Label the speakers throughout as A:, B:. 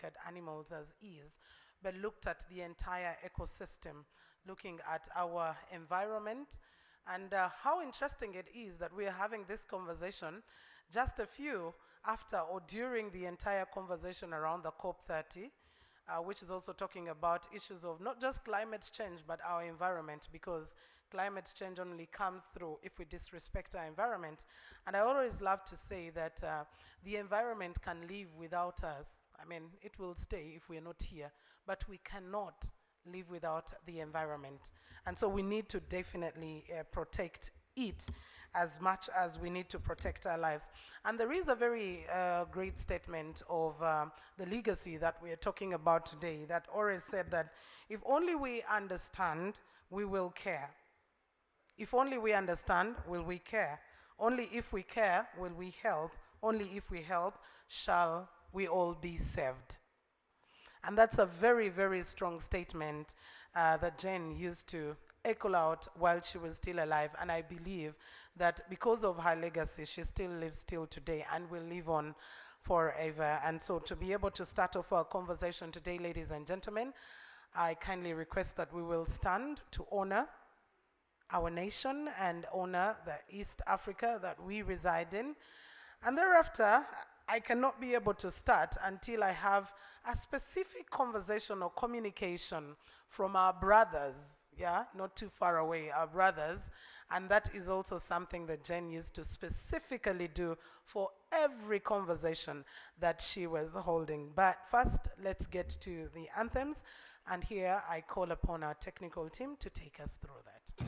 A: look at animals as is, but looked at the entire ecosystem, looking at our environment, and how interesting it is that we are having this conversation just a few after or during the entire conversation around the COP30, which is also talking about issues of not just climate change, but our environment, because climate change only comes through if we disrespect our environment. And I always love to say that the environment can live without us. I mean, it will stay if we're not here, but we cannot live without the environment. And so we need to definitely protect it as much as we need to protect our lives. And there is a very great statement of the legacy that we are talking about today that Ore said that if only we understand, we will care. If only we understand, will we care. Only if we care, will we help. Only if we help, shall we all be saved. And that's a very, very strong statement that Jane used to echo out while she was still alive. And I believe that because of her legacy, she still lives till today and will live on forever. And so to be able to start off our conversation today, ladies and gentlemen, I kindly request that we will stand to honor our nation and honor the East Africa that we reside in. And thereafter, I cannot be able to start until I have a specific conversation or communication from our brothers, yeah, not too far away, our brothers. And that is also something that Jen used to specifically do for every conversation that she was holding. But first, let's get to the anthems. And here I call upon our technical team to take us through that.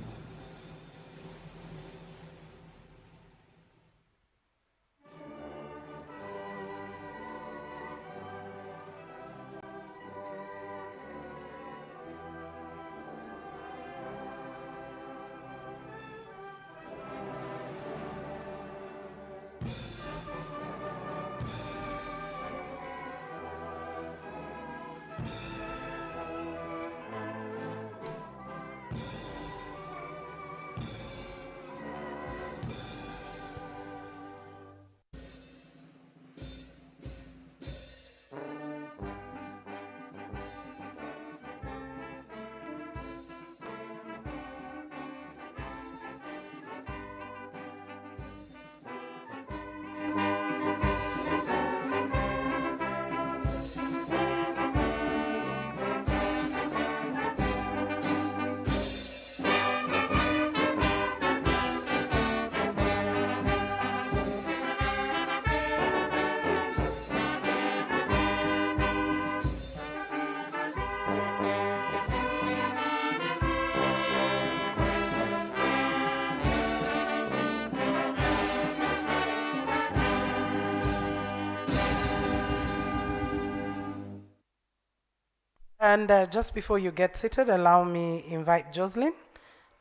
A: And just before you get seated, allow me invite Jocelyn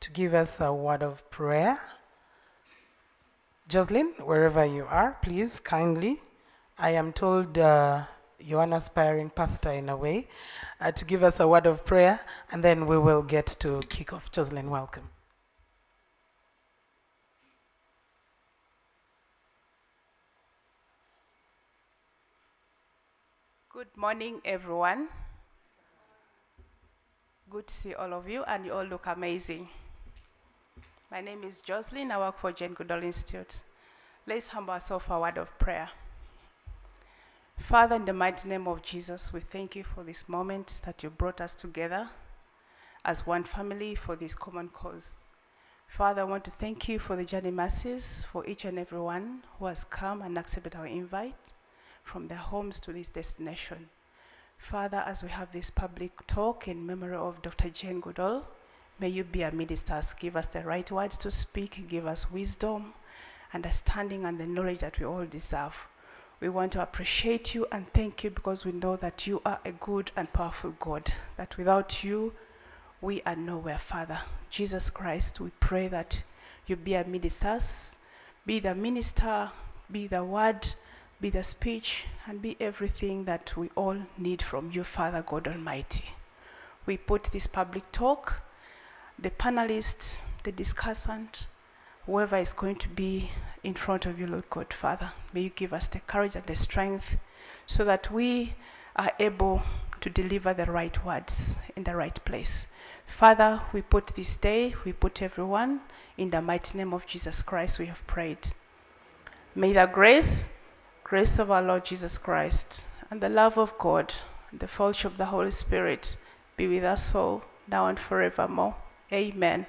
A: to give us a word of prayer. Jocelyn, wherever you are, please kindly. I am told you're an aspiring pastor in a way, to give us a word of prayer, and then we will get to kick off. Jocelyn, welcome.
B: Good morning, everyone. Good to see all of you, and you all look amazing. My name is Jocelyn. I work for Jane Goodall Institute. Let's humble ourselves for a word of prayer. Father, in the mighty name of Jesus, we thank you for this moment that you brought us together as one family for this common cause. Father, I want to thank you for the journey masses, for each and every one who has come and accepted our invite from their homes to this destination. Father, as we have this public talk in memory of Dr. Jane Goodall, may you be our ministers. Give us the right words to speak. Give us wisdom, understanding, and the knowledge that we all deserve. We want to appreciate you and thank you because we know that you are a good and powerful God, that without you, we are nowhere, Father. Jesus Christ, we pray that you be our ministers, be the minister, be the word, be the speech, and be everything that we all need from you, Father God Almighty. We put this public talk, the panelists, the discussant, whoever is going to be in front of you, Lord God, Father. May you give us the courage and the strength so that we, are able to deliver the right words in the right place. Father, we put this day, we put everyone in the mighty name of Jesus Christ. We have prayed. May the grace of our Lord Jesus Christ, and the love of God, and the fellowship of the Holy Spirit be with us all, now and forevermore. Amen.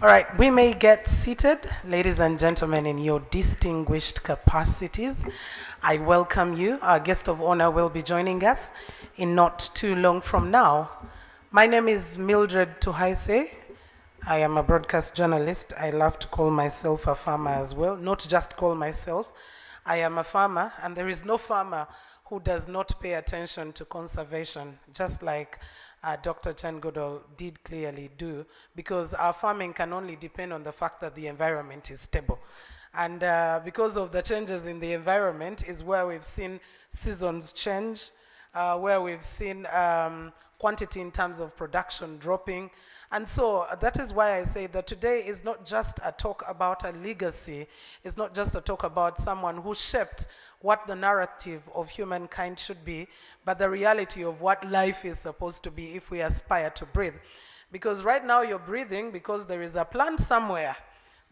A: All right, we may get seated, ladies and gentlemen, in your distinguished capacities. I welcome you. Our guest of honor will be joining us in not too long from now. My name is Mildred Tuhaise. I am a broadcast journalist. I love to call myself a farmer as well, not just call myself. I am a farmer, and there is no farmer who does not pay attention to conservation, just like Dr. Jen Goodall did clearly do, because our farming can only depend on the fact that the environment is stable. And because of the changes in the environment is where we've seen seasons change, where we've seen quantity in terms of production dropping. And so that is why I say that today is not just a talk about a legacy, it's not just a talk about someone who shaped what the narrative of humankind should be, but the reality of what life is supposed to be if we aspire to breathe. Because right now you're breathing because there is a plant somewhere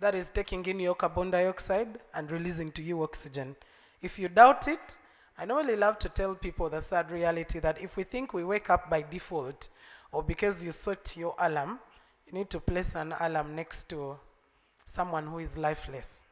A: that is taking in your carbon dioxide and releasing to you oxygen. If you doubt it, I normally love to tell people the sad reality that if we think we wake up by default, or because you set your alarm, you need to place an alarm next to someone who is lifeless.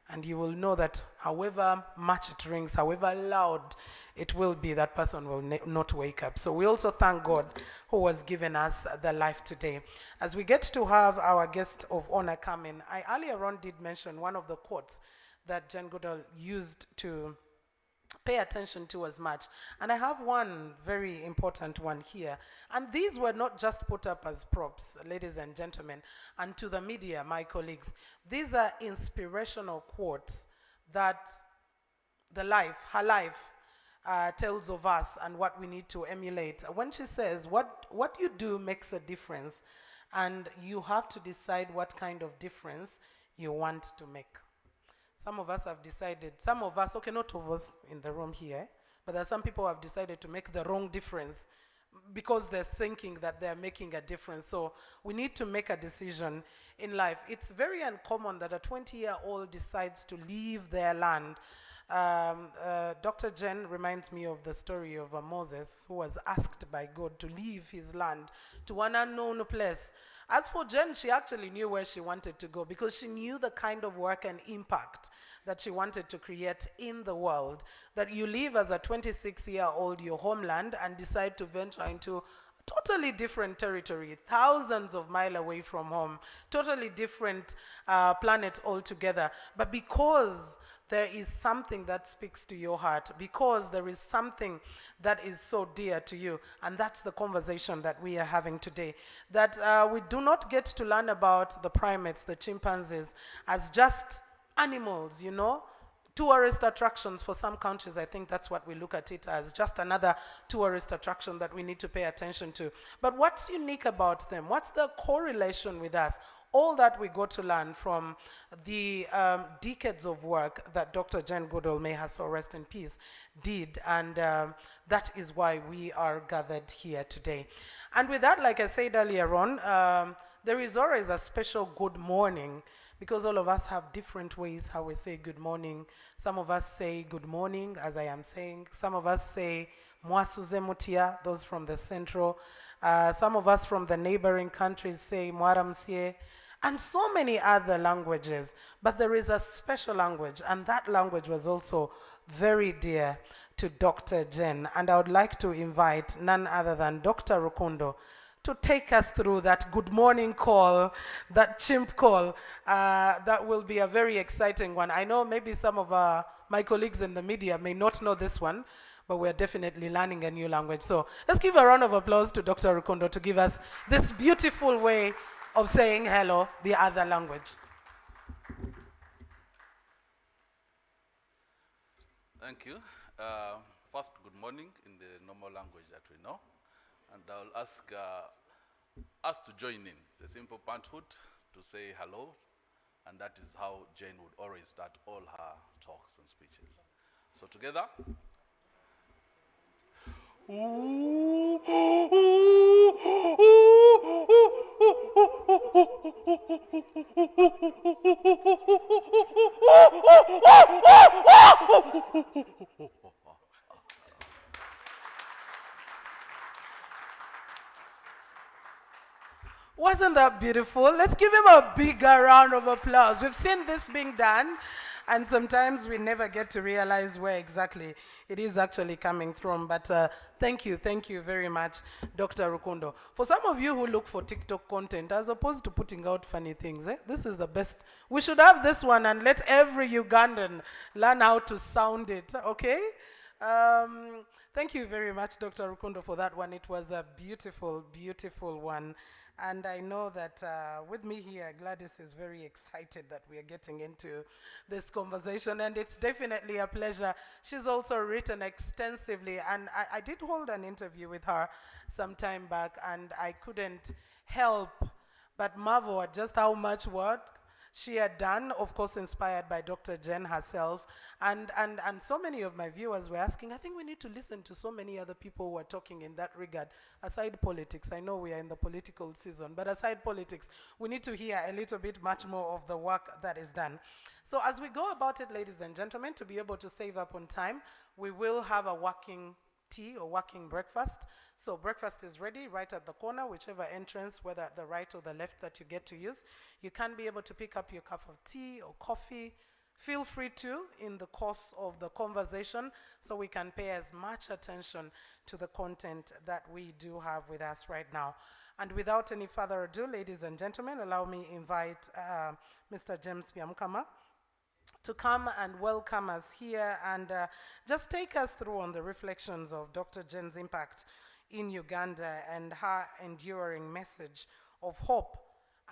A: And you will know that however much it rings, however loud it will be, that person will not wake up. So we also thank God who has given us the life today. As we get to have our guest of honor come in, I earlier on did mention one of the quotes that Jen Goodall used to pay attention to as much. And I have one very important one here. And these were not just put up as props, ladies and gentlemen, and to the media, my colleagues. These are inspirational quotes that her life, tells of us and what we need to emulate. When she says, what you do makes a difference, and you have to decide what kind of difference you want to make. Some of us have decided, okay, not of us in the room here, but there are some people who have decided to make the wrong difference because they're thinking that they're making a difference. So we need to make a decision in life. It's very uncommon that a 20-year-old decides to leave their land. Dr. Jen reminds me of the story of Moses, who was asked by God to leave his land to an unknown place. As for Jen, she actually knew where she wanted to go because she knew the kind of work and impact that she wanted to create in the world. That you leave as a 26-year-old your homeland and decide to venture into totally different territory, thousands of miles away from home, totally different planet altogether. But because there is something that speaks to your heart, because there is something that is so dear to you, and that's the conversation that we are having today. That we do not get to learn about the primates, the chimpanzees, as just animals, you know, tourist attractions for some countries. I think that's what we look at it as, just another tourist attraction that we need to pay attention to. But what's unique about them? What's the correlation with us? All that we got to learn from the decades of work that Dr. Jen Goodall, may her soul rest in peace, did. And that is why we are gathered here today. And with that, like I said earlier on, there is always a special good morning, because all of us have different ways how we say good morning. Some of us say good morning, as I am saying. Some of us say mwasuze mutia, those from the central. Some of us from the neighboring countries say mwaramsie, and so many other languages. But there is a special language, and that language was also very dear to Dr. Jen. And I would like to invite none other than Dr. Rukundo to take us through that good morning call, that chimp call. That will be a very exciting one. I know maybe some of my colleagues in the media may not know this one, but we're definitely learning a new language. So let's give a round of applause to Dr. Rukundo to give us this beautiful way of saying hello, the other language.
C: Thank you. First, good morning in the normal language that we know. And I'll ask us to join in. It's a simple parenthood to say hello And that is how Jane would always start all her talks and speeches. So together.
A: Wasn't that beautiful? Let's give him a bigger round of applause. We've seen this being done, and sometimes we never get to realize where exactly it is actually coming from. But thank you very much, Dr. Rukundo. For some of you who look for TikTok content, as opposed to putting out funny things, this is the best. We should have this one and let every Ugandan learn how to sound it, okay? Thank you very much, Dr. Rukundo, for that one. It was a beautiful, beautiful one. And I know that with me here, Gladys is very excited that we are getting into this conversation, and it's definitely a pleasure. She's also written extensively, and I did hold an interview with her some time back, and I couldn't help but marvel at just how much work she had done, of course inspired by Dr. Jen herself. And so many of my viewers were asking, I think we need to listen to so many other people who are talking in that regard. Aside politics, I know we are in the political season, but aside politics, we need to hear a little bit much more of the work that is done. So as we go about it, ladies and gentlemen, to be able to save up on time, we will have a working tea or working breakfast. So breakfast is ready right at the corner, whichever entrance, whether at the right or the left that you get to use. You can be able to pick up your cup of tea or coffee. Feel free to in the course of the conversation so we can pay as much attention to the content that we do have with us right now. And without any further ado, ladies and gentlemen, allow me invite Mr. James Byamukama to come and welcome us here and just take us through on the reflections of Dr. Jen's impact in Uganda and her enduring message of hope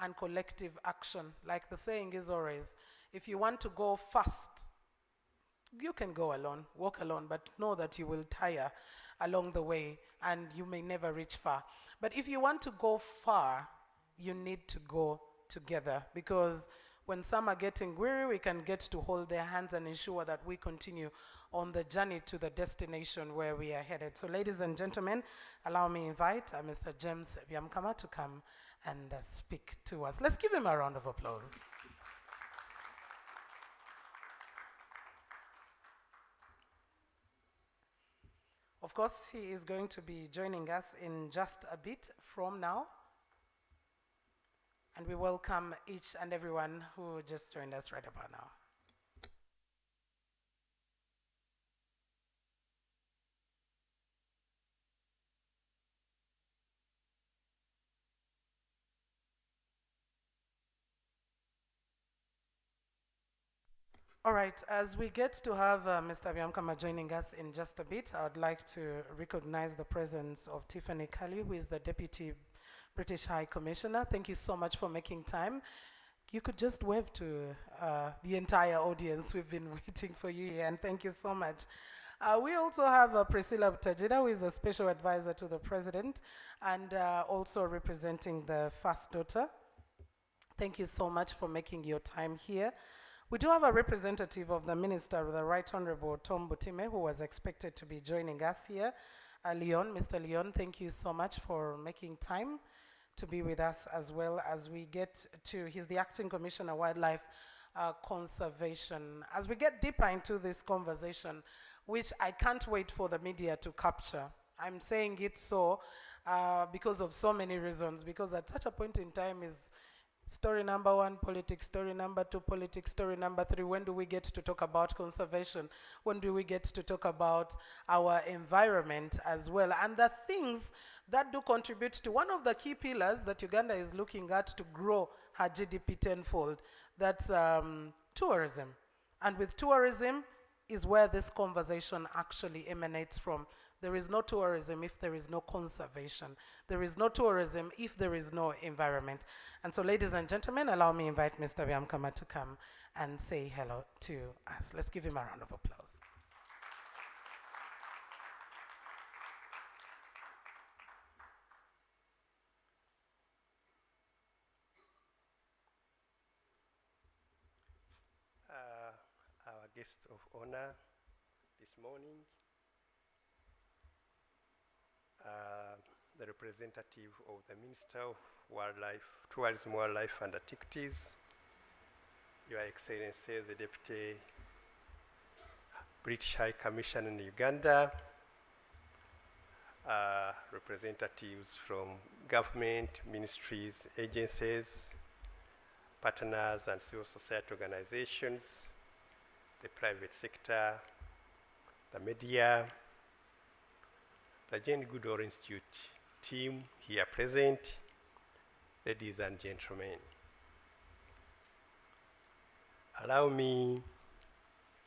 A: and collective action. Like the saying is always, if you want to go fast, you can go alone, walk alone, but know that you will tire along the way and you may never reach far. But if you want to go far, you need to go together, because when some are getting weary, we can get to hold their hands and ensure that we continue on the journey to the destination where we are headed. So ladies and gentlemen, allow me to invite Mr. James Byamukama to come and speak to us. Let's give him a round of applause. Of course, he is going to be joining us in just a bit from now. And we welcome each and everyone who just joined us right about now. All right, as we get to have Mr. Byamukama joining us in just a bit, I would like to recognize the presence of Tiffany Kali, who is the Deputy British High Commissioner. Thank you so much for making time. You could just wave to the entire audience. We've been waiting for you here, and thank you so much. We also have Priscilla Tajida, who is the Special Advisor to the President, and also representing the First Daughter. Thank you so much for making your time here. We do have a representative of the Minister, the Right Honorable Tom Butime, who was expected to be joining us here. Leon, Mr. Leon, thank you so much for making time to be with us as well as we get to, he's the Acting Commissioner, Wildlife Conservation. As we get deeper into this conversation, which I can't wait for the media to capture. I'm saying it so because of so many reasons, because at such a point in time is story number one, politics, story number two, politics, story number three. When do we get to talk about conservation? When do we get to talk about our environment as well? And the things that do contribute to one of the key pillars that Uganda is looking at to grow her GDP tenfold, that's tourism. And with tourism is where this conversation actually emanates from. There is no tourism if there is no conservation. There is no tourism if there is no environment. And so, ladies and gentlemen, allow me to invite Mr. Byamukama to come and say hello to us. Let's give him a round of applause.
D: guest of honor this morning, the representative of the Minister of Wildlife, Tourism, Wildlife and Antiquities, Your Excellency, the Deputy British High Commissioner in Uganda, representatives from government, ministries, agencies, partners and civil society organizations, the private sector, the media, the Jane Goodall Institute team here present, ladies and gentlemen. Allow me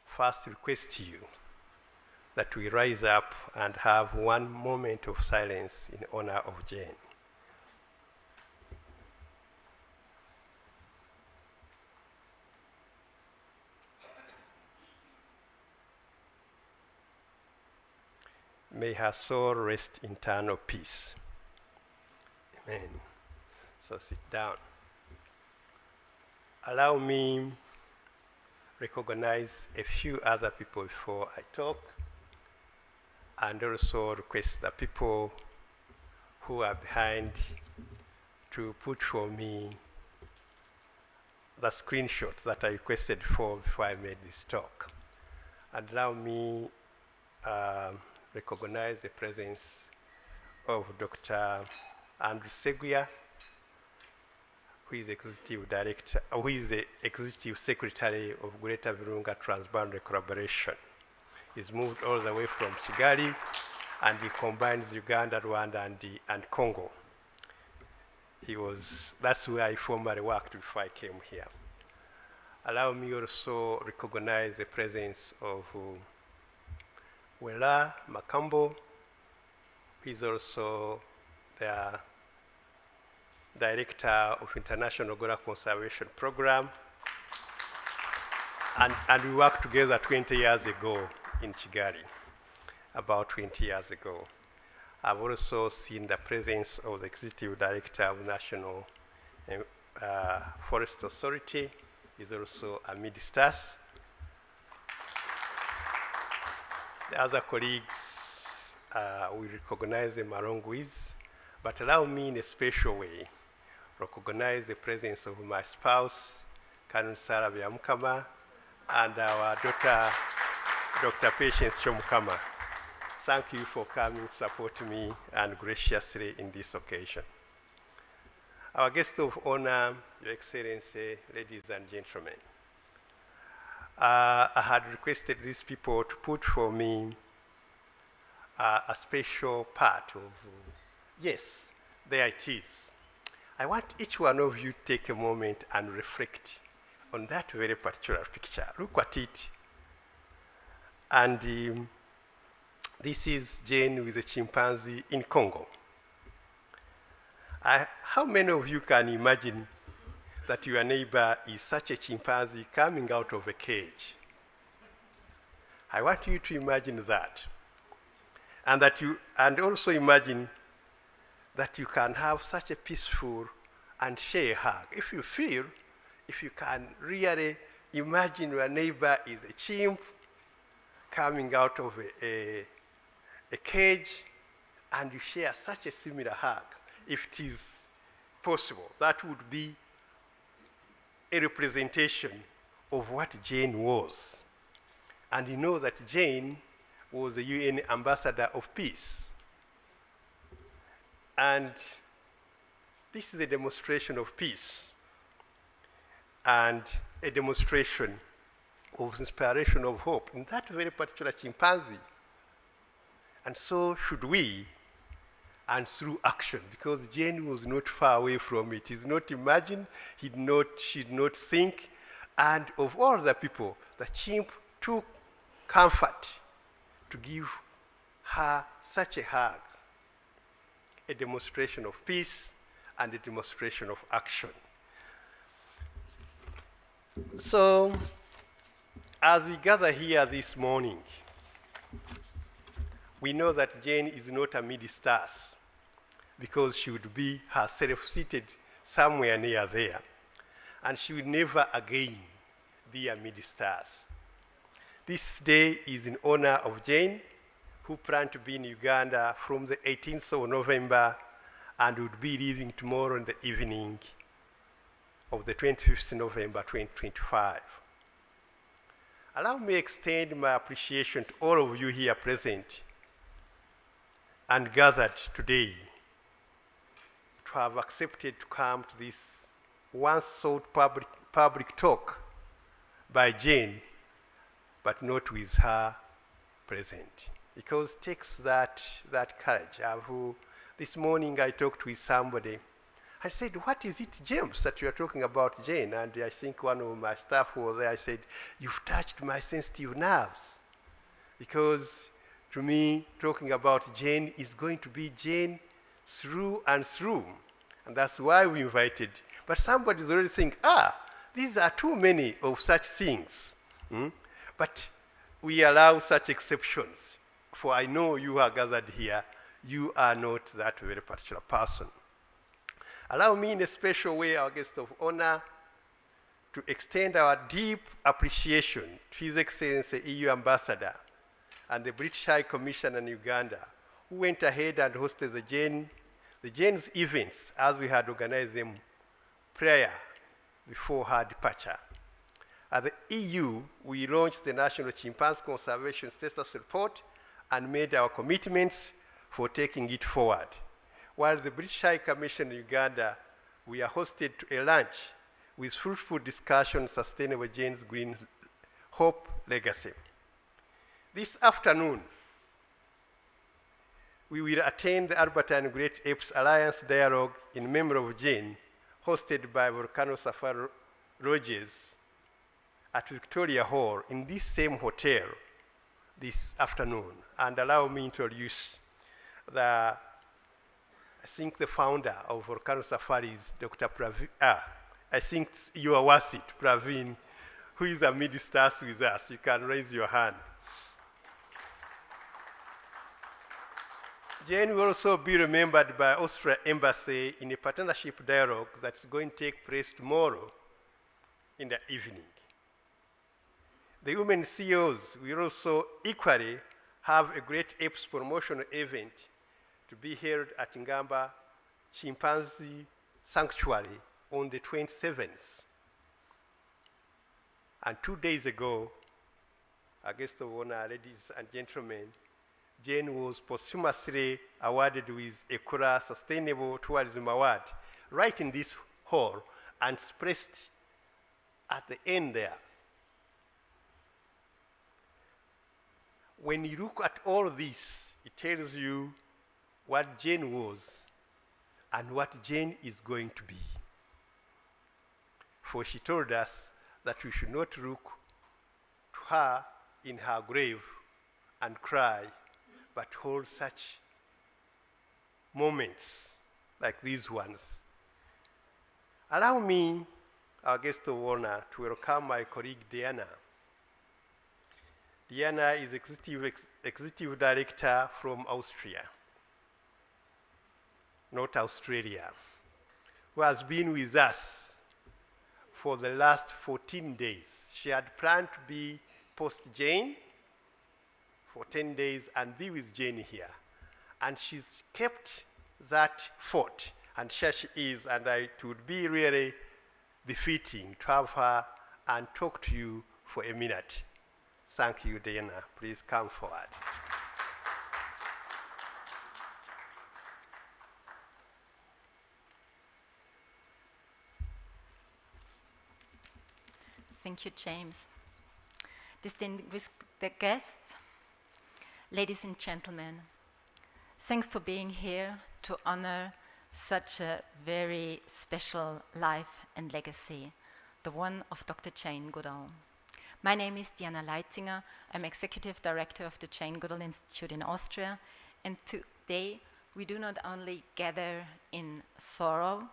D: first to request you that we rise up and have one moment of silence in honor of Jane. May her soul rest in eternal peace. Amen. So sit down. Allow me recognize a few other people before I talk, and also request the people who are behind to put for me the screenshot that I requested for before I made this talk. And allow me recognize the presence of Dr. Andrew Seguya, who is Executive Director, who is the Executive Secretary of Greater Virunga Transboundary Collaboration. He's moved all the way from Kigali, and he combines Uganda, Rwanda, and Congo. That's where I formerly worked before I came here. Allow me also recognize the presence of Wela Makambo. He's also the Director of International Gorilla Conservation Program. And we worked together 20 years ago in Kigali, about 20 years ago. I've also seen the presence of the Executive Director of National Forest Authority. He's also amidst us. The other colleagues we recognize them along with, but allow me in a special way recognize the presence of my spouse, Colonel Sarah Byamukama, and our daughter, Dr. Patience Chomukama. Thank you for coming to support me and graciously in this occasion. Our guest of honor, Your Excellency, ladies and gentlemen, I had requested these people to put for me a special part of, yes, there it is. I want each one of you to take a moment and reflect on that very particular picture. Look at it. And this is Jane with the chimpanzee in Congo. How many of you can imagine that your neighbor is such a chimpanzee coming out of a cage? I want you to imagine that. And also imagine that you can have such a peaceful and share a hug. If you can really imagine your neighbor is a chimp coming out of a cage, and you share such a similar hug, if it is possible, that would be a representation of what Jane was. And you know that Jane was a UN ambassador of peace. And this is a demonstration of peace and a demonstration of inspiration of hope in that very particular chimpanzee. And so should we, and through action, because Jane was not far away from it. He's not imagine, she did not think, and of all the people, the chimp took comfort to give her such a hug, a demonstration of peace and a demonstration of action. So, as we gather here this morning, we know that Jane is not amidst us because she would be herself seated somewhere near there, and she will never again be amidst us. This day is in honor of Jane, who planned to be in Uganda from the 18th of November and would be leaving tomorrow in the evening of the 25th November 2025. Allow me to extend my appreciation to all of you here present and gathered today to have accepted to come to this once sought public talk by Jane, but not with her present. Because it takes that courage. This morning I talked with somebody and said, what is it, James, that you are talking about Jane? And I think one of my staff was there. I said, you've touched my sensitive nerves. Because to me, talking about Jane is going to be Jane through and through. And that's why we invited. But somebody's already thinking, these are too many of such things. But we allow such exceptions. For I know you are gathered here, you are not that very particular person. Allow me in a special way, our guest of honor, to extend our deep appreciation to His Excellency EU Ambassador and the British High Commissioner in Uganda, who went ahead and hosted the Jane's events as we had organized them prior before her departure. At the EU, we launched the National Chimpanzee Conservation Status Report and made our commitments for taking it forward. While the British High Commission in Uganda, we are hosted to a lunch with fruitful discussion on sustainable Jane's Green Hope legacy. This afternoon, we will attend the Albertine Great Apes Alliance Dialogue in memory of Jane, hosted by Volcano Safari Lodges at Victoria Hall in this same hotel this afternoon. And allow me to introduce I think the founder of Volcano Safari is Dr. Praveen, I think you are worth it, Praveen, who is amidst us with us. You can raise your hand. Jane will also be remembered by Australia Embassy in a partnership dialogue that's going to take place tomorrow in the evening. The women CEOs will also equally have a great apes promotional event to be held at Ngamba Chimpanzee Sanctuary on the 27th. And 2 days ago, our guest of honor, ladies and gentlemen, Jane was posthumously awarded with a Kura Sustainable Tourism Award right in this hall and expressed at the end there. When you look at all this, it tells you what Jane was and what Jane is going to be. For she told us that we should not look to her in her grave and cry, but hold such moments like these ones. Allow me, our guest of honor, to welcome my colleague Diana. Diana is executive director from Austria, not Australia, who has been with us for the last 14 days. She had planned to be post-Jane for 10 days and be with Jane here. And she's kept that fort, and here she is, and it would be really befitting to have her and talk to you for a minute. Thank you, Diana. Please come forward.
E: Thank you, James. Distinguished guests, ladies and gentlemen, thanks for being here to honor such a very special life and legacy, the one of Dr. Jane Goodall. My name is Diana Leitzinger. I'm Executive Director of the Jane Goodall Institute in Austria, and today we do not only gather in sorrow,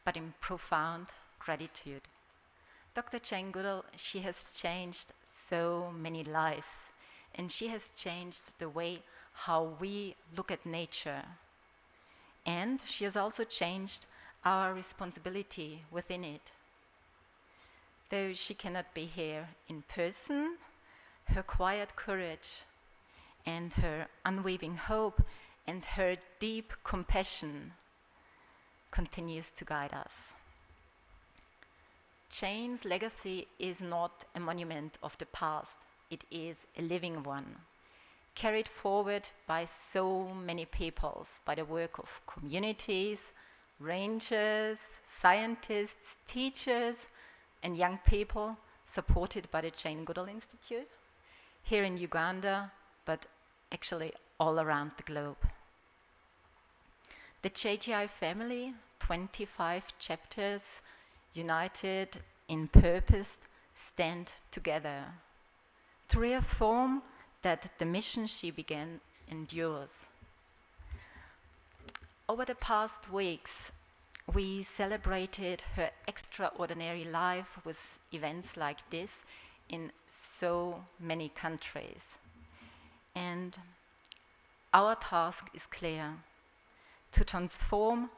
E: but in profound gratitude. Dr. Jane Goodall, she has changed so many lives, and she has changed the way how we look at nature. And she has also changed our responsibility within it. Though she cannot be here in person, her quiet courage and her unwavering hope and her deep compassion continues to guide us. Jane's legacy is not a monument of the past, it is a living one, carried forward by so many peoples, by the work of communities, rangers, scientists, teachers, and young people supported by the Jane Goodall Institute here in Uganda, but actually all around the globe. The JGI family, 25 chapters, united in purpose, stand together to reaffirm that the mission she began endures. Over the past weeks, we celebrated her extraordinary life with events like this in so many countries. And our task is clear: to transform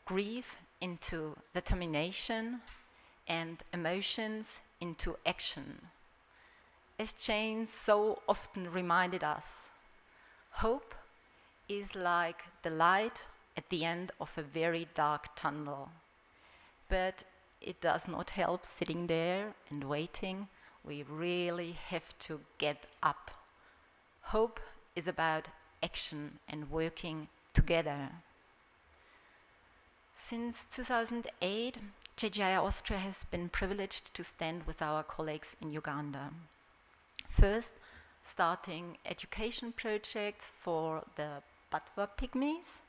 E: grief into determination and emotions into action. As Jane so often reminded us, hope is like the light at the end of a very dark tunnel. But it does not help sitting there and waiting. We really have to get up. Hope is about action and working together. Since 2008, JGI Austria has been privileged to stand with our colleagues in Uganda. First, starting education projects for the Batwa pygmies,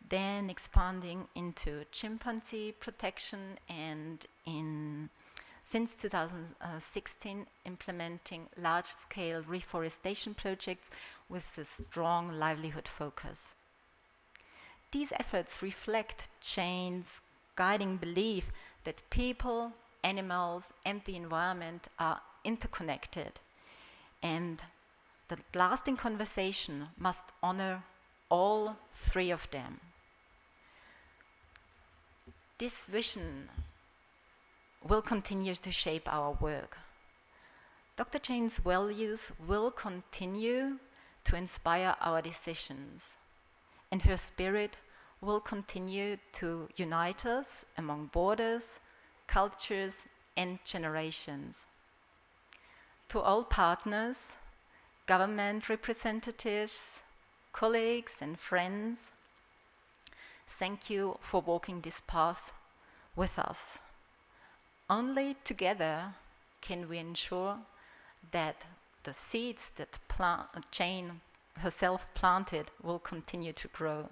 E: then expanding into chimpanzee protection, and since 2016 implementing large-scale reforestation projects with a strong livelihood focus. These efforts reflect Jane's guiding belief that people, animals, and the environment are interconnected, and the lasting conversation must honor all three of them. This vision will continue to shape our work. Dr. Jane's values will continue to inspire our decisions, and her spirit will continue to unite us among borders, cultures, and generations. To all partners, government representatives, colleagues, and friends, thank you for walking this path with us. Only together can we ensure that the seeds that Jane herself planted will continue to grow.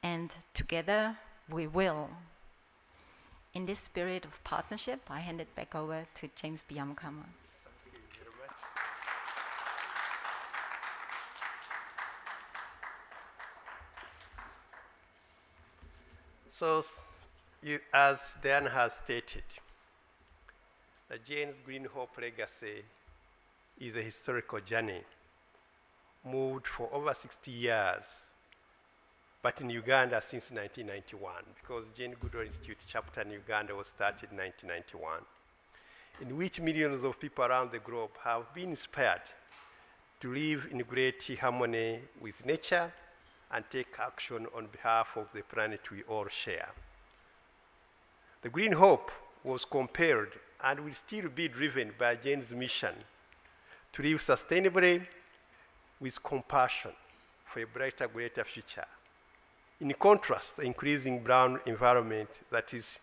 E: And together we will. In this spirit of partnership, I hand it back over to James Byamukama.
D: Thank you very much. So, as Diane has stated, the Jane's Green Hope legacy is a historical journey, moved for over 60 years, but in Uganda since 1991, because Jane Goodall Institute chapter in Uganda was started in 1991, in which millions of people around the globe have been inspired to live in great harmony with nature and take action on behalf of the planet we all share. The Green Hope was compelled and will still be driven by Jane's mission to live sustainably with compassion for a brighter, greater future. In contrast, the increasing brown environment that is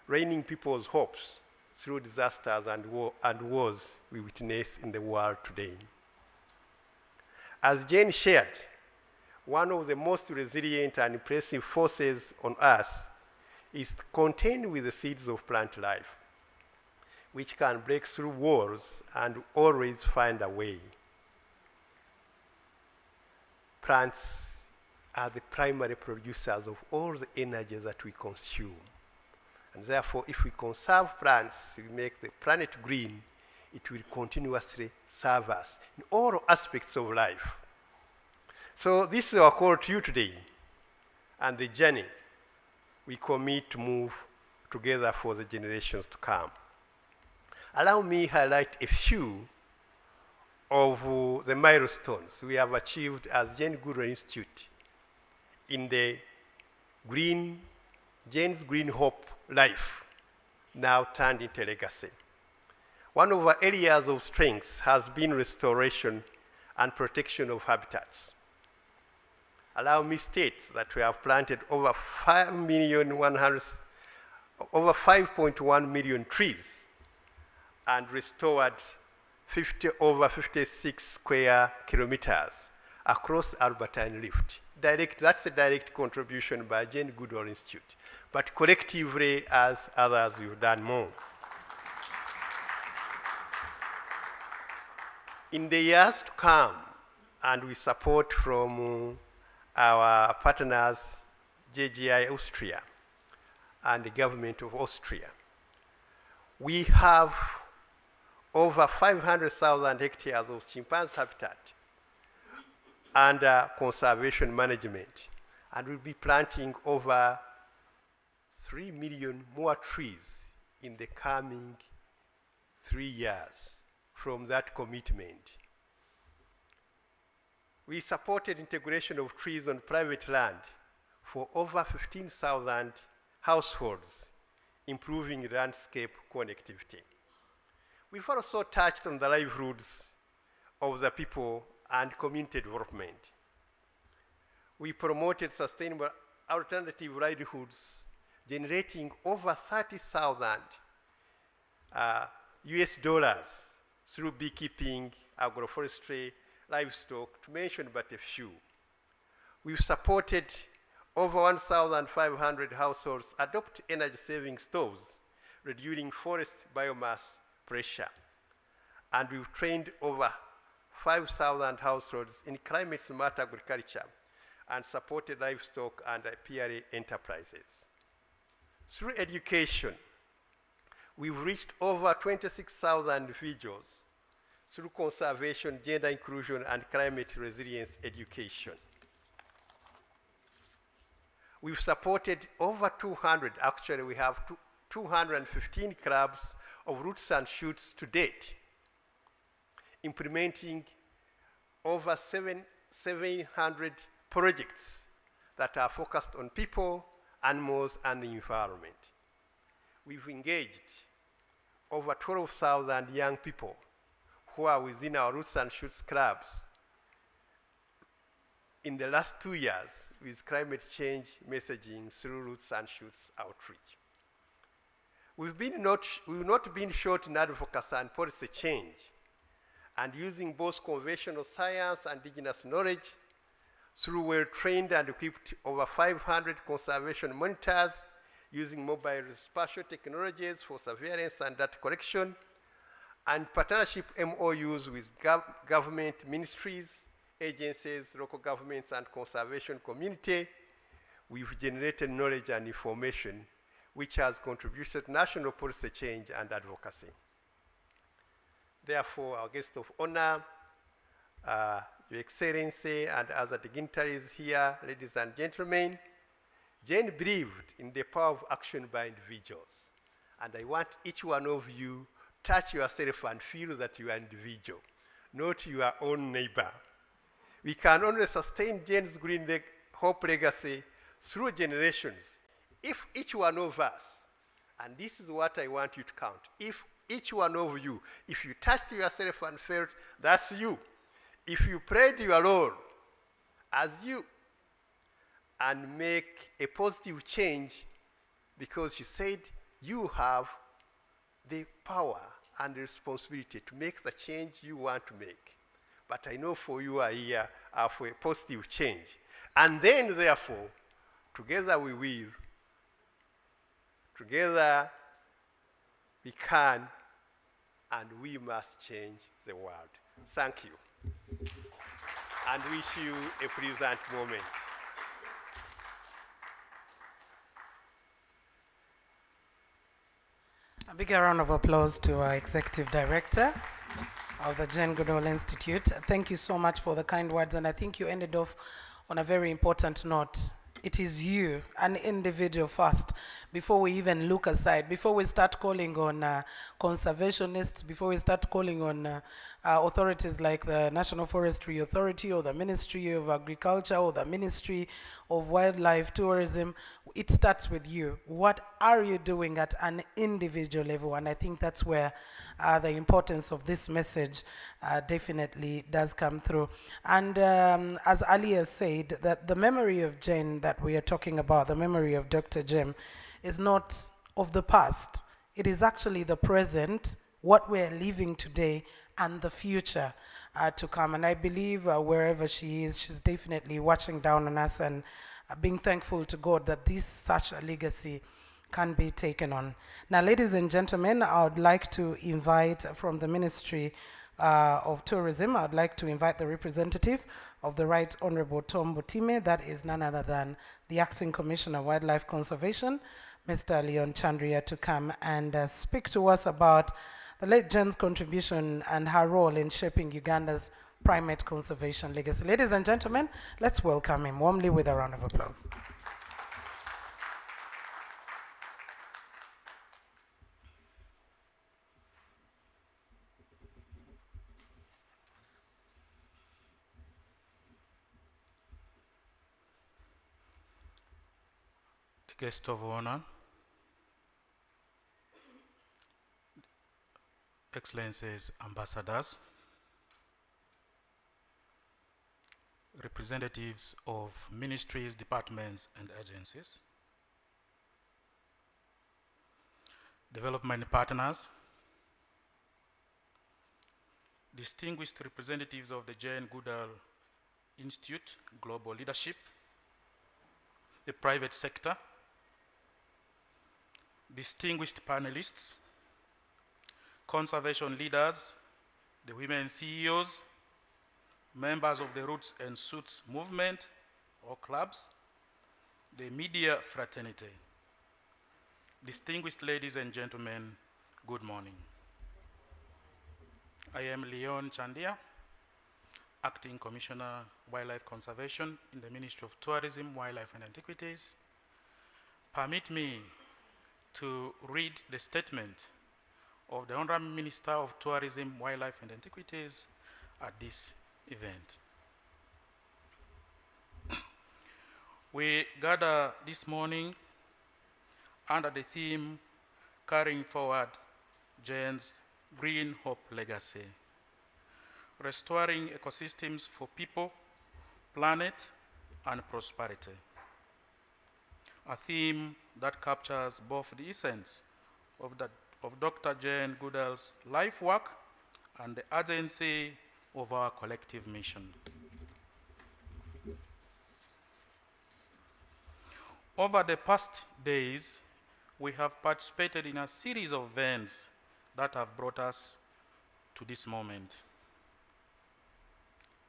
D: raining people's hopes through disasters and wars we witness in the world today. As Jane shared, one of the most resilient and impressive forces on Earth is contained with the seeds of plant life, which can break through walls and always find a way. Plants are the primary producers of all the energy that we consume. And therefore, if we conserve plants, we make the planet green, it will continuously serve us in all aspects of life. So this is our call to you today, and the journey we commit to move together for the generations to come. Allow me to highlight a few of the milestones we have achieved as Jane Goodall Institute in the Jane's Green Hope life, now turned into legacy. One of our areas of strength has been restoration and protection of habitats. Allow me state that we have planted over 5.1 million trees and restored over 56 square kilometers across Albertine Rift. That's a direct contribution by Jane Goodall Institute, but collectively as others we've done more. In the years to come, and with support from our partners, JGI Austria and the government of Austria, we have over 500,000 hectares of chimpanzee habitat under conservation management, and we'll be planting over 3 million more trees in the coming 3 years from that commitment. We supported integration of trees on private land for over 15,000 households, improving landscape connectivity. We've also touched on the livelihoods of the people and community development. We promoted sustainable alternative livelihoods, generating over 30,000 US dollars through beekeeping, agroforestry, livestock, to mention but a few. We've supported over 1,500 households adopt energy-saving stoves, reducing forest biomass pressure. And we've trained over 5,000 households in climate-smart agriculture and supported livestock and PRA enterprises. Through education, we've reached over 26,000 individuals through conservation, gender inclusion, and climate resilience education. We've supported over 200, actually we have 215 clubs of roots and shoots to date, implementing over 700 projects that are focused on people, animals, and the environment. We've engaged over 12,000 young people who are within our Roots and Shoots clubs in the last 2 years with climate change messaging through Roots and Shoots outreach. We've not been short in advocacy and policy change, and using both conventional science and indigenous knowledge through well-trained and equipped over 500 conservation monitors using mobile spatial technologies for surveillance and data collection, and partnership MOUs with government ministries, agencies, local governments, and conservation community. We've generated knowledge and information which has contributed to national policy change and advocacy. Therefore, our guest of honor, Your Excellency and other dignitaries here, ladies and gentlemen, Jane believed in the power of action by individuals. And I want each one of you to touch yourself and feel that you are individual, not your own neighbor. We can only sustain Jane's Green Hope legacy through generations if each one of us, and this is what I want you to count, if each one of you, if you touched yourself and felt that's you, if you played your role as you, and make a positive change because you said you have the power and the responsibility to make the change you want to make. But I know for you are here for a positive change. And then, therefore, together we will. Together we can and we must change the world. Thank you. And wish you a pleasant moment.
A: A big round of applause to our Executive Director of the Jane Goodall Institute. Thank you so much for the kind words, and I think you ended off on a very important note. It is you, an individual first, before we even look aside, before we start calling on conservationists before we start calling on authorities like the National Forestry Authority or the Ministry of Agriculture or the Ministry of Wildlife Tourism. It starts with you. What are you doing at an individual level? And I think that's where the importance of this message definitely does come through. And as Ali has said, that the memory of Jane that we are talking about, the memory of Dr. Jem, is not of the past. It is actually the present, what we're living today, and the future to come. And I believe wherever she is, she's definitely watching down on us and being thankful to God that this such a legacy can be taken on. Now, ladies and gentlemen, I would like to invite from the Ministry of Tourism, I'd like to invite the representative of the Right Honorable Tom Butime, that is none other than the Acting Commissioner of Wildlife Conservation, Mr. Leon Chandria, to come and speak to us about the late Jane's contribution and her role in shaping Uganda's primate conservation legacy. Ladies and gentlemen, let's welcome him warmly with a round of applause.
F: The guest of honor, Excellencies, ambassadors, representatives of ministries, departments, and agencies, development partners, distinguished representatives of the Jane Goodall Institute, Global Leadership, the private sector, distinguished panelists, conservation leaders, the women CEOs, members of the Roots and Suits movement or clubs, the media fraternity. Distinguished ladies and gentlemen, good morning. I am Leon Chandia, Acting Commissioner, Wildlife Conservation in the Ministry of Tourism, Wildlife and Antiquities. Permit me to read the statement of the Honorable Minister of Tourism, Wildlife and Antiquities at this event. We gather this morning under the theme, Carrying Forward Jane's Green Hope Legacy, Restoring Ecosystems for People, Planet, and Prosperity. A theme that captures both the essence of Dr. Jane Goodall's life work and the urgency of our collective mission. Over the past days, we have participated in a series of events that have brought us to this moment.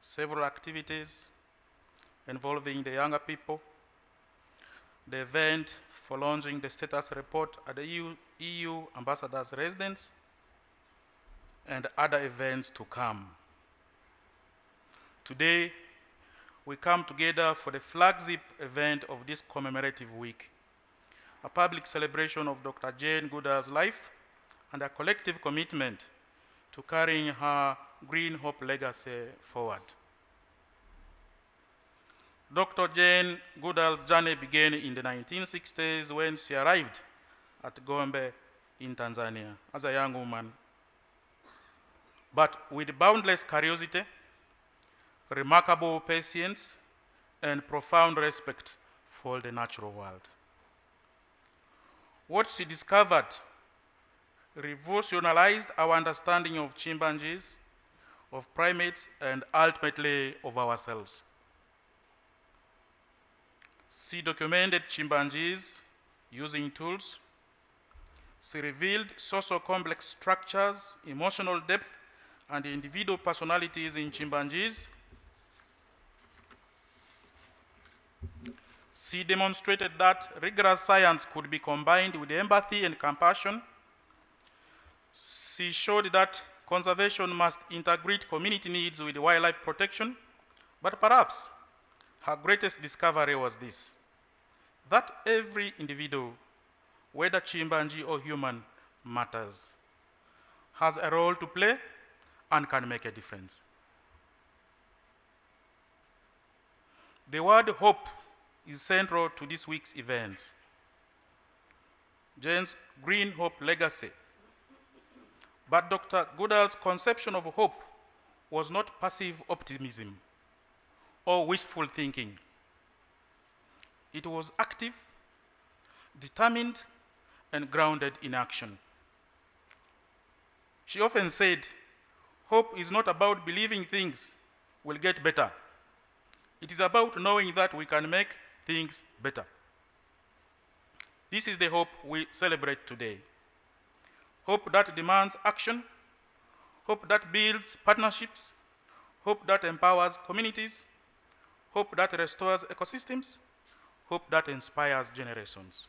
F: Several activities involving the younger people, the event for launching the status report at the EU ambassador's residence, and other events to come. Today, we come together for the flagship event of this commemorative week, a public celebration of Dr. Jane Goodall's life and a collective commitment to carrying her Green Hope legacy forward. Dr. Jane Goodall's journey began in the 1960s when she arrived at Gombe in Tanzania as a young woman. But with boundless curiosity, remarkable patience, and profound respect for the natural world. What she discovered revolutionized our understanding of chimpanzees, of primates, and ultimately of ourselves. She documented chimpanzees using tools. She revealed social complex structures, emotional depth, and individual personalities in chimpanzees. She demonstrated that rigorous science could be combined with empathy and compassion. She showed that conservation must integrate community needs with wildlife protection, but perhaps her greatest discovery was this, that every individual, whether chimpanzee or human, matters. has a role to play and can make a difference. The word hope is central to this week's events. Jane's Green Hope Legacy. But Dr. Goodall's conception of hope was not passive optimism or wishful thinking. It was active, determined, and grounded in action. She often said, hope is not about believing things will get better. It is about knowing that we can make things better. This is the hope we celebrate today. Hope that demands action, hope that builds partnerships, hope that empowers communities, hope that restores ecosystems, hope that inspires generations.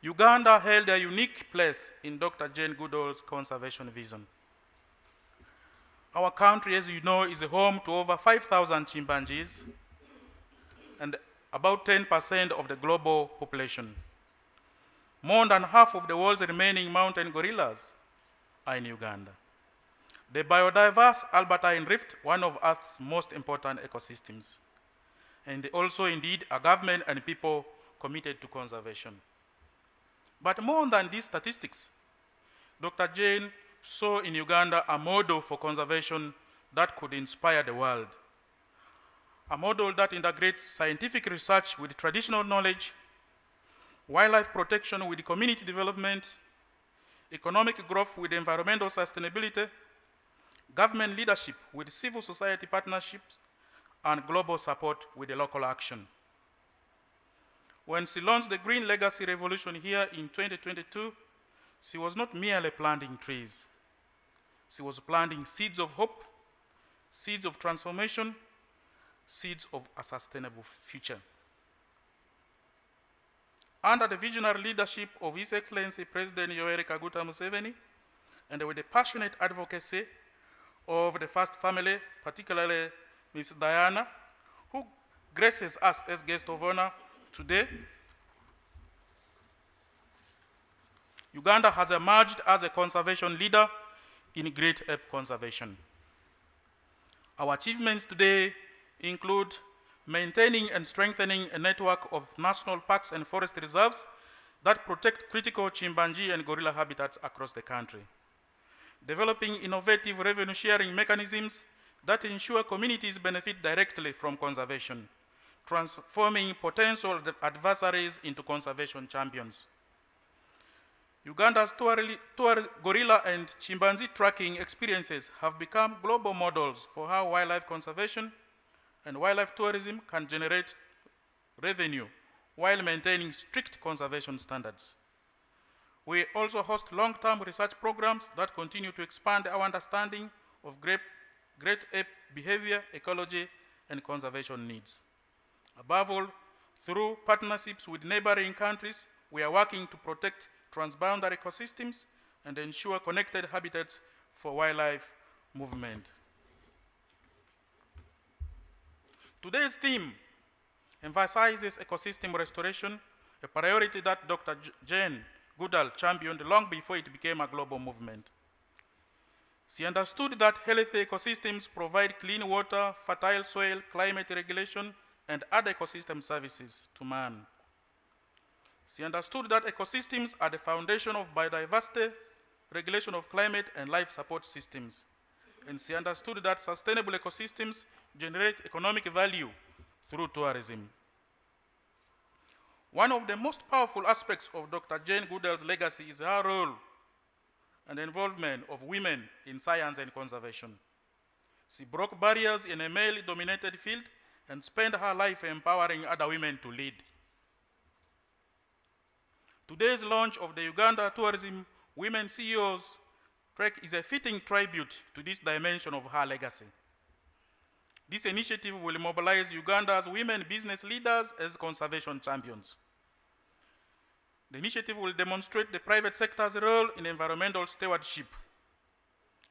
F: Uganda held a unique place in Dr. Jane Goodall's conservation vision. Our country, as you know, is home to over 5,000 chimpanzees and about 10% of the global population. More than half of the world's remaining mountain gorillas are in Uganda. The biodiverse Albertine Rift, one of Earth's most important ecosystems, and also indeed a government and people committed to conservation. But more than these statistics, Dr. Jane saw in Uganda a model for conservation that could inspire the world. A model that integrates scientific research with traditional knowledge, wildlife protection with community development, economic growth with environmental sustainability, government leadership with civil society partnerships, and global support with the local action. When she launched the Green Legacy Revolution here in 2022, she was not merely planting trees. She was planting seeds of hope, seeds of transformation, seeds of a sustainable future. Under the visionary leadership of His Excellency President Yoweri Kaguta Museveni, and with the passionate advocacy of the First Family, particularly Ms. Diana, who graces us as guest of honor today, Uganda has emerged as a conservation leader in great ape conservation. Our achievements today include maintaining and strengthening a network of national parks and forest reserves that protect critical chimpanzee and gorilla habitats across the country, developing innovative revenue sharing mechanisms that ensure communities benefit directly from conservation, transforming potential adversaries into conservation champions. Uganda's gorilla and chimpanzee tracking experiences have become global models for how wildlife conservation and wildlife tourism can generate revenue while maintaining strict conservation standards. We also host long-term research programs that continue to expand our understanding of great ape behavior, ecology, and conservation needs. Above all, through partnerships with neighboring countries, we are working to protect transboundary ecosystems and ensure connected habitats for wildlife movement. Today's theme emphasizes ecosystem restoration, a priority that Dr. Jane Goodall championed long before it became a global movement. She understood that healthy ecosystems provide clean water, fertile soil, climate regulation, and other ecosystem services to man. She understood that ecosystems are the foundation of biodiversity, regulation of climate, and life support systems. And she understood that sustainable ecosystems generate economic value through tourism. One of the most powerful aspects of Dr. Jane Goodall's legacy is her role and involvement of women in science and conservation. She broke barriers in a male-dominated field and spent her life empowering other women to lead. Today's launch of the Uganda Tourism Women CEOs Trek is a fitting tribute to this dimension of her legacy. This initiative will mobilize Uganda's women business leaders as conservation champions. The initiative will demonstrate the private sector's role in environmental stewardship.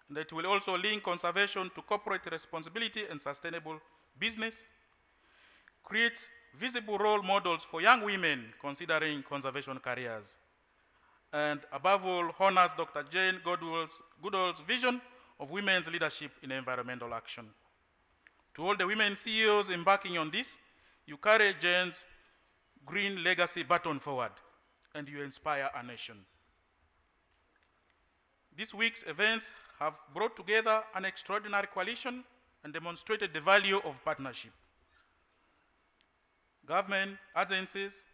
F: And it will also link conservation to corporate responsibility and sustainable business, creates visible role models for young women considering conservation careers, and above all, honors Dr. Jane Goodall's vision of women's leadership in environmental action. To all the women CEOs embarking on this, you carry Jane's green legacy baton forward, and you inspire our nation. This week's events have brought together an extraordinary coalition and demonstrated the value of partnership. Government agencies,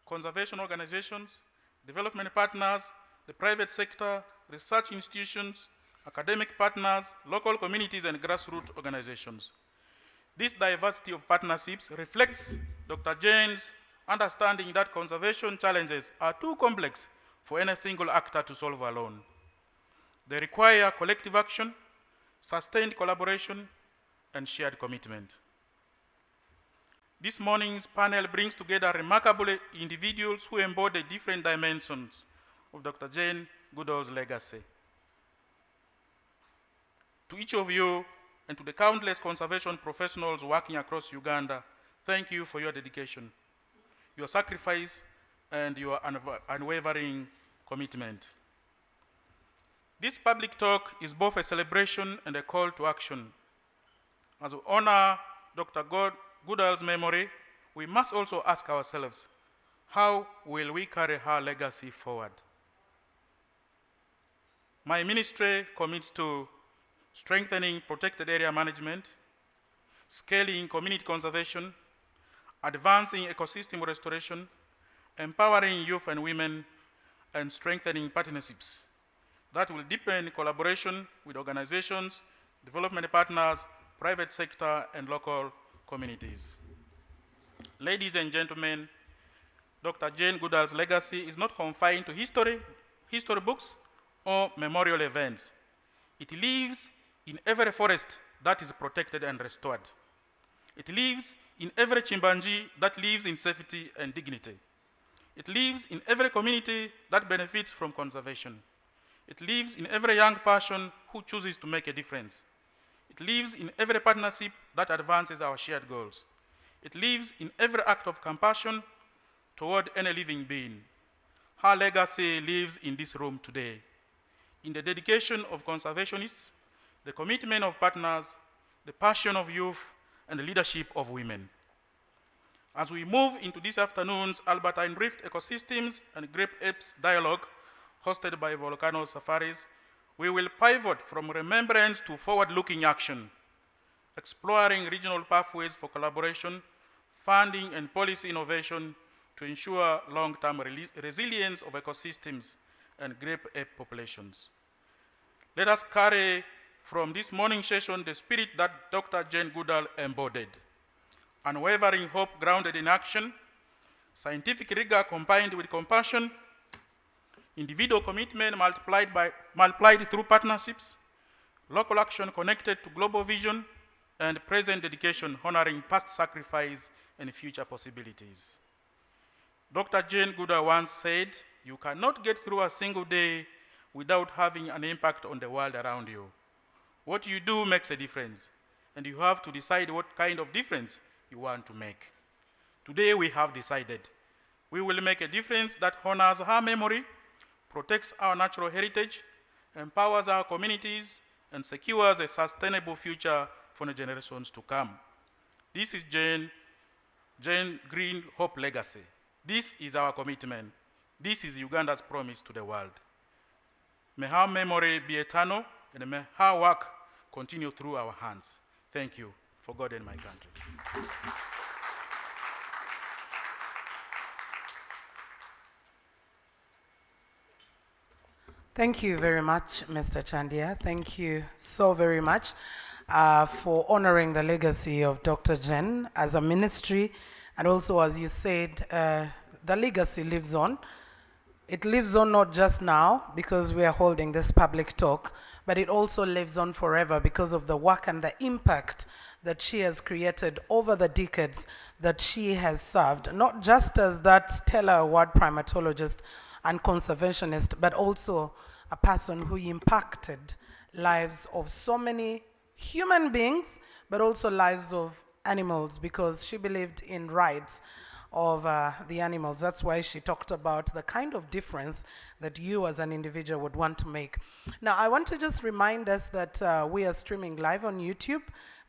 F: conservation organizations, development partners, the private sector, research institutions, academic partners, local communities, and grassroots organizations. This diversity of partnerships reflects Dr. Jane's understanding that conservation challenges are too complex for any single actor to solve alone. They require collective action, sustained collaboration, and shared commitment. This morning's panel brings together remarkable individuals who embody different dimensions of Dr. Jane Goodall's legacy. To each of you and to the countless conservation professionals working across Uganda, thank you for your dedication, your sacrifice, and your unwavering commitment. This public talk is both a celebration and a call to action. As we honor Dr. Goodall's memory, we must also ask ourselves, how will we carry her legacy forward? My ministry commits to strengthening protected area management, scaling community conservation, advancing ecosystem restoration, empowering youth and women, and strengthening partnerships that will deepen collaboration with organizations, development partners, private sector, and local communities. Ladies and gentlemen, Dr. Jane Goodall's legacy is not confined to history books, or memorial events. It lives in every forest that is protected and restored. It lives in every chimpanzee that lives in safety and dignity. It lives in every community that benefits from conservation. It lives in every young person who chooses to make a difference. It lives in every partnership that advances our shared goals. It lives in every act of compassion toward any living being. Her legacy lives in this room today, in the dedication of conservationists, the commitment of partners, the passion of youth, and the leadership of women. As we move into this afternoon's Albertine Rift Ecosystems and Grape Apes dialogue, hosted by Volcano Safaris, we will pivot from remembrance to forward-looking action, exploring regional pathways for collaboration, funding, and policy innovation to ensure long-term resilience of ecosystems and grape ape populations. Let us carry from this morning session the spirit that Dr. Jane Goodall embodied: unwavering hope grounded in action, scientific rigor combined with compassion, individual commitment multiplied through partnerships, local action connected to global vision, and present dedication honoring past sacrifice and future possibilities. Dr. Jane Goodall once said, "You cannot get through a single day without having an impact on the world around you. What you do makes a difference, and you have to decide what kind of difference you want to make." Today we have decided we will make a difference that honors her memory, protects our natural heritage, empowers our communities, and secures a sustainable future for the generations to come. This is Jane Green Hope Legacy. This is our commitment. This is Uganda's promise to the world. May her memory be eternal, and may her work continue through our hands. Thank you. For God and my country.
A: Thank you very much, Mr. Chandia. Thank you so very much for honoring the legacy of Dr. Jane as a ministry. And also, as you said, the legacy lives on. It lives on not just now because we are holding this public talk, but it also lives on forever because of the work and the impact that she has created over the decades that she has served, not just as that stellar award primatologist and conservationist, but also a person who impacted lives of so many human beings, but also lives of animals, because she believed in rights of the animals. That's why she talked about the kind of difference that you as an individual would want to make. Now, I want to just remind us that we are streaming live on YouTube.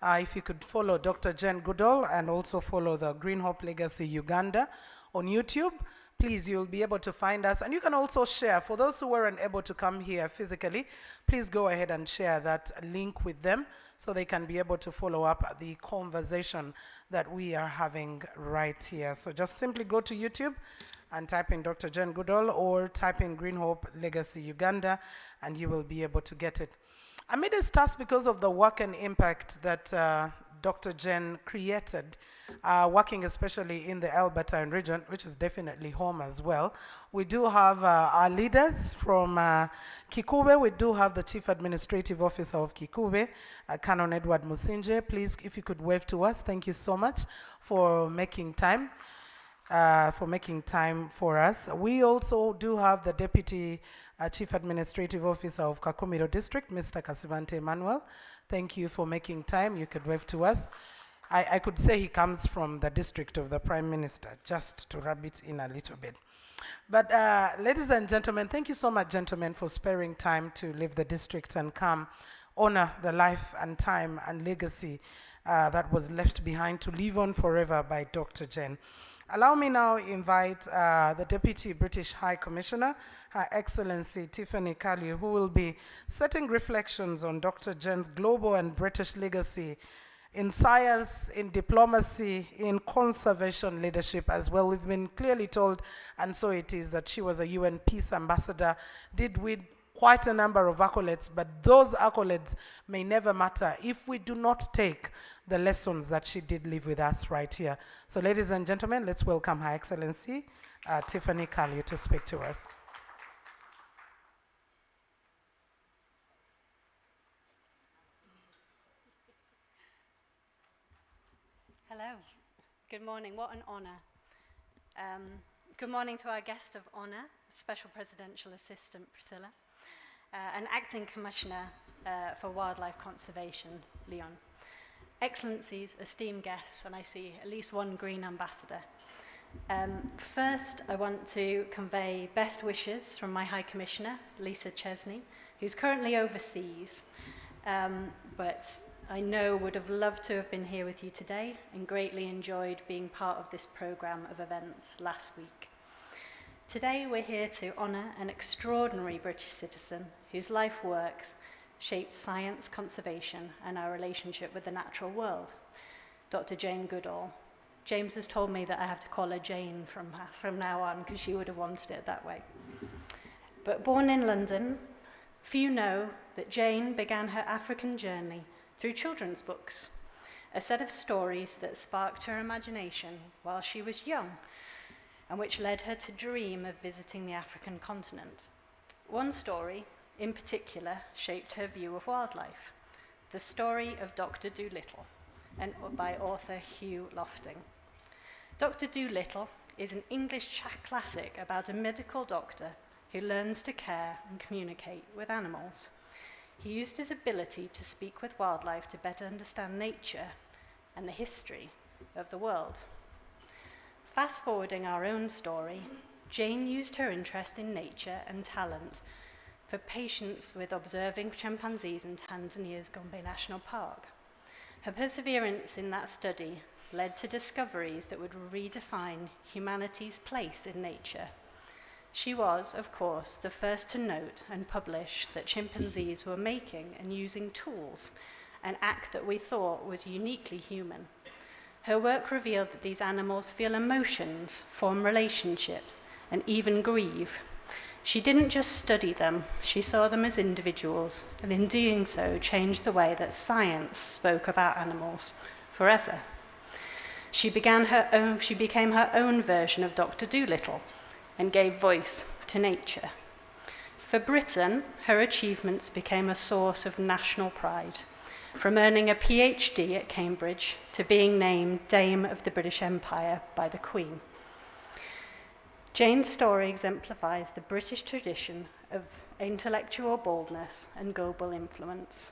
A: If you could follow Dr. Jane Goodall and also follow the Green Hope Legacy Uganda on YouTube, please, you'll be able to find us. And you can also share. For those who weren't able to come here physically, please go ahead and share that link with them so they can be able to follow up the conversation that we are having right here. So just simply go to YouTube and type in Dr. Jane Goodall or type in Green Hope Legacy Uganda, and you will be able to get it. I made this task because of the work and impact that Dr. Jane created, working especially in the Albertine region, which is definitely home as well. We do have our leaders from Kikube. We do have the Chief Administrative Officer of Kikube, Canon Edward Musinje. Please, if you could wave to us, thank you so much for making time. For us. We also do have the Deputy Chief Administrative Officer of Kakumiro District, Mr. Kasivante Emmanuel. Thank you for making time. You could wave to us. I could say he comes from the district of the Prime Minister, just to rub it in a little bit. But ladies and gentlemen, thank you so much, gentlemen, for sparing time to leave the district and come honor the life and time and legacy that was left behind to live on forever by Dr. Jane. Allow me now invite the Deputy British High Commissioner, Her Excellency Tiffany Kallyu, who will be setting reflections on Dr. Jane's global and British legacy in science, in diplomacy, in conservation leadership as well. We've been clearly told, and so it is, that she was a UN Peace Ambassador, did with quite a number of accolades, but those accolades may never matter if we do not take the lessons that she did leave with us right here. So ladies and gentlemen, let's welcome Her Excellency Tiffany Kallyu to speak to us.
G: Hello, good morning, what an honour. Good morning to our guest of honour, Special Presidential Assistant Priscilla, and Acting Commissioner for Wildlife Conservation, Leon. Excellencies, esteemed guests, and I see at least one Green Ambassador. First, I want to convey best wishes from my High Commissioner, Lisa Chesney, who's currently overseas, but I know would have loved to have been here with you today and greatly enjoyed being part of this programme of events last week. Today we're here to honour an extraordinary British citizen whose life works shaped science, conservation and our relationship with the natural world, Dr. Jane Goodall. James has told me that I have to call her Jane from now on because she would have wanted it that way. But born in London, few know that Jane began her African journey through children's books, a set of stories that sparked her imagination while she was young and which led her to dream of visiting the African continent. One story, in particular, shaped her view of wildlife, the story of Dr. Dolittle, and by author Hugh Lofting. Dr. Dolittle is an English classic about a medical doctor who learns to care and communicate with animals. He used his ability to speak with wildlife to better understand nature and the history of the world. Fast forwarding our own story, Jane used her interest in nature and talent for patience with observing chimpanzees in Tanzania's Gombe National Park. Her perseverance in that study led to discoveries that would redefine humanity's place in nature. She was, of course, the first to note and publish that chimpanzees were making and using tools, an act that we thought was uniquely human. Her work revealed that these animals feel emotions, form relationships, and even grieve. She didn't just study them, she saw them as individuals, and in doing so changed the way that science spoke about animals forever. She became her own version of Dr. Dolittle and gave voice to nature. For Britain, her achievements became a source of national pride, from earning a PhD at Cambridge to being named Dame of the British Empire by the Queen. Jane's story exemplifies the British tradition of intellectual boldness and global influence.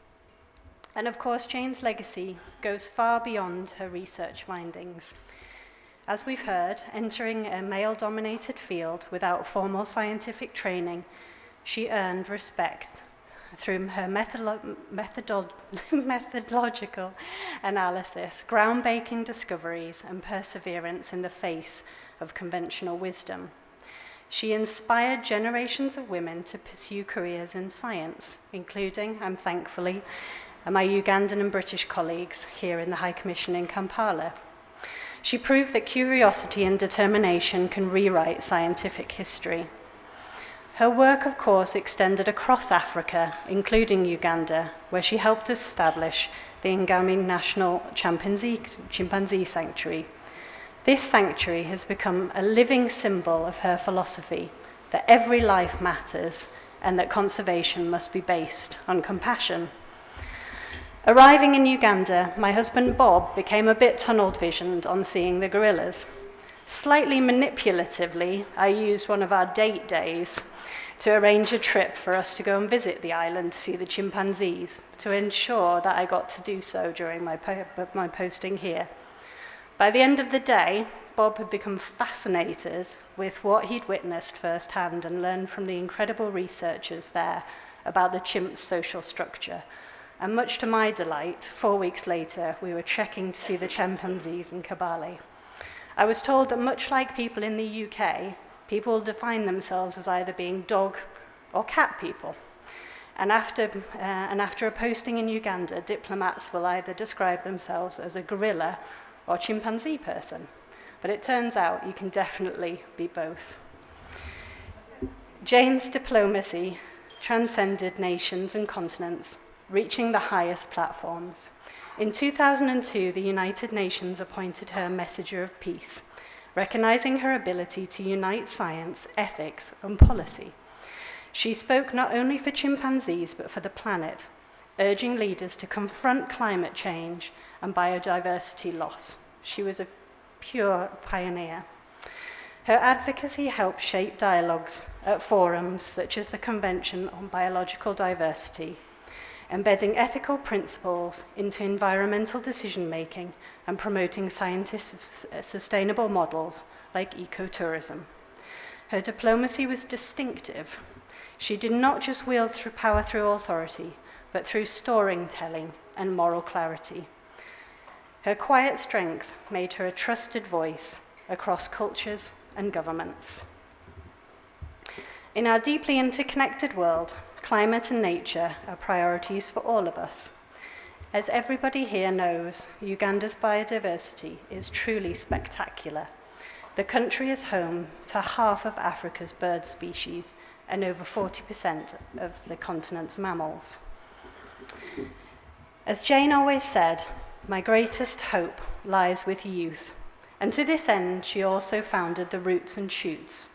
G: And of course, Jane's legacy goes far beyond her research findings. As we've heard, entering a male-dominated field without formal scientific training, she earned respect through her methodological analysis, groundbreaking discoveries, and perseverance in the face of conventional wisdom. She inspired generations of women to pursue careers in science, including, and thankfully, my Ugandan and British colleagues here in the High Commission in Kampala. She proved that curiosity and determination can rewrite scientific history. Her work, of course, extended across Africa, including Uganda, where she helped establish the Ngami National Chimpanzee Sanctuary. This sanctuary has become a living symbol of her philosophy that every life matters and that conservation must be based on compassion. Arriving in Uganda, my husband Bob became a bit tunnel-visioned on seeing the gorillas. Slightly manipulatively, I used one of our date days to arrange a trip for us to go and visit the island to see the chimpanzees, to ensure that I got to do so during my posting here. By the end of the day, Bob had become fascinated with what he'd witnessed firsthand and learned from the incredible researchers there about the chimp's social structure. And much to my delight, 4 weeks later, we were trekking to see the chimpanzees in Kabale. I was told that much like people in the UK, people define themselves as either being dog or cat people. And after a posting in Uganda, diplomats will either describe themselves as a gorilla or chimpanzee person. But it turns out you can definitely be both. Jane's diplomacy transcended nations and continents, reaching the highest platforms. In 2002, the United Nations appointed her Messenger of Peace, recognizing her ability to unite science, ethics, and policy. She spoke not only for chimpanzees, but for the planet, urging leaders to confront climate change and biodiversity loss. She was a pure pioneer. Her advocacy helped shape dialogues at forums such as the Convention on Biological Diversity, embedding ethical principles into environmental decision-making and promoting sustainable models like ecotourism. Her diplomacy was distinctive. She did not just wield power through authority, but through storytelling and moral clarity. Her quiet strength made her a trusted voice across cultures and governments. In our deeply interconnected world, climate and nature are priorities for all of us. As everybody here knows, Uganda's biodiversity is truly spectacular. The country is home to half of Africa's bird species and over 40% of the continent's mammals. As Jane always said, my greatest hope lies with youth. And to this end, she also founded the Roots and Shoots,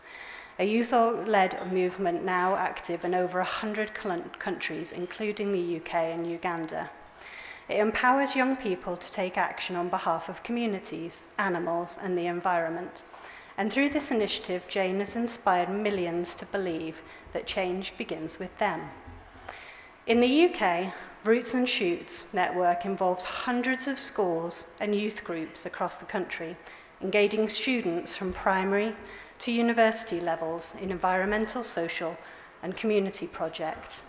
G: a youth-led movement now active in over 100 countries, including the UK and Uganda. It empowers young people to take action on behalf of communities, animals, and the environment. And through this initiative, Jane has inspired millions to believe that change begins with them. In the UK, Roots and Shoots network involves hundreds of schools and youth groups across the country, engaging students from primary to university levels in environmental, social, and community projects.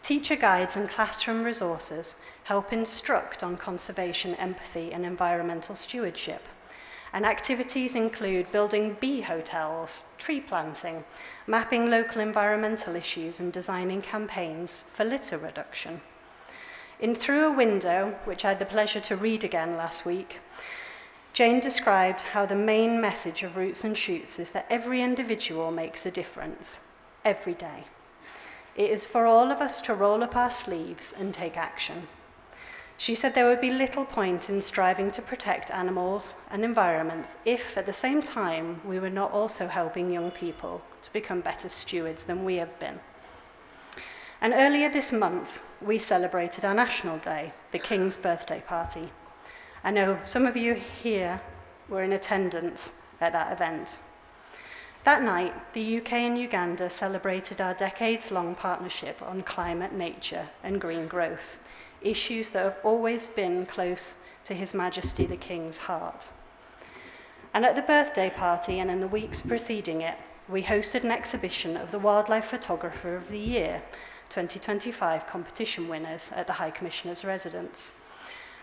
G: Teacher guides and classroom resources help instruct on conservation, empathy, and environmental stewardship. And activities include building bee hotels, tree planting, mapping local environmental issues, and designing campaigns for litter reduction. In Through a Window, which I had the pleasure to read again last week, Jane described how the main message of Roots and Shoots is that every individual makes a difference, every day. It is for all of us to roll up our sleeves and take action. She said there would be little point in striving to protect animals and environments if, at the same time, we were not also helping young people to become better stewards than we have been. And earlier this month, we celebrated our National Day, the King's birthday party. I know some of you here were in attendance at that event. That night, the UK and Uganda celebrated our decades-long partnership on climate, nature, and green growth, issues that have always been close to His Majesty the King's heart. And at the birthday party and in the weeks preceding it, we hosted an exhibition of the Wildlife Photographer of the Year 2025 competition winners at the High Commissioner's residence.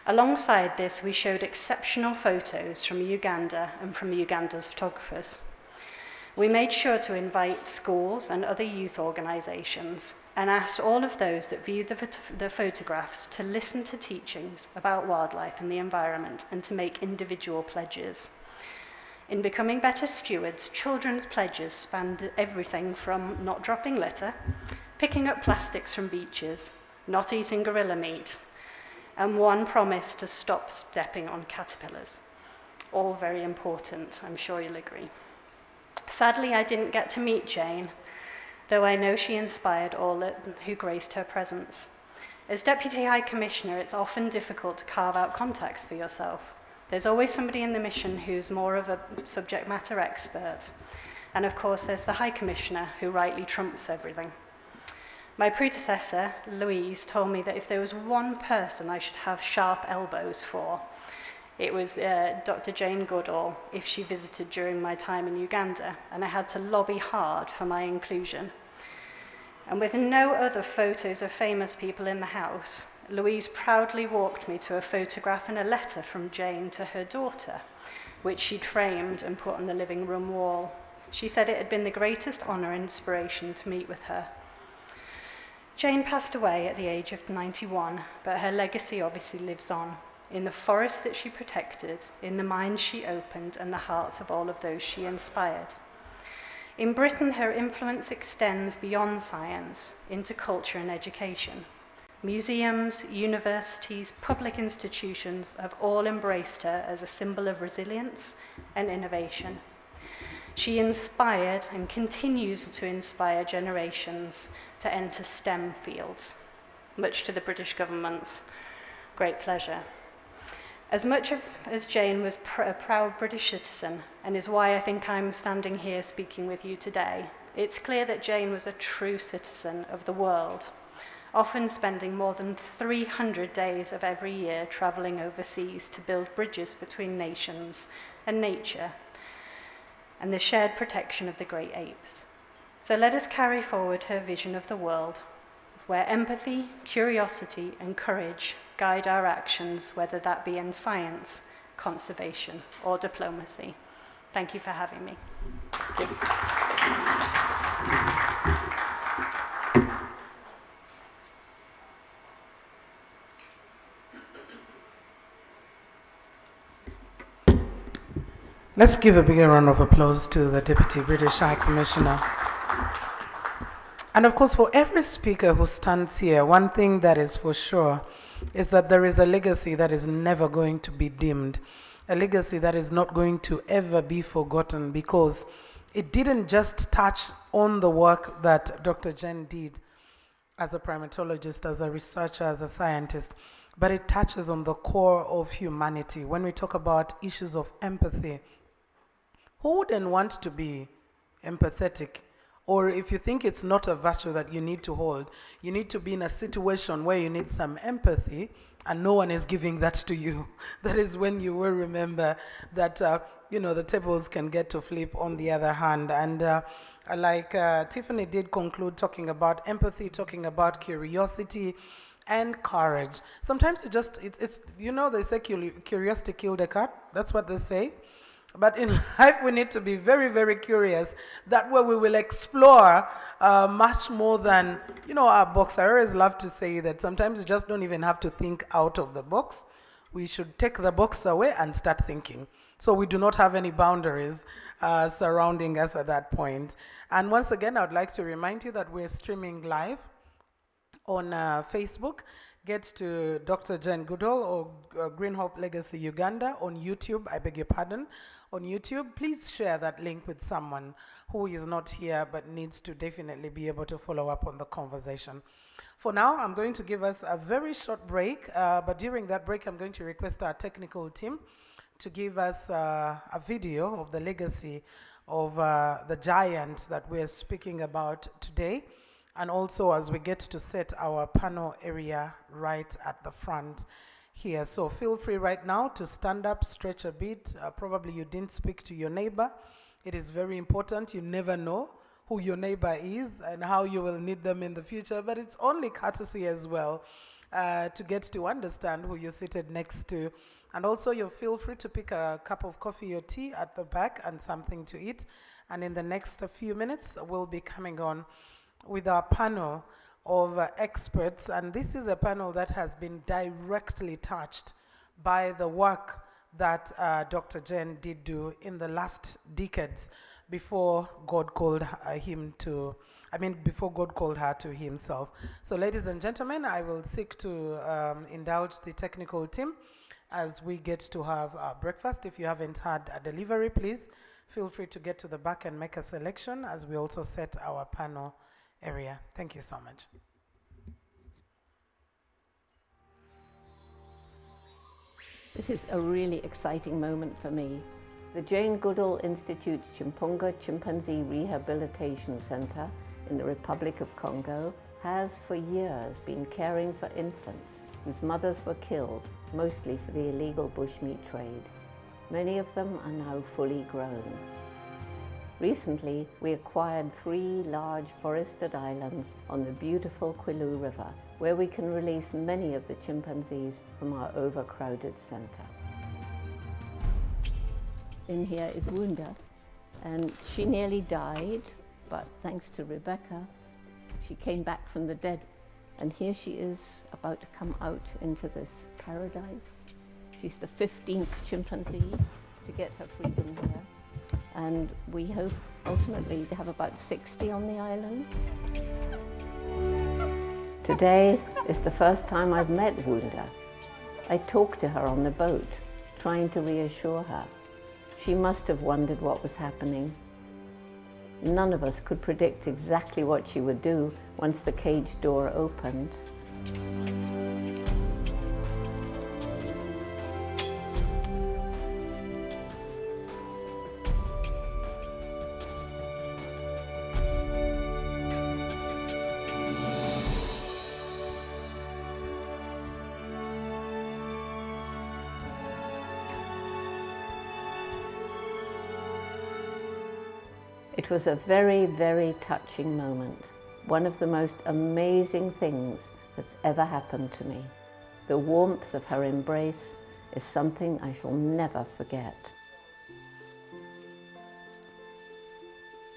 G: Alongside this, we showed exceptional photos from Uganda and from Uganda's photographers. We made sure to invite schools and other youth organisations and asked all of those that viewed the photographs to listen to teachings about wildlife and the environment and to make individual pledges. In becoming better stewards, children's pledges spanned everything from not dropping litter, picking up plastics from beaches, not eating gorilla meat, and one promise to stop stepping on caterpillars. All very important, I'm sure you'll agree. Sadly, I didn't get to meet Jane, though I know she inspired all who graced her presence. As Deputy High Commissioner, it's often difficult to carve out context for yourself. There's always somebody in the mission who's more of a subject matter expert. And of course, there's the High Commissioner who rightly trumps everything. My predecessor, Louise, told me that if there was one person I should have sharp elbows for, it was Dr. Jane Goodall, if she visited during my time in Uganda, and I had to lobby hard for my inclusion. And with no other photos of famous people in the house, Louise proudly walked me to a photograph and a letter from Jane to her daughter, which she'd framed and put on the living room wall. She said it had been the greatest honour and inspiration to meet with her. Jane passed away at the age of 91, but her legacy obviously lives on, in the forests that she protected, in the minds she opened, and the hearts of all of those she inspired. In Britain, her influence extends beyond science into culture and education. Museums, universities, public institutions have all embraced her as a symbol of resilience and innovation. She inspired and continues to inspire generations to enter STEM fields, much to the British government's great pleasure. As much as Jane was a proud British citizen, and is why I think I'm standing here speaking with you today, it's clear that Jane was a true citizen of the world, often spending more than 300 days of every year travelling overseas to build bridges between nations and nature, and the shared protection of the great apes. So let us carry forward her vision of the world, where empathy, curiosity, and courage guide our actions, whether that be in science, conservation, or diplomacy. Thank you for having me. Thank
A: you. Let's give a bigger round of applause to the Deputy British High Commissioner. And of course, for every speaker who stands here, one thing that is for sure is that there is a legacy that is never going to be dimmed, a legacy that is not going to ever be forgotten, because it didn't just touch on the work that Dr. Jen did as a primatologist, as a researcher, as a scientist, but it touches on the core of humanity. When we talk about issues of empathy, who wouldn't want to be empathetic? Or if you think it's not a virtue that you need to hold, you need to be in a situation where you need some empathy and no one is giving that to you. That is when you will remember that, the tables can get to flip on the other hand. And like Tiffany did conclude talking about empathy, talking about curiosity and courage. Sometimes they say curiosity killed a cat. That's what they say. But in life, we need to be very, very curious. That way we will explore much more than, our box. I always love to say that sometimes you just don't even have to think out of the box. We should take the box away and start thinking. So we do not have any boundaries surrounding us at that point. And once again, I would like to remind you that we're streaming live on Facebook. Get to Dr. Jane Goodall or Green Hope Legacy Uganda on YouTube. I beg your pardon. On YouTube, please share that link with someone who is not here but needs to definitely be able to follow up on the conversation. For now, I'm going to give us a very short break, but during that break, I'm going to request our technical team to give us a video of the legacy of the giant that we're speaking about today, and also as we get to set our panel area right at the front here. So feel free right now to stand up, stretch a bit. Probably you didn't speak to your neighbor. It is very important. You never know who your neighbor is and how you will need them in the future, but it's only courtesy as well to get to understand who you're seated next to. And also you feel free to pick a cup of coffee or tea at the back and something to eat. And in the next few minutes, we'll be coming on with our panel of experts. And this is a panel that has been directly touched by the work that Dr. Jen did do in the last decades before God called before God called her to himself. So ladies and gentlemen, I will seek to indulge the technical team as we get to have our breakfast. If you haven't had a delivery, please feel free to get to the back and make a selection as we also set our panel area. Thank you so much.
H: This is a really exciting moment for me. The Jane Goodall Institute Chimpunga Chimpanzee Rehabilitation Center in the Republic of Congo has for years been caring for infants whose mothers were killed, mostly for the illegal bushmeat trade. Many of them are now fully grown. Recently, we acquired 3 large forested islands on the beautiful Kwilu River, where we can release many of the chimpanzees from our overcrowded center. In here is Wunda, and she nearly died, but thanks to Rebecca, she came back from the dead. And here she is about to come out into this paradise. She's the 15th chimpanzee to get her freedom here. And we hope ultimately to have about 60 on the island. Today is the first time I've met Wunda. I talked to her on the boat, trying to reassure her. She must have wondered what was happening. None of us could predict exactly what she would do once the cage door opened. It was a very, very touching moment. One of the most amazing things that's ever happened to me. The warmth of her embrace is something I shall never forget.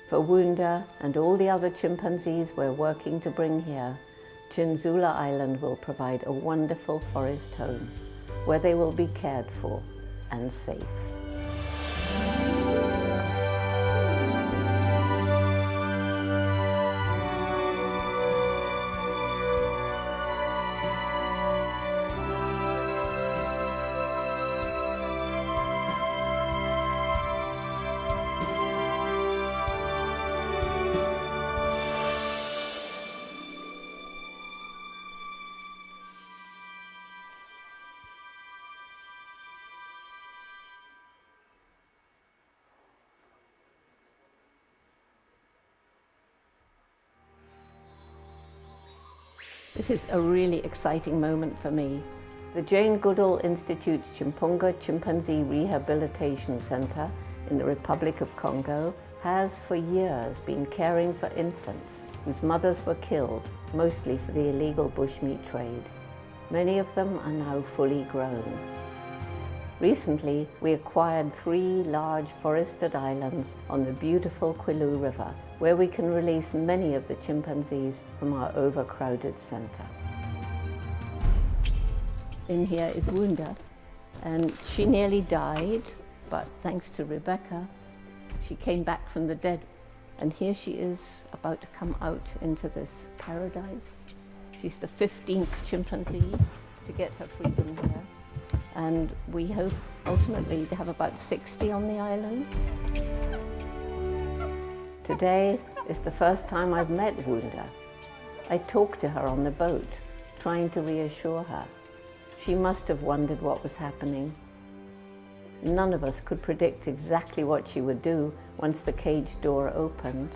H: For Wunda and all the other chimpanzees we're working to bring here, Chinzula Island will provide a wonderful forest home where they will be cared for and safe. This is a really exciting moment for me. The Jane Goodall Institute Chimpunga Chimpanzee Rehabilitation Center in the Republic of Congo has for years been caring for infants whose mothers were killed, mostly for the illegal bushmeat trade. Many of them are now fully grown. Recently, we acquired 3 large forested islands on the beautiful Kwilu River, where we can release many of the chimpanzees from our overcrowded center. In here is Wunda, and she nearly died, but thanks to Rebecca, she came back from the dead. And here she is about to come out into this paradise. She's the 15th chimpanzee to get her freedom here. And we hope ultimately to have about 60 on the island. Today is the first time I've met Wunda. I talked to her on the boat, trying to reassure her. She must have wondered what was happening. None of us could predict exactly what she would do once the cage door opened.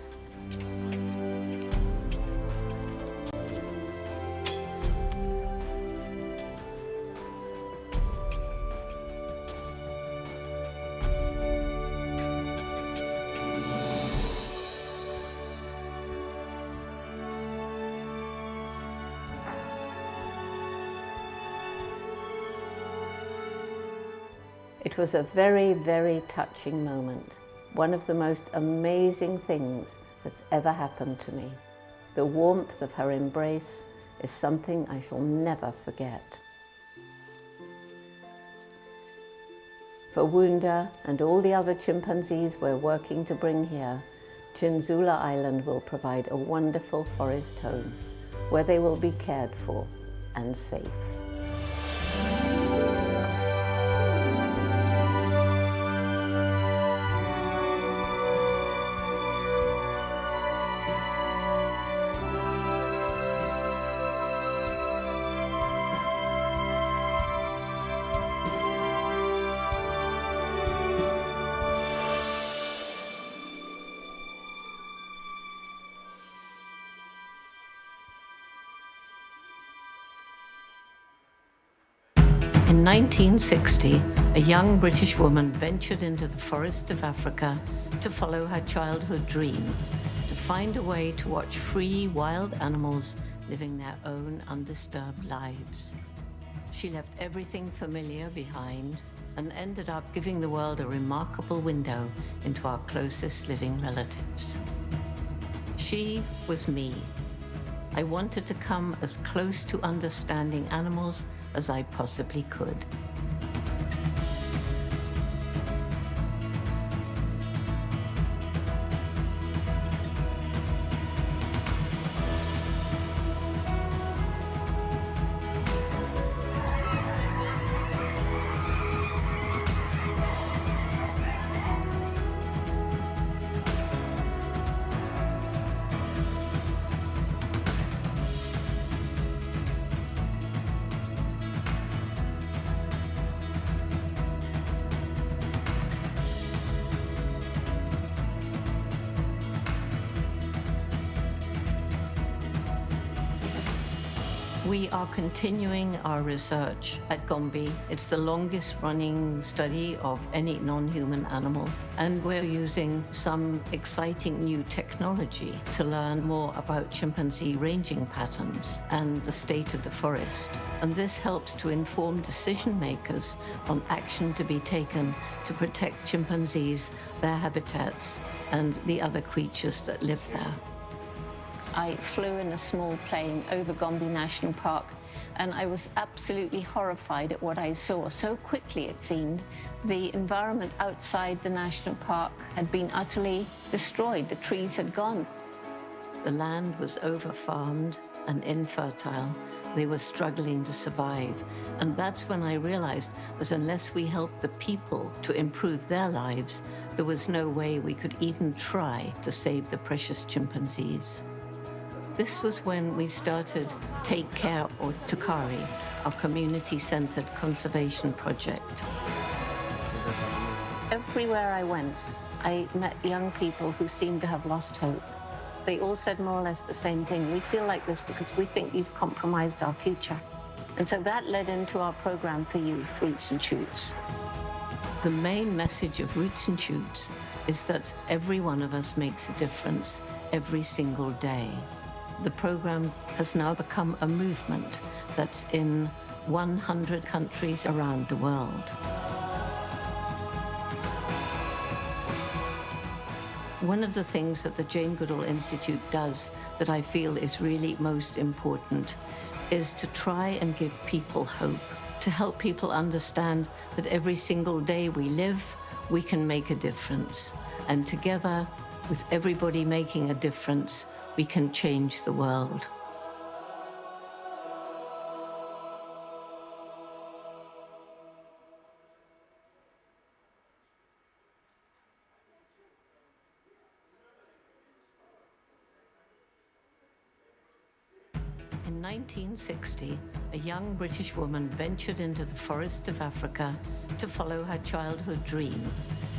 H: It was a very, very touching moment. One of the most amazing things that's ever happened to me. The warmth of her embrace is something I shall never forget. For Wunda and all the other chimpanzees we're working to bring here, Chinzula Island will provide a wonderful forest home where they will be cared for and safe. In 1960, a young British woman ventured into the forests of Africa to follow her childhood dream, to find a way to watch free wild animals living their own undisturbed lives. She left everything familiar behind and ended up giving the world a remarkable window into our closest living relatives. She was me. I wanted to come as close to understanding animals as I possibly could. We are continuing our research at Gombe. It's the longest running study of any non-human animal, and we're using some exciting new technology to learn more about chimpanzee ranging patterns and the state of the forest. And this helps to inform decision makers on action to be taken to protect chimpanzees, their habitats, and the other creatures that live there. I flew in a small plane over Gombe National Park, and I was absolutely horrified at what I saw. So quickly, it seemed, the environment outside the national park had been utterly destroyed. The trees had gone. The land was over-farmed and infertile. They were struggling to survive. And that's when I realized that unless we helped the people to improve their lives, there was no way we could even try to save the precious chimpanzees. This was when we started Take Care, or Tukari, our community-centered conservation project. Everywhere I went, I met young people who seemed to have lost hope. They all said more or less the same thing. We feel like this because we think you've compromised our future. And so that led into our program for youth, Roots and Shoots. The main message of Roots and Shoots is that every one of us makes a difference every single day. The program has now become a movement that's in 100 countries around the world. One of the things that the Jane Goodall Institute does that I feel is really most important is to try and give people hope, to help people understand that every single day we live, we can make a difference. And together, with everybody making a difference, we can change the world. In 1960, a young British woman ventured into the forests of Africa to follow her childhood dream,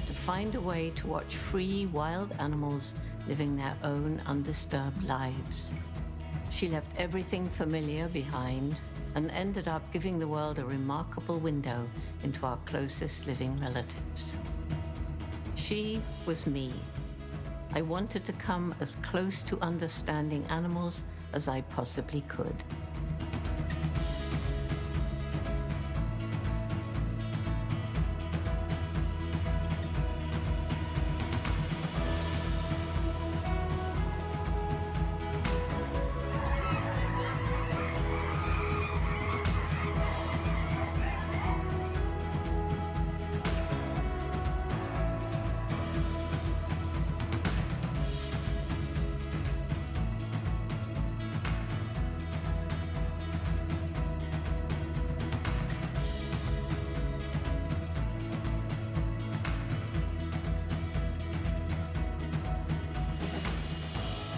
H: to find a way to watch free wild animals living their own undisturbed lives. She left everything familiar behind and ended up giving the world a remarkable window into our closest living relatives. She was me. I wanted to come as close to understanding animals as I possibly could.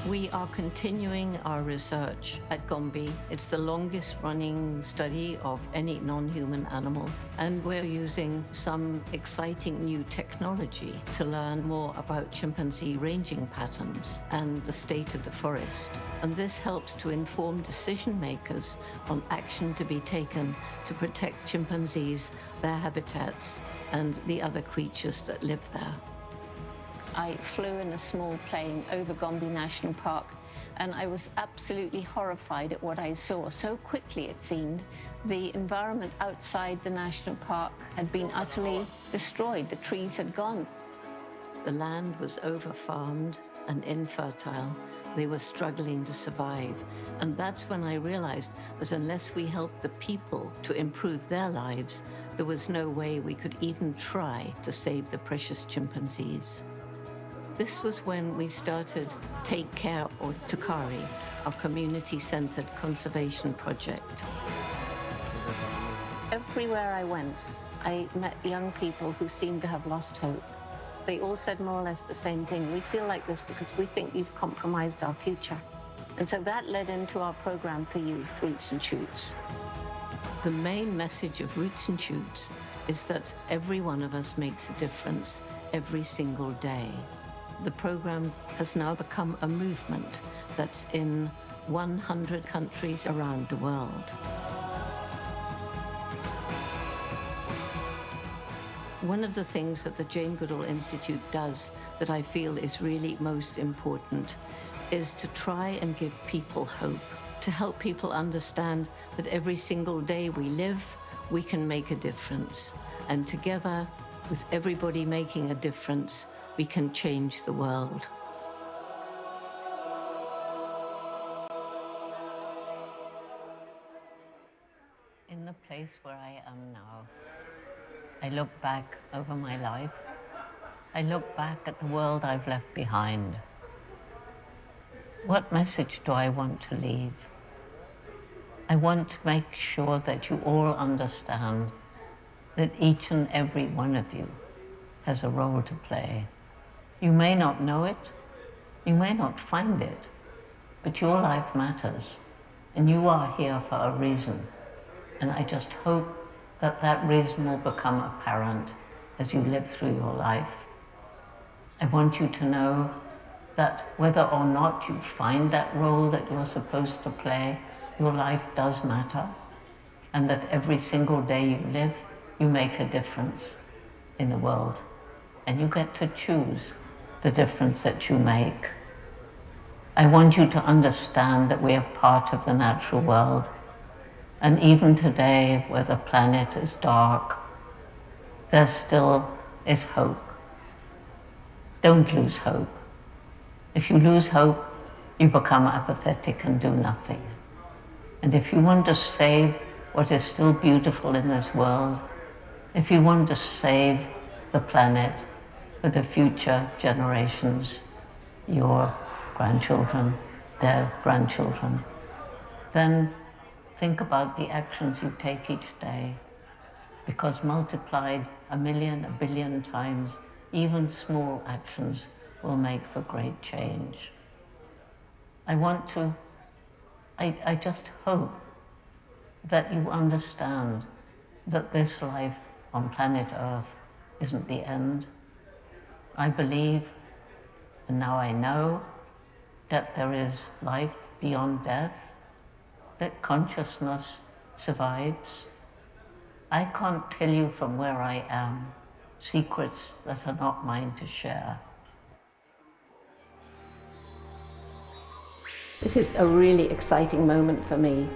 H: We are continuing our research at Gombe. It's the longest running study of any non-human animal, and we're using some exciting new technology to learn more about chimpanzee ranging patterns and the state of the forest. And this helps to inform decision makers on action to be taken to protect chimpanzees, their habitats, and the other creatures that live there. I flew in a small plane over Gombe National Park, and I was absolutely horrified at what I saw. So quickly, it seemed, the environment outside the national park had been utterly destroyed. The trees had gone. The land was over-farmed and infertile. They were struggling to survive. And that's when I realized that unless we helped the people to improve their lives, there was no way we could even try to save the precious chimpanzees. This was when we started Take Care or Tukari, our community-centered conservation project. Everywhere I went, I met young people who seemed to have lost hope. They all said more or less the same thing. We feel like this because we think you've compromised our future. And so that led into our program for youth, Roots and Shoots. The main message of Roots and Shoots is that every one of us makes a difference every single day. The program has now become a movement that's in 100 countries around the world. One of the things that the Jane Goodall Institute does that I feel is really most important is to try and give people hope, to help people understand that every single day we live, we can make a difference. And together, with everybody making a difference, we can change the world. In the place where I am now, I look back over my life. I look back at the world I've left behind. What message do I want to leave? I want to make sure that you all understand that each and every one of you has a role to play. You may not know it, you may not find it, but your life matters, and you are here for a reason. And I just hope that that reason will become apparent as you live through your life. I want you to know that whether or not you find that role that you're supposed to play, your life does matter, and that every single day you live, you make a difference in the world. And you get to choose the difference that you make. I want you to understand that we are part of the natural world. And even today, where the planet is dark, there still is hope. Don't lose hope. If you lose hope, you become apathetic and do nothing. And if you want to save what is still beautiful in this world, if you want to save the planet for the future generations, your grandchildren, their grandchildren, then think about the actions you take each day, because multiplied 1,000,000, 1 billion times, even small actions will make for great change. I just hope that you understand that this life on planet Earth isn't the end. I believe, and now I know, that there is life beyond death, that consciousness survives. I can't tell you from where I am secrets that are not mine to share. This is a really exciting moment for me.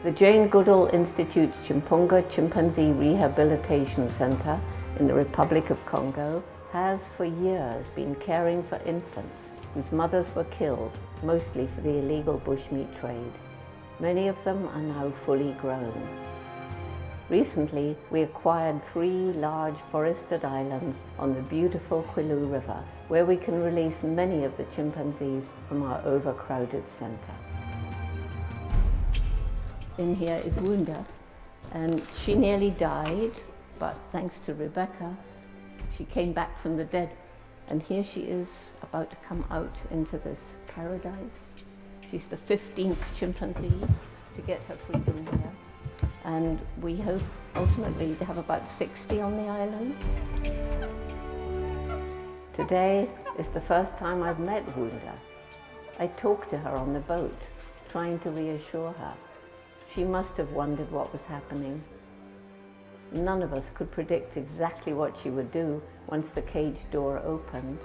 H: The Jane Goodall Institute's Chimpunga Chimpanzee Rehabilitation Center in the Republic of Congo has for years been caring for infants whose mothers were killed, mostly for the illegal bushmeat trade. Many of them are now fully grown. Recently, we acquired 3 large forested islands on the beautiful Kwilu River, where we can release many of the chimpanzees from our overcrowded center. In here is Wunda, and she nearly died, but thanks to Rebecca, she came back from the dead And here she is about to come out into this paradise. She's the 15th chimpanzee to get her freedom here. And we hope ultimately to have about 60 on the island. Today is the first time I've met Wunda. I talked to her on the boat, trying to reassure her. She must have wondered what was happening. None of us could predict exactly what she would do once the cage door opened.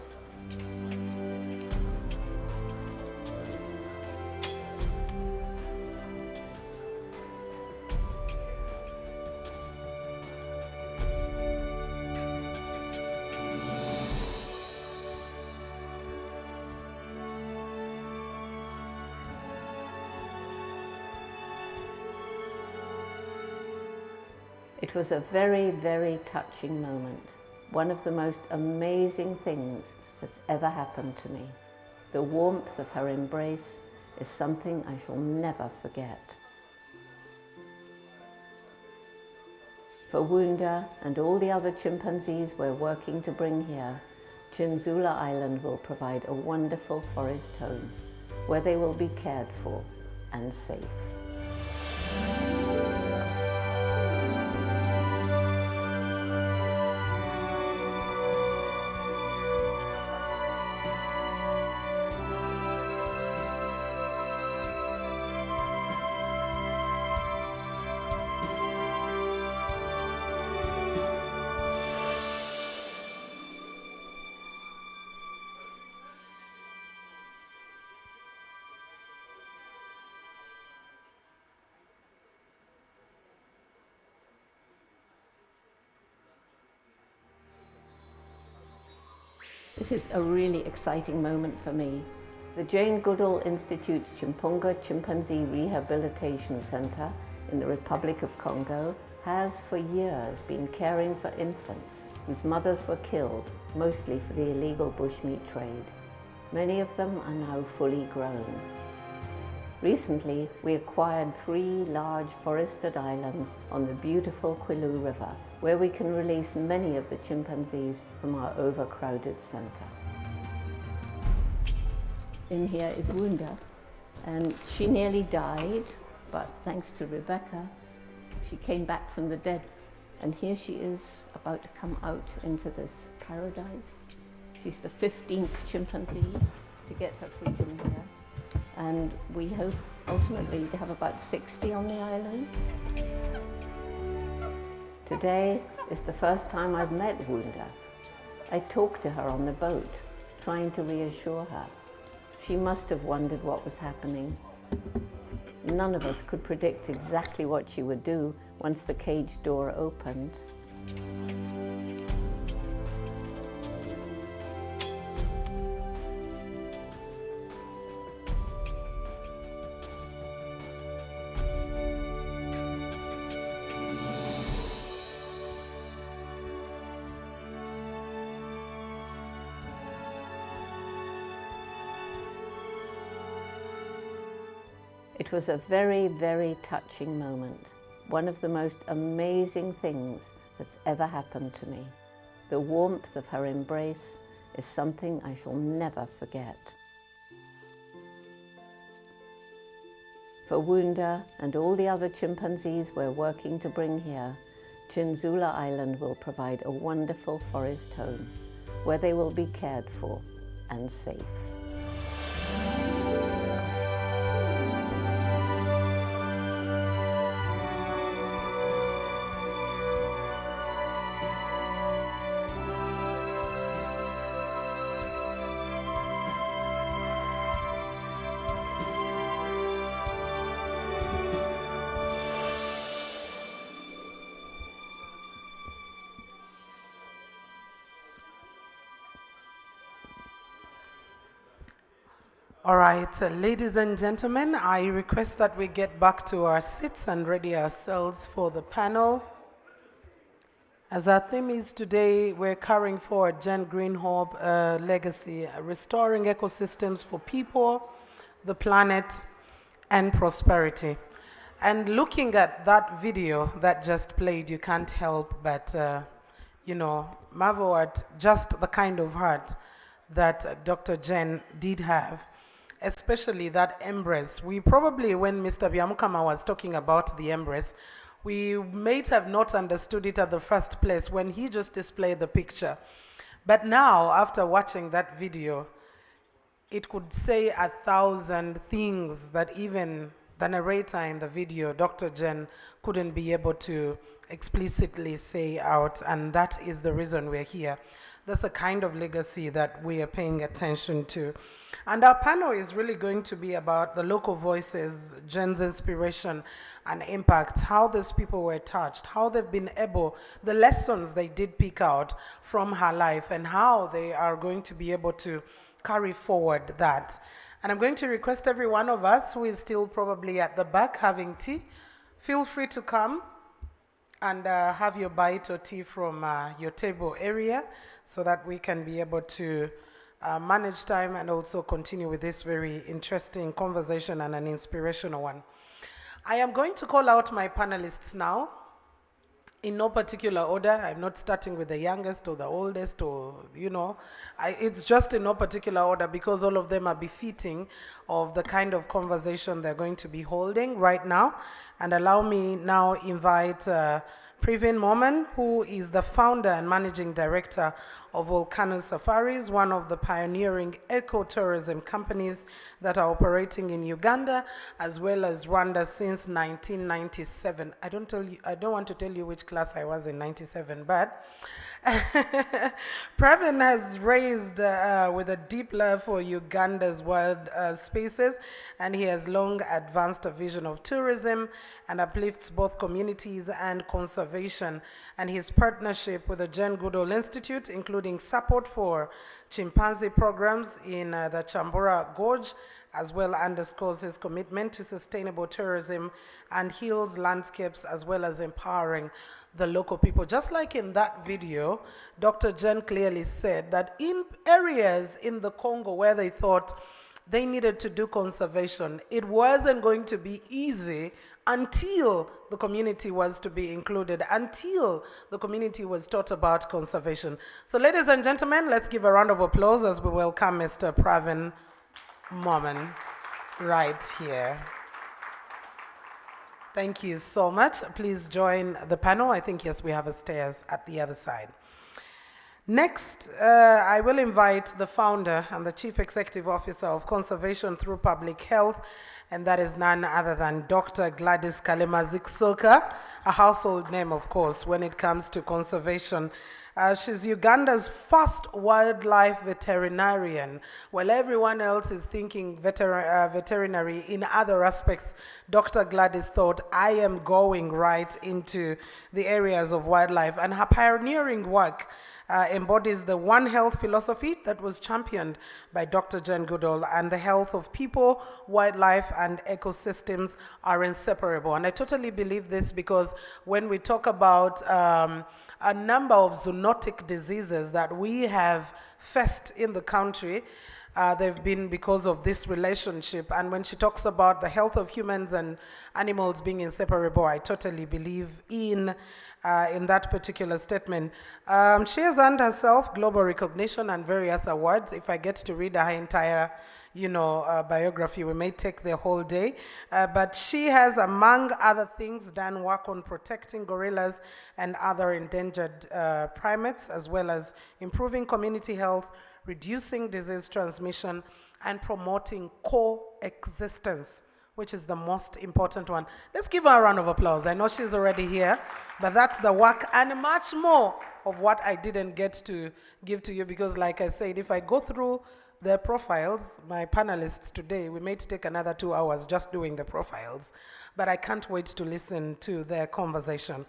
H: It was a very, very touching moment. One of the most amazing things that's ever happened to me. The warmth of her embrace is something I shall never forget. For Wunda and all the other chimpanzees we're working to bring here, Chinzula Island will provide a wonderful forest home where they will be cared for and safe. This is a really exciting moment for me. The Jane Goodall Institute's Chimpunga Chimpanzee Rehabilitation Center in the Republic of Congo has for years been caring for infants whose mothers were killed, mostly for the illegal bushmeat trade. Many of them are now fully grown. Recently, we acquired 3 large forested islands on the beautiful Kwilu River, where we can release many of the chimpanzees from our overcrowded center. In here is Wunda, and she nearly died, but thanks to Rebecca, she came back from the dead. And here she is about to come out into this paradise. She's the 15th chimpanzee to get her freedom here. And we hope ultimately to have about 60 on the island. Today is the first time I've met Wunda. I talked to her on the boat, trying to reassure her. She must have wondered what was happening. None of us could predict exactly what she would do once the cage door opened. It was a very, very touching moment. One of the most amazing things that's ever happened to me. The warmth of her embrace is something I shall never forget. For Wunda and all the other chimpanzees we're working to bring here, Chinzula Island will provide a wonderful forest home where they will be cared for and safe.
A: All right, ladies and gentlemen, I request that we get back to our seats and ready ourselves for the panel. As our theme is today, we're carrying forward Jane Greenhob legacy, restoring ecosystems for people, the planet, and prosperity. And looking at that video that just played, you can't help but marvel at just the kind of heart that Dr. Jen did have, especially that embrace. We probably, when Mr. Byamukama was talking about the embrace, we might have not understood it at the first place when he just displayed the picture. But now, after watching that video, it could say 1,000 things that even the narrator in the video, Dr. Jen, couldn't be able to explicitly say out, and that is the reason we're here. That's a kind of legacy that we are paying attention to. And our panel is really going to be about the local voices, Jen's inspiration and impact, how these people were touched, how they've been able, the lessons they did pick out from her life, and how they are going to be able to carry forward that. And I'm going to request every one of us who is still probably at the back having tea, feel free to come and have your bite or tea from your table area so that we can be able to manage time and also continue with this very interesting conversation and an inspirational one. I am going to call out my panelists now in no particular order. I'm not starting with the youngest or the oldest or, it's just in no particular order because all of them are befitting of the kind of conversation they're going to be holding right now. And allow me now invite Pravin Moman, who is the founder and managing director of Volcano Safaris, one of the pioneering eco-tourism companies that are operating in Uganda as well as Rwanda since 1997. I don't want to tell you which class I was in 97, but Pravin has raised with a deep love for Uganda's wild spaces, and he has long advanced a vision of tourism and uplifts both communities and conservation. And his partnership with the Jane Goodall Institute, including support for chimpanzee programs in the Chambora Gorge, as well underscores his commitment to sustainable tourism and heals landscapes, as well as empowering the local people. Just like in that video, Dr. Jen clearly said that in areas in the Congo where they thought they needed to do conservation, it wasn't going to be easy until the community was to be included, until the community was taught about conservation. So ladies and gentlemen, let's give a round of applause as we welcome Mr. Pravin Moman right here. Thank you so much. Please join the panel. I think, yes, we have a stairs at the other side. Next, I will invite the founder and the Chief Executive Officer of Conservation Through Public Health, and that is none other than Dr. Gladys Kalema-Ziksoka, a household name, of course, when it comes to conservation. She's Uganda's first wildlife veterinarian. While everyone else is thinking veterinary in other aspects, Dr. Gladys thought, I am going right into the areas of wildlife. And her pioneering work embodies the One Health philosophy that was championed by Dr. Jane Goodall, and the health of people, wildlife, and ecosystems are inseparable. And I totally believe this because when we talk about a number of zoonotic diseases that we have faced in the country, they've been because of this relationship. And when she talks about the health of humans and animals being inseparable, I totally believe in that particular statement. She has earned herself global recognition and various awards. If I get to read her entire biography, we may take the whole day. But she has, among other things, done work on protecting gorillas and other endangered primates, as well as improving community health, reducing disease transmission, and promoting coexistence, which is the most important one. Let's give her a round of applause. I know she's already here, but that's the work and much more of what I didn't get to give to you, because like I said, if I go through their profiles, my panelists today, we may take another 2 hours just doing the profiles, but I can't wait to listen to their conversation.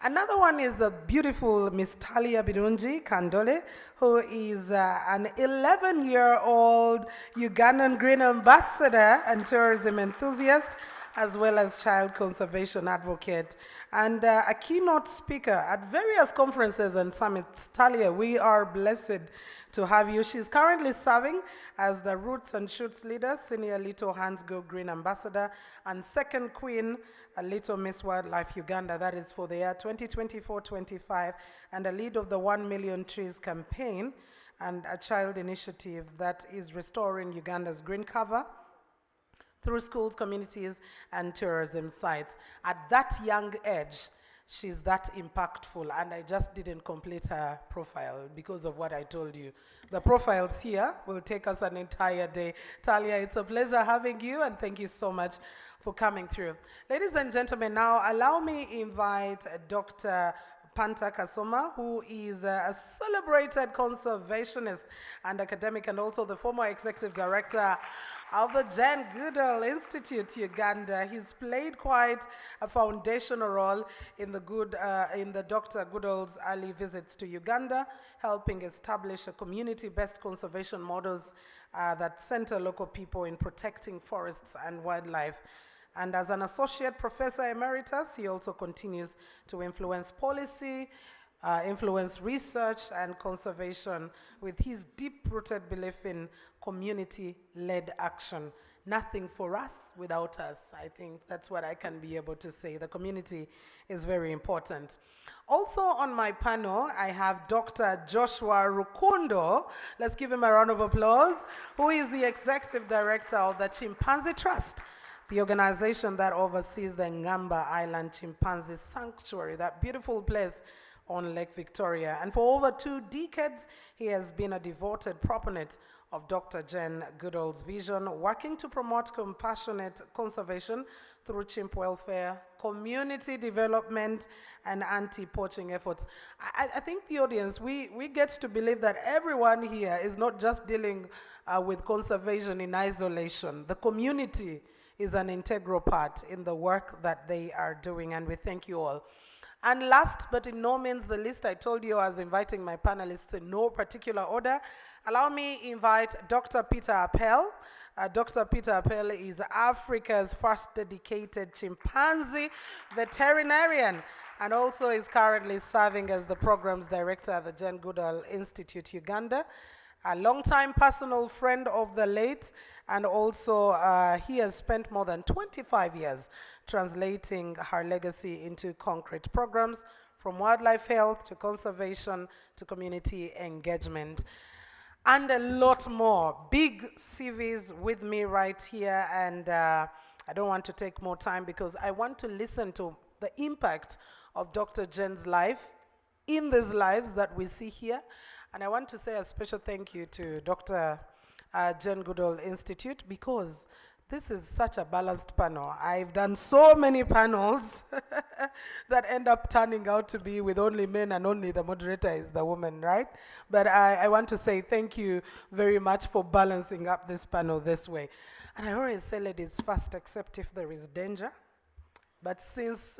A: Another one is the beautiful Miss Talia Birungi Kandole, who is an 11-year-old Ugandan Green Ambassador and tourism enthusiast, as well as child conservation advocate, and a keynote speaker at various conferences and summits. Talia, we are blessed to have you. She's currently serving as the Roots and Shoots leader, Senior Little Hands Go Green Ambassador, and second queen a Little Miss Wildlife Uganda, that is for the year 2024-25, and a lead of the 1 Million Trees campaign, and a child initiative that is restoring Uganda's green cover through schools, communities, and tourism sites. At that young age, she's that impactful, and I just didn't complete her profile because of what I told you. The profiles here will take us an entire day. Talia, it's a pleasure having you, and thank you so much for coming through. Ladies and gentlemen, now allow me invite Dr. Panta Kasoma, who is a celebrated conservationist and academic, and also the former executive director of the Jane Goodall Institute, Uganda. He's played quite a foundational role in the Dr. Goodall's early visits to Uganda, helping establish a community-based conservation models that center local people in protecting forests and wildlife. And as an associate professor emeritus, he also continues to influence policy, influence research and conservation with his deep-rooted belief in community-led action. Nothing for us without us. I think that's what I can be able to say. The community is very important. Also on my panel, I have Dr. Joshua Rukundo. Let's give him a round of applause, who is the executive director of the Chimpanzee Trust, the organization that oversees the Ngamba Island Chimpanzee Sanctuary, that beautiful place on Lake Victoria. And for over 2 decades, he has been a devoted proponent of Dr. Jane Goodall's vision, working to promote compassionate conservation through chimp welfare, community development, and anti-poaching efforts. I think the audience, we get to believe that everyone here is not just dealing with conservation in isolation. The community is an integral part in the work that they are doing, and we thank you all. And last but in no means the least, I told you I was inviting my panelists in no particular order. Allow me invite Dr. Peter Appel. Dr. Peter Appel is Africa's first dedicated chimpanzee veterinarian, and also is currently serving as the programs director at the Jane Goodall Institute, Uganda. A longtime personal friend of the late, and also he has spent more than 25 years translating her legacy into concrete programs, from wildlife health to conservation to community engagement, and a lot more. Big CVs with me right here, and I don't want to take more time because I want to listen to the impact of Dr. Jane's life in these lives that we see here. And I want to say a special thank you to Dr. Jane Goodall Institute, because this is such a balanced panel. I've done so many panels that end up turning out to be with only men and only the moderator is the woman, right? But I want to say thank you very much for balancing up this panel this way. And I always say ladies first, except if there is danger. But since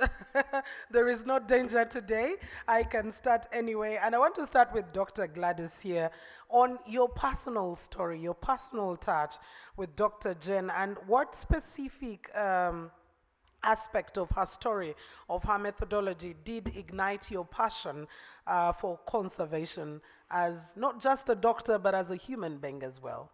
A: there is no danger today, I can start anyway. And I want to start with Dr. Gladys here on your personal story, your personal touch with Dr. Jane, and what specific aspect of her story, of her methodology, did ignite your passion for conservation as not just a doctor, but as a human being as well.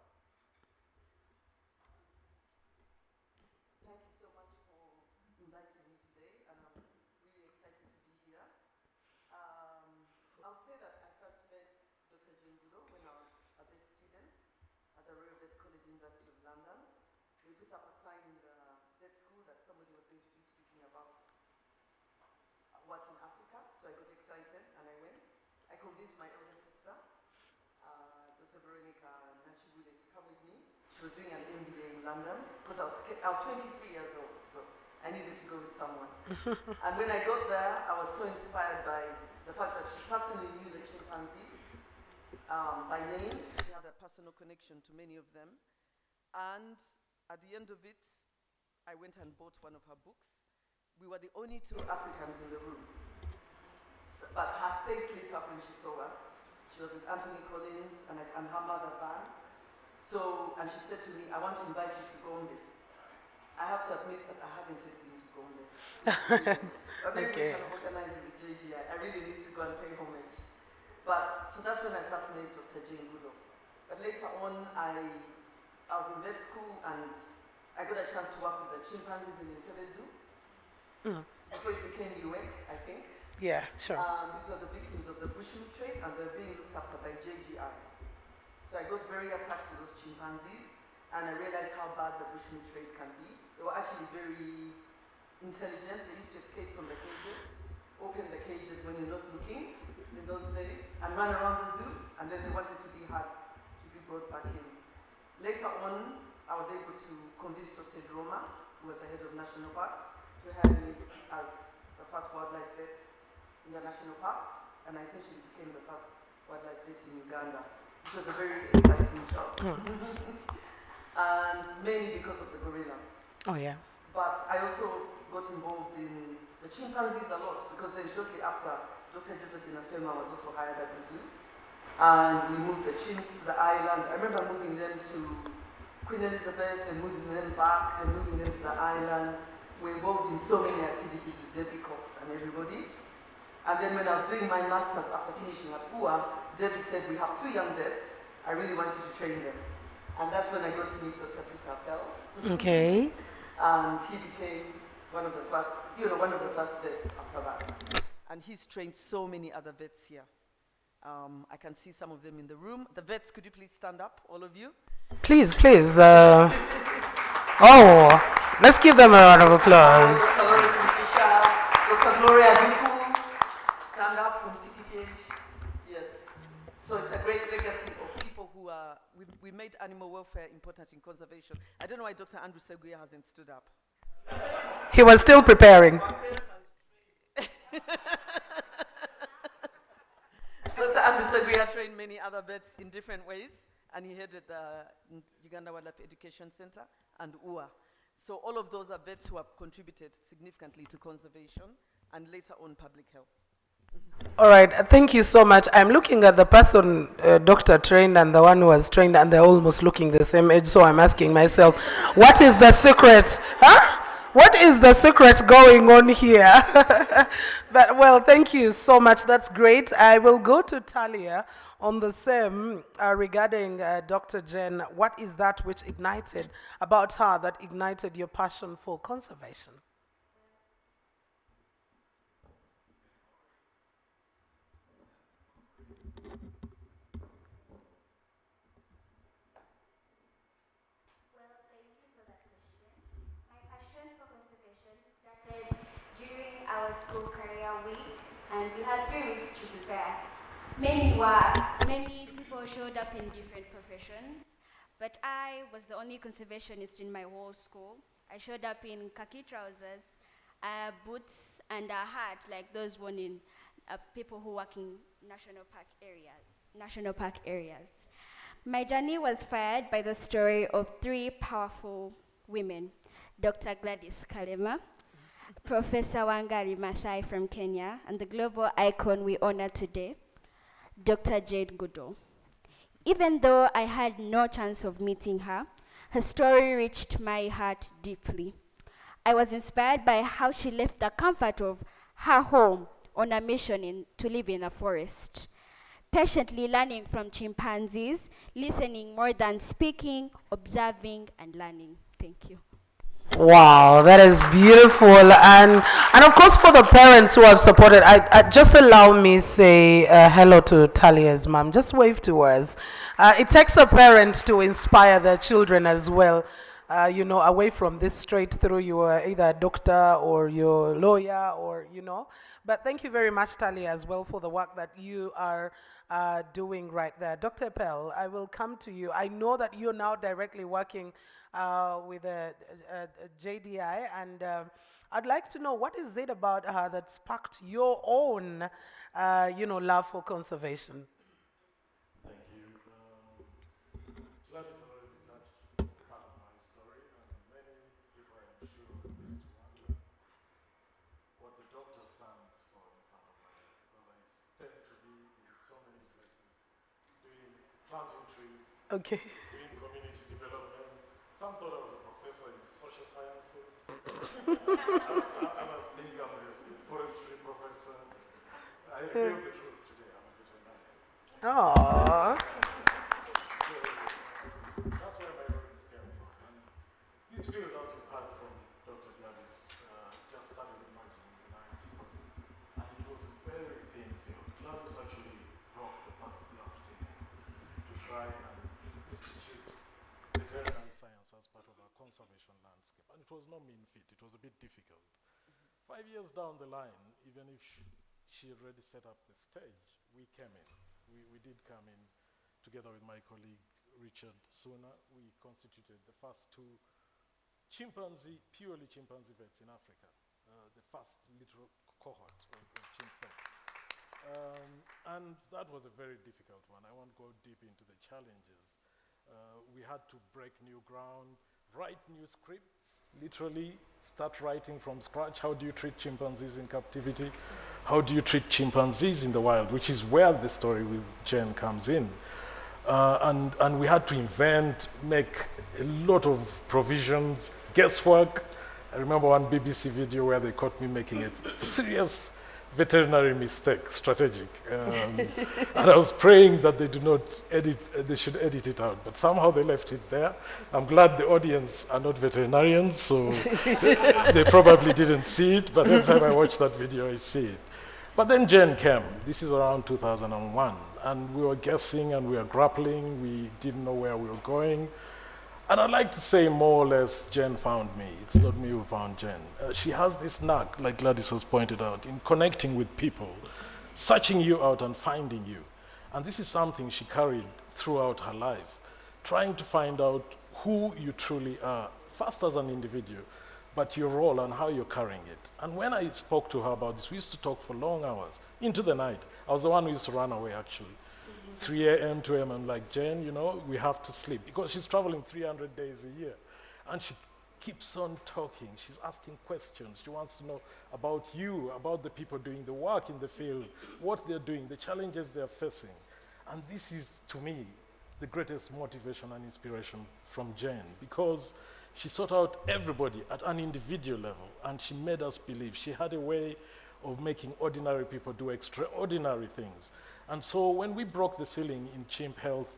I: She was doing an MBA in London because I was 23 years old, so I needed to go with someone. And when I got there, I was so inspired by the fact that she personally knew the chimpanzees by name. She had a personal connection to many of them. And at the end of it, I went and bought one of her books. We were the only 2 Africans in the room. So, but her face lit up when she saw us. She was with Anthony Collins and her mother, Van. So, and she said to me, I want to invite you to Gombe. I have to admit that I haven't yet been to Gombe. But maybe we can organize it with JGI. I really need to go and pay homage. But, so that's when I first met Dr. Jane Goodall. But later on, I was in vet school and I got a chance to work with the chimpanzees in Entebbe Zoo. before it became UEC, I think.
A: Yeah, sure.
I: These were the victims of the bushmeat trade, and they're being looked after by JGI. So I got very attached to those chimpanzees, and I realized how bad the bushmeat trade can be. They were actually very intelligent. They used to escape from the cages, open the cages when you're not looking in those days, and run around the zoo, and then they wanted to be had, to be brought back in. Later on, I was able to convince Dr. Roma, who was the head of national parks, to hire me as the first wildlife vet in the national parks, and I essentially became the first wildlife vet in Uganda, which was a very exciting job. And mainly because of the gorillas.
A: Oh, yeah.
I: But I also got involved in the chimpanzees a lot, because then shortly after, Dr. Josephine Afema was also hired at the zoo. And we moved the chimps to the island. I remember moving them to Queen Elizabeth, and moving them back, and moving them to the island. We're involved in so many activities with Debbie Cox and everybody. And then when I was doing my master's after finishing at UA, Debbie said, we have 2 young vets. I really want you to train them. And that's when I got to meet Dr. Peter Appel.
A: Okay.
I: And he became one of the first vets after that. And he's trained so many other vets here. I can see some of them in the room. The vets, could you please stand up, all of you?
A: Please, please. Let's give them a round of applause.
I: Dr. Gloria Duku, stand up from CTPH. Yes. So it's a great legacy of people who are, we made animal welfare important in conservation. I don't know why Dr. Andrew Seguya hasn't stood up.
A: He was still preparing.
I: Dr. Andrew Seguya trained many other vets in different ways, and he headed the Uganda Wildlife Education Center and UA. So all of those are vets who have contributed significantly to conservation and later on public health.
A: All right, thank you so much. I'm looking at the person doctor trained and the one who was trained, and they're almost looking the same age, so I'm asking myself, what is the secret? Huh? What is the secret going on here? But, well, thank you so much. That's great. I will go to Talia on the same regarding Dr. Jen. What is that which ignited about her that ignited your passion for conservation?
J: Our school career week, and we had 3 weeks to prepare. Many people showed up in different professions, but I was the only conservationist in my whole school. I showed up in khaki trousers, boots, and a hat like those worn in people who work in national park areas. My journey was fired by the story of 3 powerful women: Dr. Gladys Kalema, Professor Wangari Maathai from Kenya, and the global icon we honor today, Dr. Jane Goodall. Even though I had no chance of meeting her, her story reached my heart deeply. I was inspired by how she left the comfort of her home on a mission to live in a forest, patiently learning from chimpanzees, listening more than speaking, observing, and learning. Thank you.
A: Wow, that is beautiful. And of course, for the parents who have supported, I just allow me say hello to Talia's mom. Just wave to us. It takes a parent to inspire their children as well. Away from this straight through, you are either a doctor or you're a lawyer or, But thank you very much, Talia, as well, for the work that you are doing right there. Dr. Appel, I will come to you. I know that you're now directly working with JDI, and I'd like to know, what is it about her that sparked your own, love for conservation?
K: Thank you. Gladys already touched part of my story, and many people, I'm sure, used to wonder what the doctor stands for in front of my head, because I tend to be in so many places, planting trees,
A: okay,
K: doing community development. Some thought I was a professor in social sciences. Others think I'm a forestry professor. I reveal the truth today. I'm a veterinarian.
A: Aww.
K: So that's where my roots came from. And this field, as you heard from Dr. Gladys, just started in it was no mean feat. It was a bit difficult. 5 years down the line, even if she already set up the stage, we came in. We did come in together with my colleague Richard Suna. We constituted the first two purely chimpanzee vets in Africa, the first literal cohort of chimp vets. And that was a very difficult one. I won't go deep into the challenges. We had to break new ground, write new scripts, literally start writing from scratch. How do you treat chimpanzees in captivity? How do you treat chimpanzees in the wild, which is where the story with Jen comes in. And we had to invent, make a lot of provisions, guesswork. I remember one BBC video where they caught me making a serious veterinary mistake, strategic. And I was praying that they do not they should edit it out, but somehow they left it there. I'm glad the audience are not veterinarians, so they probably didn't see it, but every time I watch that video, I see it. But then Jen came. This is around 2001, and we were guessing and we were grappling. We didn't know where we were going. And I'd like to say more or less Jen found me. It's not me who found Jen. She has this knack, like Gladys has pointed out, in connecting with people, searching you out and finding you. And this is something she carried throughout her life, trying to find out who you truly are, first as an individual, but your role and how you're carrying it. And when I spoke to her about this, we used to talk for long hours, into the night. I was the one who used to run away, actually. 3 a.m., 2 a.m., I'm like, Jen, you know, we have to sleep. Because she's traveling 300 days a year. And she keeps on talking. She's asking questions. She wants to know about you, about the people doing the work in the field, what they're doing, the challenges they're facing. And this is, to me, the greatest motivation and inspiration from Jen, because she sought out everybody at an individual level, and she made us believe. She had a way of making ordinary people do extraordinary things. And so when we broke the ceiling in chimp health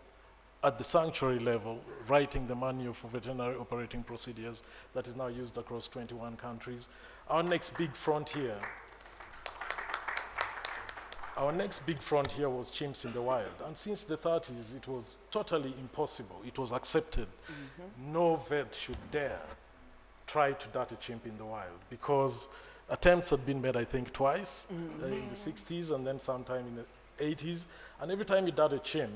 K: at the sanctuary level, writing the manual for veterinary operating procedures that is now used across 21 countries, our next big frontier was chimps in the wild. And since the 30s, it was totally impossible. It was accepted. No vet should dare try to dart a chimp in the wild, because attempts had been made, I think, twice, in the 60s and then sometime in the 80s. And every time you dart a chimp,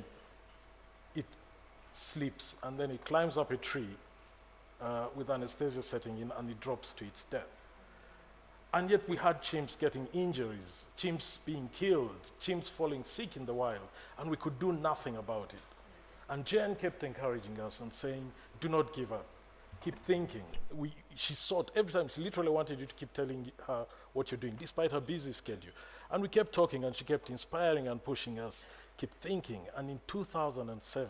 K: it sleeps and then it climbs up a tree with anesthesia setting in, and it drops to its death. And yet we had chimps getting injuries, chimps being killed, chimps falling sick in the wild, and we could do nothing about it. And Jen kept encouraging us and saying, do not give up, keep thinking. She sought, every time, she literally wanted you to keep telling her what you're doing, despite her busy schedule. And we kept talking, and she kept inspiring and pushing us, keep thinking. And in 2007,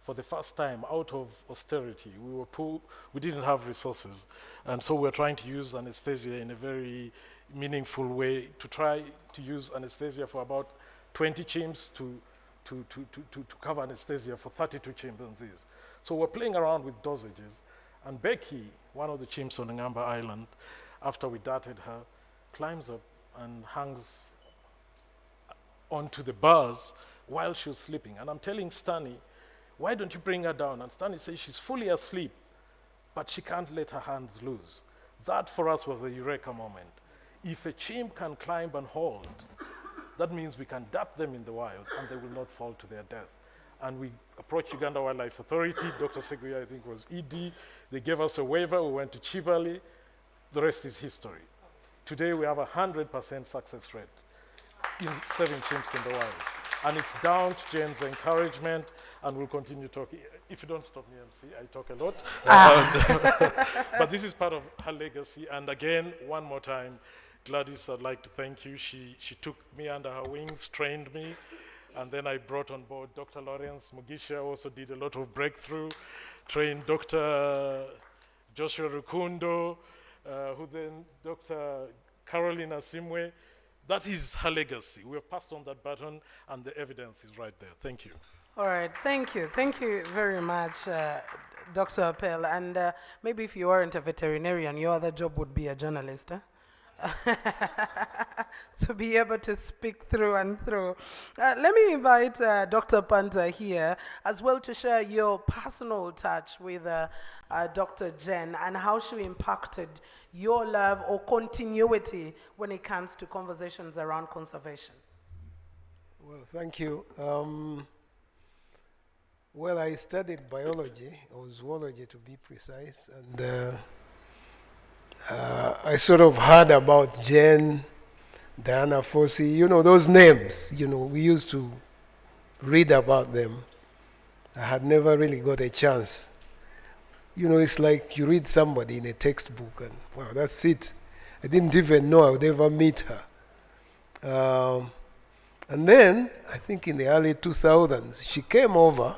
K: for the first time, out of austerity, we were poor, we didn't have resources. And so we were trying to use anesthesia in a very meaningful way, to try to use anesthesia for about 20 chimps to cover anesthesia for 32 chimpanzees. So we're playing around with dosages. And Becky, one of the chimps on Ngamba Island, after we darted her, climbs up and hangs onto the bars while she was sleeping. And I'm telling Stanley, why don't you bring her down? And Stanley says she's fully asleep, but she can't let her hands loose. That for us was a eureka moment. If a chimp can climb and hold, that means we can dart them in the wild and they will not fall to their death. And we approached Uganda Wildlife Authority. Dr. Seguya, I think, was ED. They gave us a waiver. We went to Chibali. The rest is history. Today, we have a 100% success rate in 7 chimps in the wild. And it's down to Jen's encouragement, and we'll continue talking. If you don't stop me, MC, I talk a lot. But this is part of her legacy. And again, one more time, Gladys, I'd like to thank you. She took me under her wings, trained me, and then I brought on board Dr. Lawrence Mugisha, also did a lot of breakthrough, trained Dr. Joshua Rukundo, who then Dr. Carolina Simwe. That is her legacy. We have passed on that baton, and the evidence is right there. Thank you.
A: All right, thank you. Thank you very much, Dr. Appel. And maybe if you weren't a veterinarian, your other job would be a journalist. to be able to speak through and through. Let me invite Dr. Panta here as well to share your personal touch with Dr. Jen and how she impacted your love or continuity when it comes to conversations around conservation.
L: Well, thank you. Well, I studied biology, or zoology to be precise, and I sort of heard about Jen, Diana Fossey, you know, those names, you know, we used to read about them. I had never really got a chance. You know, it's like you read somebody in a textbook and, wow, that's it. I didn't even know I would ever meet her. And then, I think in the early 2000s, she came over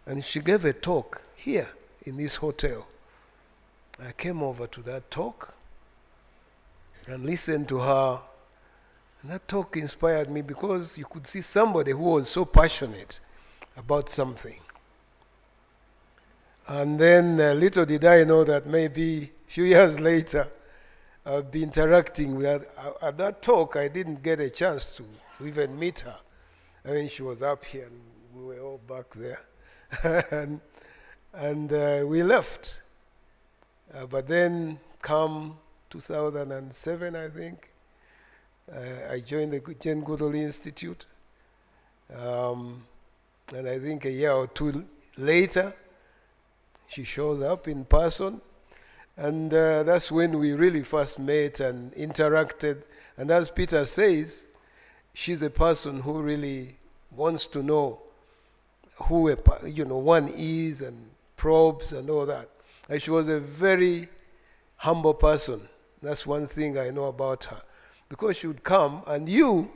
L: and she gave a talk here in this hotel. I came over to that talk and listened to her. And that talk inspired me because you could see somebody who was so passionate about something. And then little did I know that maybe a few years later, I'll be interacting with her. At that talk, I didn't get a chance to even meet her. I mean, she was up here and we were all back there. and we left. But then come 2007, I think, I joined the Jane Goodall Institute. And I think a year or two later, she shows up in person. And that's when we really first met and interacted. And as Peter says, she's a person who really wants to know who one is and probes and all that. And she was a very humble person. That's one thing I know about her. Because she would come, and you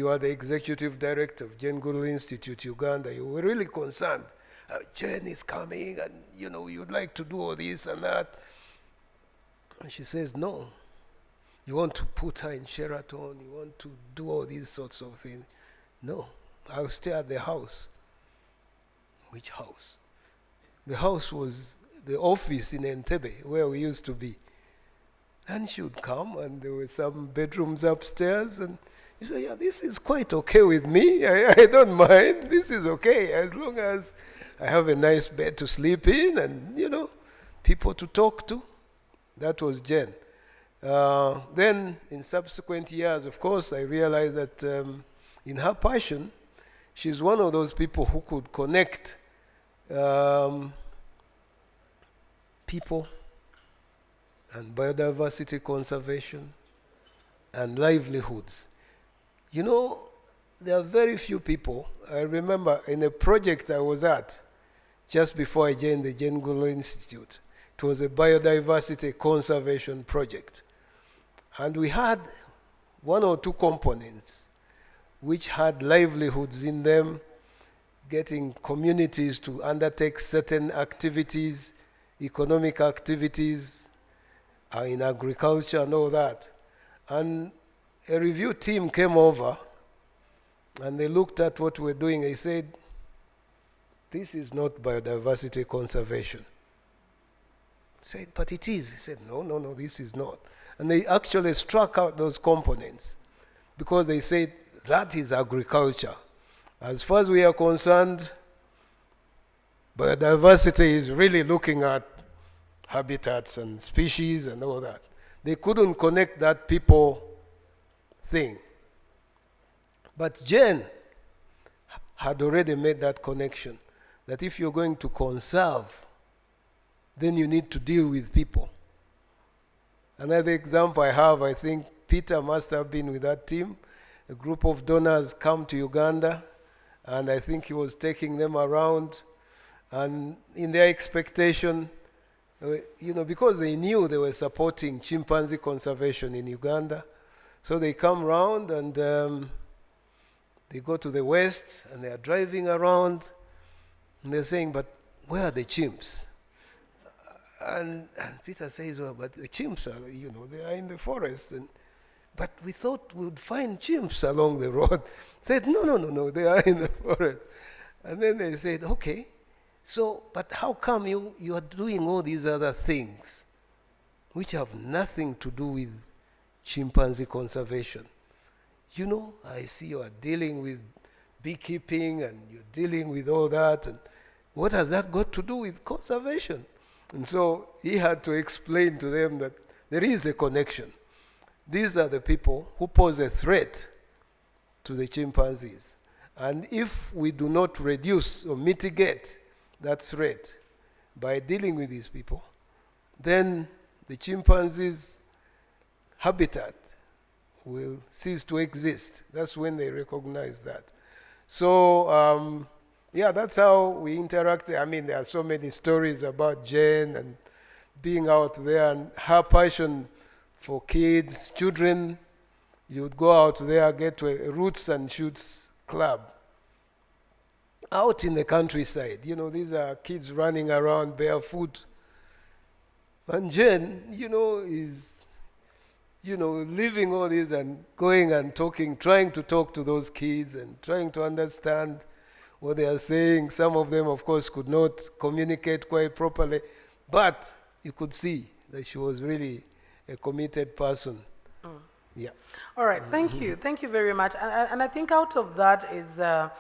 L: are the executive director of Jane Goodall Institute, Uganda. You were really concerned. Jane is coming, and you'd like to do all this and that. And she says, no. You want to put her in Sheraton, you want to do all these sorts of things. No, I'll stay at the house. Which house? The house was the office in Entebbe, where we used to be. And she would come, and there were some bedrooms upstairs, and you say, yeah, this is quite okay with me. I don't mind. This is okay, as long as I have a nice bed to sleep in and, people to talk to. That was Jen. Then, in subsequent years, of course, I realized that in her passion, she's one of those people who could connect people and biodiversity conservation and livelihoods. There are very few people. I remember in a project I was at just before I joined the Jane Goodall Institute. It was a biodiversity conservation project. And we had one or two components which had livelihoods in them, getting communities to undertake certain activities, economic activities in agriculture and all that. And a review team came over and they looked at what we're doing. They said, this is not biodiversity conservation. I said, but it is. He said, no, this is not. And they actually struck out those components because they said that is agriculture. As far as we are concerned, biodiversity is really looking at habitats and species and all that. They couldn't connect that people thing. But Jen had already made that connection, that if you're going to conserve, then you need to deal with people. Another example I have, I think Peter must have been with that team. A group of donors come to Uganda, and I think he was taking them around, and in their expectation, because they knew they were supporting chimpanzee conservation in Uganda, so they come around and they go to the west, and they are driving around, and they're saying, but where are the chimps? And Peter says, well, but the chimps are, they are in the forest. But we thought we would find chimps along the road. Said, no, they are in the forest. And then they said, okay, but how come you are doing all these other things which have nothing to do with chimpanzee conservation. You know, I see you are dealing with beekeeping and you're dealing with all that, and what has that got to do with conservation? And so he had to explain to them that there is a connection. These are the people who pose a threat to the chimpanzees. And if we do not reduce or mitigate that threat by dealing with these people, then the chimpanzees' habitat will cease to exist. That's when they recognize that. So, yeah, that's how we interact. I mean, there are so many stories about Jane and being out there and her passion for kids, children. You would go out there, get to a Roots and Shoots club out in the countryside. You know, these are kids running around barefoot. And Jane, you know, is, you know, leaving all this and going and talking, trying to talk to those kids and trying to understand what they are saying. Some of them, of course, could not communicate quite properly, but you could see that she was really a committed person. Yeah.
A: All right, thank you. Thank you very much. And I think out of that is the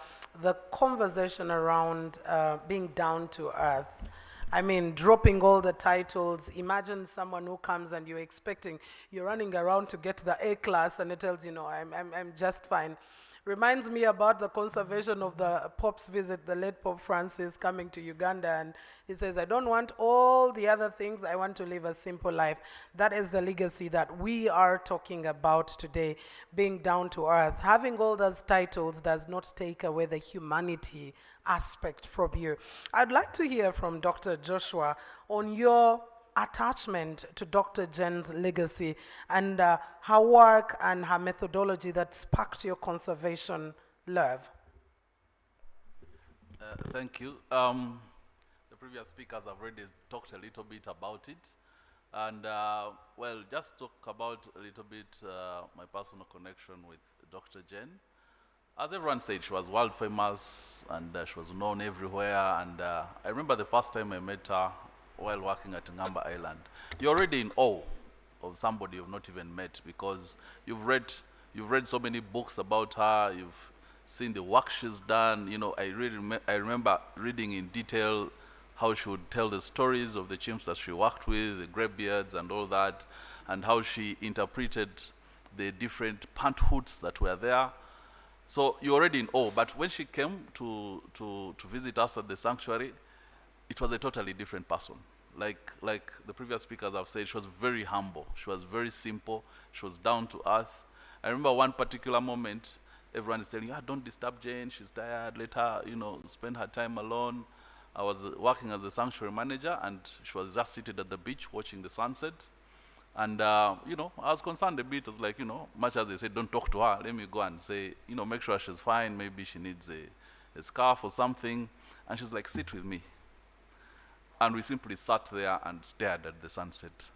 A: conversation around being down to earth. I mean, dropping all the titles. Imagine someone who comes and you're running around to get the A class and it tells you, no, I'm just fine. Reminds me about the conservation of the Pope's visit, the late Pope Francis coming to Uganda, and he says, I don't want all the other things, I want to live a simple life. That is the legacy that we are talking about today, being down to earth. Having all those titles does not take away the humanity aspect from you. I'd like to hear from Dr. Joshua on your attachment to Dr. Jen's legacy and her work and her methodology that sparked your conservation love.
C: Thank you. The previous speakers have already talked a little bit about it. And, well, just talk about a little bit my personal connection with Dr. Jen. As everyone said, she was world famous and she was known everywhere. And I remember the first time I met her while working at Ngamba Island. You're already in awe of somebody you've not even met because you've read so many books about her, you've seen the work she's done. You know, I remember reading in detail how she would tell the stories of the chimps that she worked with, the greybeards and all that, and how she interpreted the different panthoods that were there. So you're already in awe. But when she came to visit us at the sanctuary, it was a totally different person. Like the previous speakers have said, she was very humble. She was very simple. She was down to earth. I remember one particular moment, everyone is telling, don't disturb Jane, she's tired, let her, you know, spend her time alone. I was working as a sanctuary manager and she was just seated at the beach watching the sunset. And, you know, I was concerned a bit. I was like, you know, much as they said, don't talk to her, let me go and say, you know, make sure she's fine. Maybe she needs a scarf or something. And she's like, sit with me. And we simply sat there and stared at the sunset.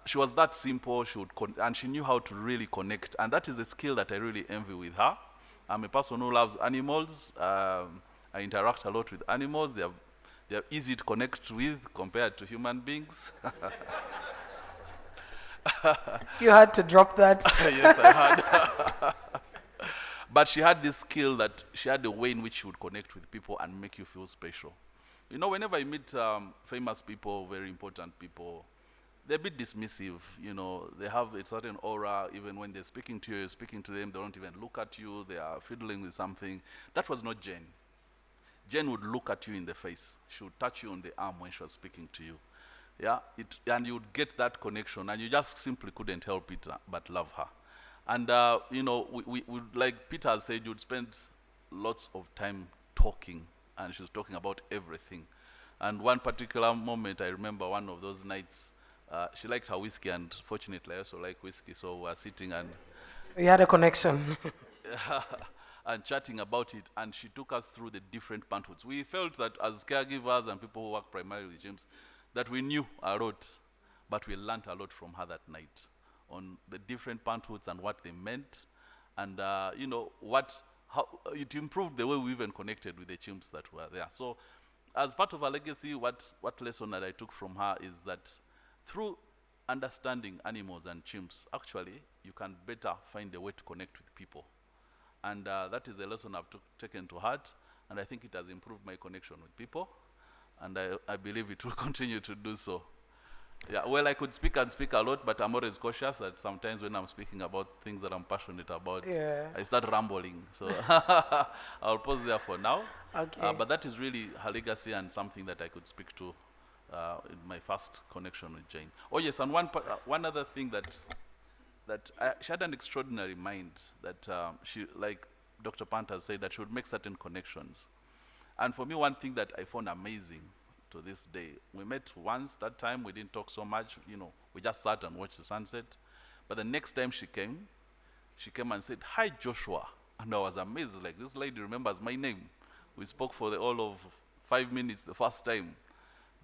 C: She was that simple, and she knew how to really connect. And that is a skill that I really envy with her. I'm a person who loves animals. I interact a lot with animals. They're easy to connect with compared to human beings.
A: You had to drop that.
C: Yes, I had. But she had this skill that she had a way in which she would connect with people and make you feel special. You know, whenever I meet famous people, very important people, they're a bit dismissive. You know, they have a certain aura. Even when they're speaking to you, you're speaking to them, they don't even look at you. They are fiddling with something. That was not Jane. Jane would look at you in the face. She would touch you on the arm when she was speaking to you. Yeah, and you would get that connection, and you just simply couldn't help it but love her. And, you know, we like Peter said, you'd spend lots of time talking, and she was talking about everything. And one particular moment, I remember one of those nights, she liked her whiskey, and fortunately I also like whiskey, so we were sitting and...
A: You had a connection.
C: And chatting about it, and she took us through the different panthoods. We felt that as caregivers and people who work primarily with chimps, that we knew a lot, but we learned a lot from her that night on the different panthoods and what they meant, and you know, how it improved the way we even connected with the chimps that were there. So as part of her legacy, what lesson that I took from her is that through understanding animals and chimps, actually, you can better find a way to connect with people. And that is a lesson I've taken to heart, and I think it has improved my connection with people, and I believe it will continue to do so. Yeah, well, I could speak and speak a lot, but I'm always cautious that sometimes when I'm speaking about things that I'm passionate about, I start rambling. So I'll pause there for now.
A: Okay.
C: But that is really her legacy and something that I could speak to in my first connection with Jane. Oh yes, and one other thing she had an extraordinary mind that she, like Dr. Pant has said, that she would make certain connections. And for me, one thing that I found amazing to this day, we met once, that time we didn't talk so much, we just sat and watched the sunset. But the next time she came and said, "Hi, Joshua." And I was amazed, like, this lady remembers my name. We spoke for all of 5 minutes the first time.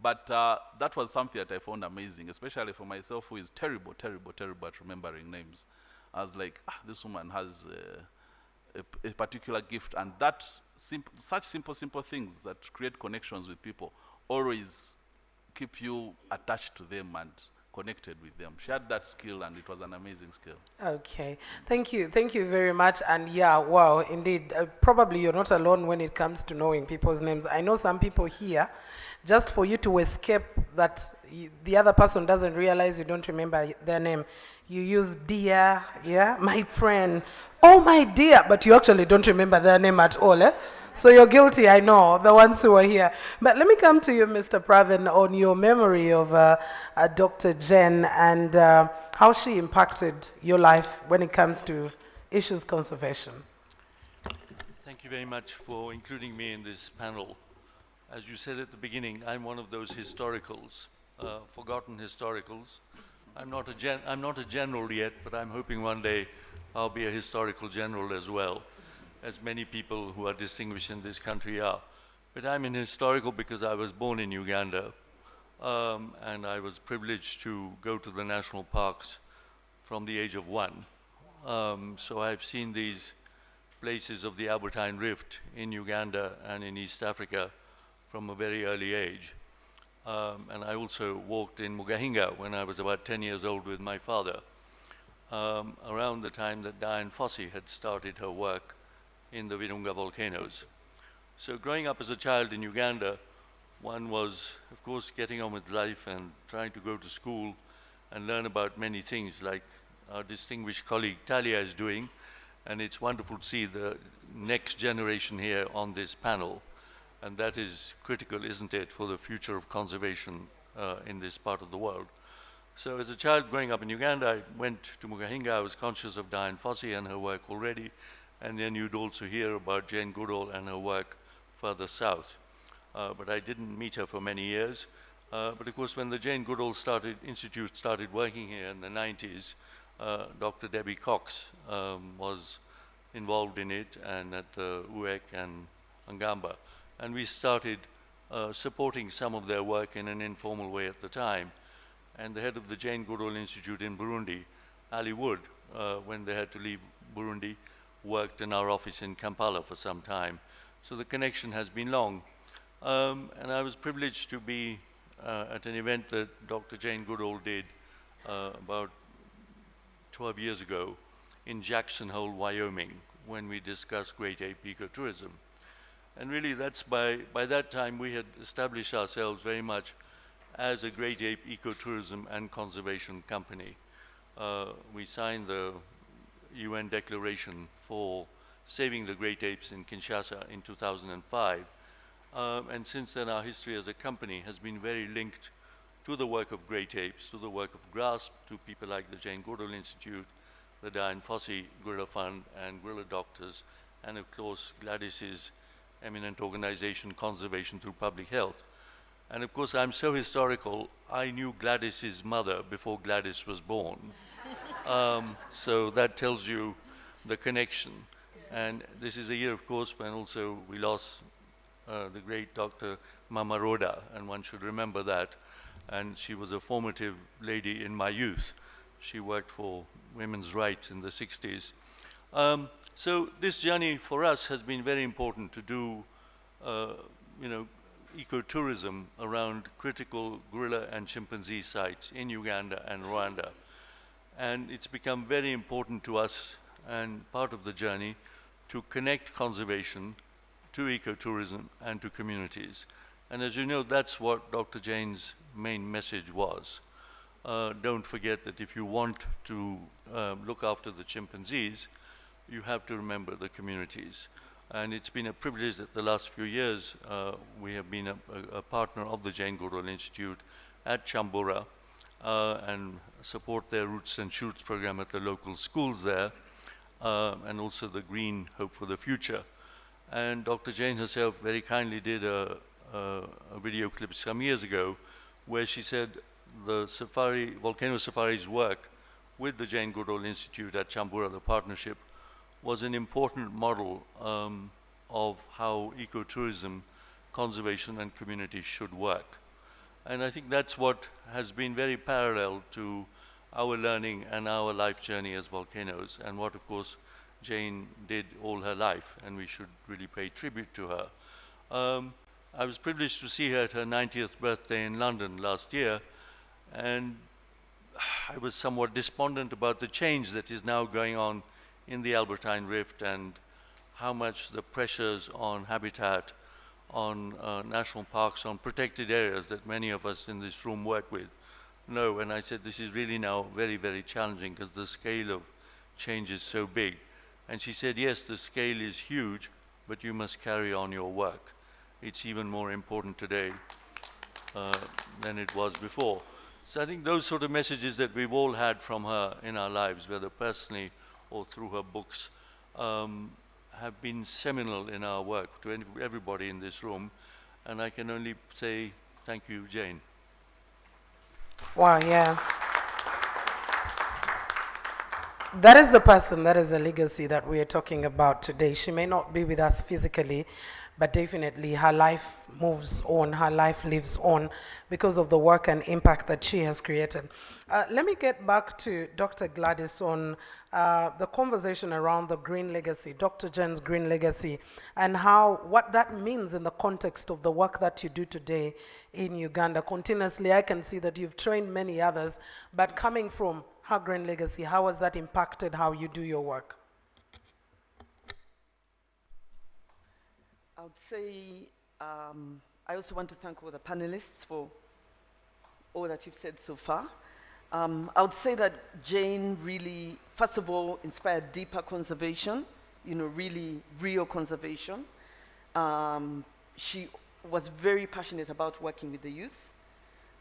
C: But that was something that I found amazing, especially for myself, who is terrible at remembering names. I was like, this woman has a particular gift, and that such simple things that create connections with people always keep you attached to them and connected with them. She had that skill, and it was an amazing skill.
A: Okay, thank you very much. And yeah, wow, indeed, probably you're not alone when it comes to knowing people's names. I know some people here, just for you to escape that the other person doesn't realize you don't remember their name, you use dear, yeah, my friend, oh my dear, but you actually don't remember their name at all, eh? So you're guilty, I know, the ones who are here. But let me come to you, Mr. Pravin, on your memory of Dr. Jen and how she impacted your life when it comes to issues conservation.
M: Thank you very much for including me in this panel. As you said at the beginning, I'm one of those historicals, forgotten historicals. I'm not a general yet, but I'm hoping one day I'll be a historical general as well, as many people who are distinguished in this country are. But I'm an historical because I was born in Uganda, and I was privileged to go to the national parks from the age of 1. So I've seen these places of the Albertine Rift in Uganda and in East Africa from a very early age. And I also walked in Mugahinga when I was about 10 years old with my father, around the time that Dian Fossey had started her work in the Virunga volcanoes. So growing up as a child in Uganda, one was, of course, getting on with life and trying to go to school and learn about many things like our distinguished colleague Talia is doing. And it's wonderful to see the next generation here on this panel. And that is critical, isn't it, for the future of conservation in this part of the world. So as a child growing up in Uganda, I went to Mugahinga. I was conscious of Dian Fossey and her work already. And then you'd also hear about Jane Goodall and her work further south. But I didn't meet her for many years. But of course, when the Jane Goodall Institute started working here in the 90s, Dr. Debbie Cox was involved in it, and at the UEC and Angamba. And we started supporting some of their work in an informal way at the time. And the head of the Jane Goodall Institute in Burundi, Ali Wood, when they had to leave Burundi, worked in our office in Kampala for some time. So the connection has been long. And I was privileged to be at an event that Dr. Jane Goodall did about 12 years ago in Jackson Hole, Wyoming, when we discussed great ape ecotourism. And really that's by that time we had established ourselves very much as a great ape ecotourism and conservation company. We signed the UN Declaration for saving the great apes in Kinshasa in 2005. And since then, our history as a company has been very linked to the work of great apes, to the work of GRASP, to people like the Jane Goodall Institute, the Dian Fossey Gorilla Fund, and Gorilla Doctors, and of course, Gladys's eminent organization, Conservation Through Public Health. And of course, I'm so historical, I knew Gladys's mother before Gladys was born. So that tells you the connection. And this is a year, of course, when also we lost the great Dr. Mama Roda, and one should remember that. And she was a formative lady in my youth. She worked for women's rights in the 60s. So this journey for us has been very important to do, ecotourism around critical gorilla and chimpanzee sites in Uganda and Rwanda. And it's become very important to us and part of the journey to connect conservation to ecotourism and to communities. And as you know, that's what Dr. Jain's main message was. Don't forget that if you want to look after the chimpanzees, you have to remember the communities. And it's been a privilege that the last few years we have been a partner of the Jane Goodall Institute at Chambura and support their Roots and Shoots program at the local schools there, and also the Green Hope for the Future. And Dr. Jain herself very kindly did a video clip some years ago where she said the Volcano Safari's work with the Jane Goodall Institute at Chambura, the partnership, was an important model of how ecotourism, conservation and community should work. And I think that's what has been very parallel to our learning and our life journey as volcanoes, and what, of course, Jane did all her life, and we should really pay tribute to her. I was privileged to see her at her 90th birthday in London last year, and I was somewhat despondent about the change that is now going on in the Albertine Rift and how much the pressures on habitat, on national parks, on protected areas that many of us in this room work with know. And I said, this is really now very, very challenging because the scale of change is so big. And she said, yes, the scale is huge, but you must carry on your work. It's even more important today than it was before. So I think those sort of messages that we've all had from her in our lives, whether personally or through her books, have been seminal in our work to everybody in this room. And I can only say thank you, Jane.
A: Wow, yeah. That is the person, that is the legacy that we are talking about today. She may not be with us physically, but definitely her life moves on, her life lives on because of the work and impact that she has created. Let me get back to Dr. Gladys on the conversation around the green legacy, Dr. Jane's green legacy, and what that means in the context of the work that you do today in Uganda. Continuously, I can see that you've trained many others, but coming from her green legacy, how has that impacted how you do your work?
I: I would say I also want to thank all the panelists for all that you've said so far. I would say that Jane really, first of all, inspired deeper conservation, really real conservation. She was very passionate about working with the youth.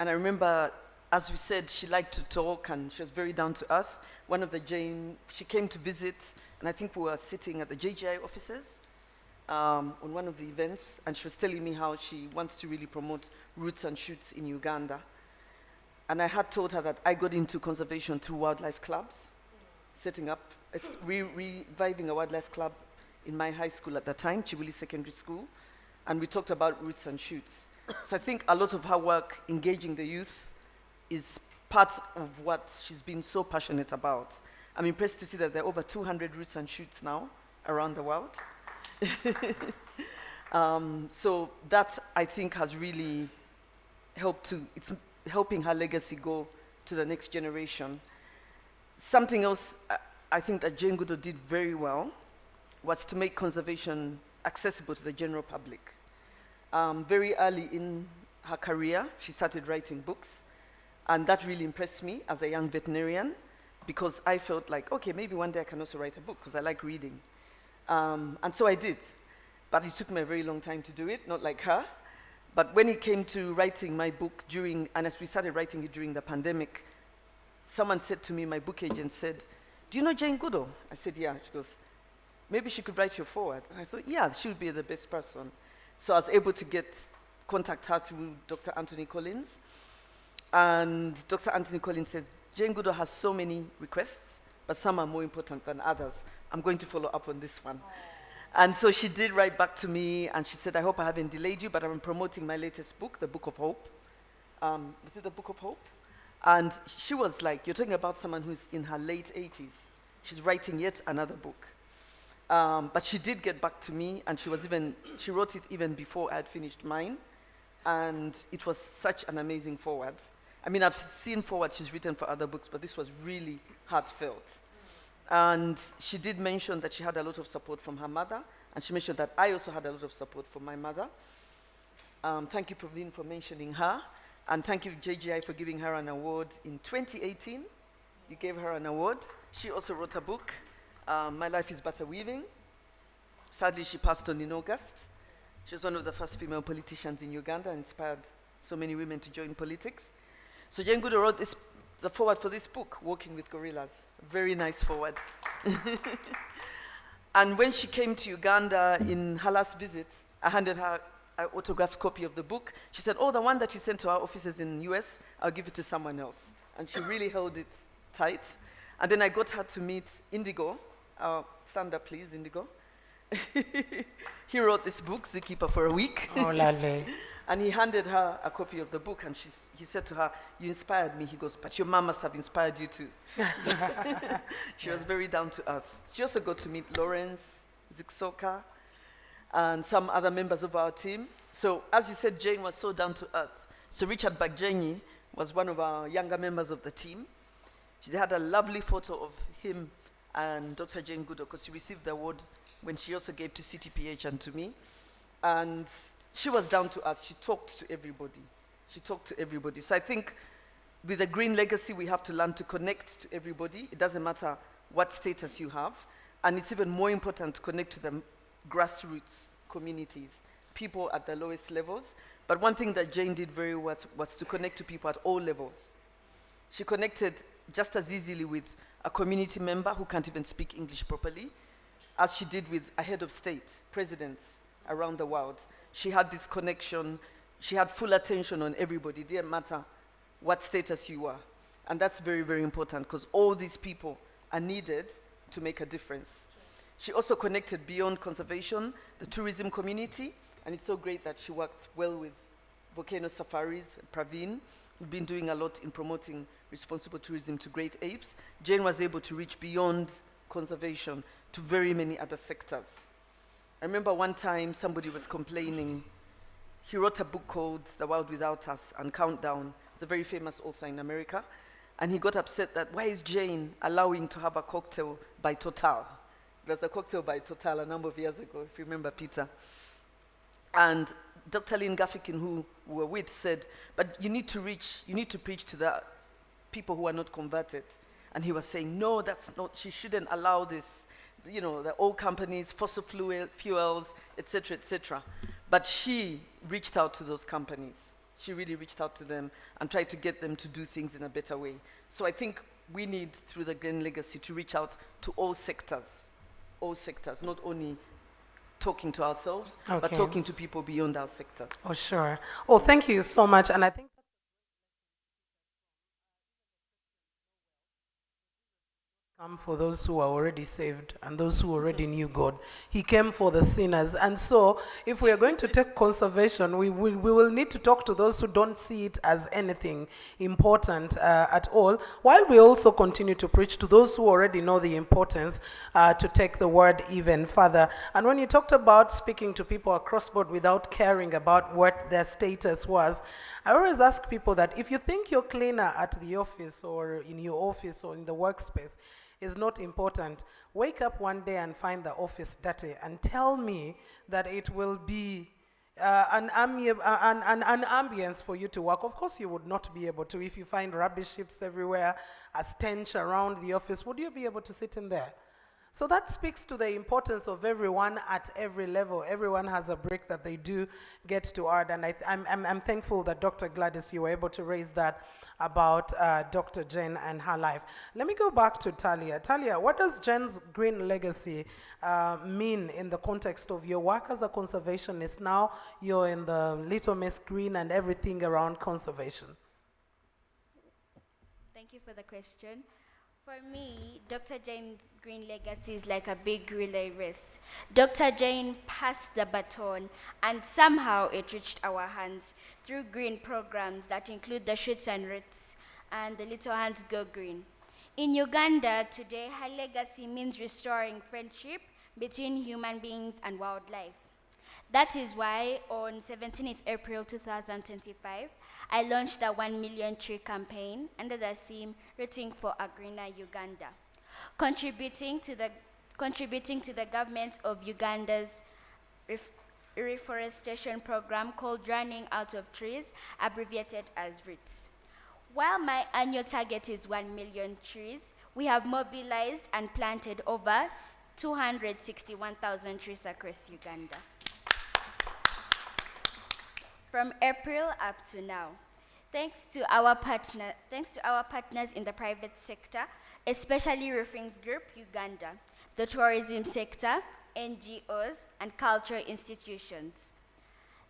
I: And I remember, as we said, she liked to talk and she was very down to earth. One of the Jane, she came to visit, and I think we were sitting at the JGI offices on one of the events, and she was telling me how she wants to really promote Roots and Shoots in Uganda. And I had told her that I got into conservation through wildlife clubs, setting up, reviving a wildlife club in my high school at the time, Chibuli Secondary School, and we talked about Roots and Shoots. So I think a lot of her work engaging the youth is part of what she's been so passionate about. I'm impressed to see that there are over 200 Roots and Shoots now around the world. So that, I think, has really helped it's helping her legacy go to the next generation. Something else I think that Jane Goodall did very well was to make conservation accessible to the general public. Very early in her career, she started writing books, and that really impressed me as a young veterinarian, because I felt like, okay, maybe one day I can also write a book, because I like reading. And so I did, but it took me a very long time to do it, not like her. But when it came to writing my book and as we started writing it during the pandemic, someone said to me, my book agent said, do you know Jane Goodall? I said, yeah. She goes, maybe she could write your foreword. And I thought, yeah, she would be the best person. So I was able to contact her through Dr. Anthony Collins. And Dr. Anthony Collins says, Jane Goodall has so many requests, but some are more important than others. I'm going to follow up on this one. And so she did write back to me, and she said, I hope I haven't delayed you, but I'm promoting my latest book, The Book of Hope. Was it The Book of Hope? And she was like, you're talking about someone who's in her late 80s. She's writing yet another book. But she did get back to me, and she wrote it even before I had finished mine. and it was such an amazing forward. I mean, I've seen forward she's written for other books, but this was really heartfelt. And she did mention that she had a lot of support from her mother, and she mentioned that I also had a lot of support from my mother. Thank you, Praveen, for mentioning her, and thank you, JGI, for giving her an award in 2018. You gave her an award. She also wrote a book, My Life is But a Weaving. Sadly, she passed on in August. She was one of the first female politicians in Uganda, inspired so many women to join politics. So Jane Goodall wrote the foreword for this book, Walking with Gorillas. Very nice foreword. And when she came to Uganda in her last visit, I handed her an autographed copy of the book. She said, oh, the one that you sent to our offices in the US, I'll give it to someone else. And she really held it tight. And then I got her to meet Indigo. Stand up, please, Indigo. He wrote this book, Zookeeper for a Week.
A: Oh, lovely.
I: And he handed her a copy of the book, and he said to her, you inspired me. He goes, but your mom must have inspired you too. So she was very down to earth. She also got to meet Lawrence, Ziksoka, and some other members of our team. So as you said, Jane was so down to earth. So Richard Bagjenyi was one of our younger members of the team. She had a lovely photo of him and Dr. Jane Goodall, because she received the award when she also gave to CTPH and to me. And she was down to earth. She talked to everybody. She talked to everybody. So I think with the Green Legacy, we have to learn to connect to everybody. It doesn't matter what status you have. And it's even more important to connect to the grassroots communities, people at the lowest levels. But one thing that Jane did very well was to connect to people at all levels. She connected just as easily with a community member who can't even speak English properly, as she did with a head of state, presidents around the world. She had this connection. She had full attention on everybody. It didn't matter what status you were. And that's very, very important, because all these people are needed to make a difference. She also connected beyond conservation, the tourism community, and it's so great that she worked well with Volcano Safaris, Praveen, who've been doing a lot in promoting responsible tourism to Great Apes. Jane was able to reach beyond conservation to very many other sectors. I remember one time somebody was complaining. He wrote a book called The World Without Us and Countdown. He's a very famous author in America. And he got upset that why is Jane allowing to have a cocktail by Total? There was a cocktail by Total a number of years ago, if you remember, Peter. And Dr. Lynn Gaffikin, who we were with, said, but you need to preach to the people who are not converted. And he was saying, no, that's not, she shouldn't allow this, you know, the oil companies, fossil fuels, et cetera, But she reached out to those companies. She really reached out to them and tried to get them to do things in a better way. So I think we need, through the Green Legacy, to reach out to all sectors, not only talking to ourselves, but talking to people beyond our sectors.
A: Oh, sure. Oh, thank you so much. And I think come for those who are already saved and those who already knew God. He came for the sinners. And so if we are going to take conservation, we will need to talk to those who don't see it as anything important at all, while we also continue to preach to those who already know the importance to take the word even further. And when you talked about speaking to people across board without caring about what their status was, I always ask people that if you think your cleaner at the office or in your office or in the workspace is not important, wake up one day and find the office dirty and tell me that it will be an ambience for you to work. Of course you would not be able to. If you find rubbish heaps everywhere, a stench around the office, would you be able to sit in there? So that speaks to the importance of everyone at every level. Everyone has a break that they do get to add, and I'm thankful that Dr. Gladys, you were able to raise that about Dr. Jane and her life. Let me go back to Talia. Talia, what does Jane's Green Legacy mean in the context of your work as a conservationist? Now you're in the Little Miss Green and everything around conservation.
J: Thank you for the question. For me, Dr. Jane's Green Legacy is like a big relay race. Dr. Jane passed the baton, and somehow it reached our hands through green programs that include the Shoots and Roots and the Little Hands Go Green. In Uganda today, her legacy means restoring friendship between human beings and wildlife. That is why on 17th April 2025, I launched the 1 million tree campaign under the theme Rooting for a Greener Uganda, contributing to the government of Uganda's reforestation program called Running Out of Trees, abbreviated as ROOTS. While my annual target is 1 million trees, we have mobilized and planted over 261,000 trees across Uganda. From April up to now, thanks to our partners in the private sector, especially Roofings Group Uganda, the tourism sector, NGOs, and cultural institutions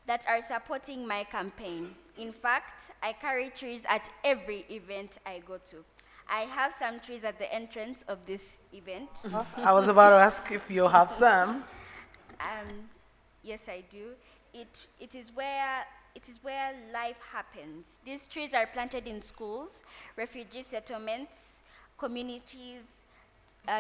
J: that are supporting my campaign. In fact, I carry trees at every event I go to. I have some trees at the entrance of this event.
A: I was about to ask if you have some.
J: Yes, I do. It is where life happens. These trees are planted in schools, refugee settlements, communities,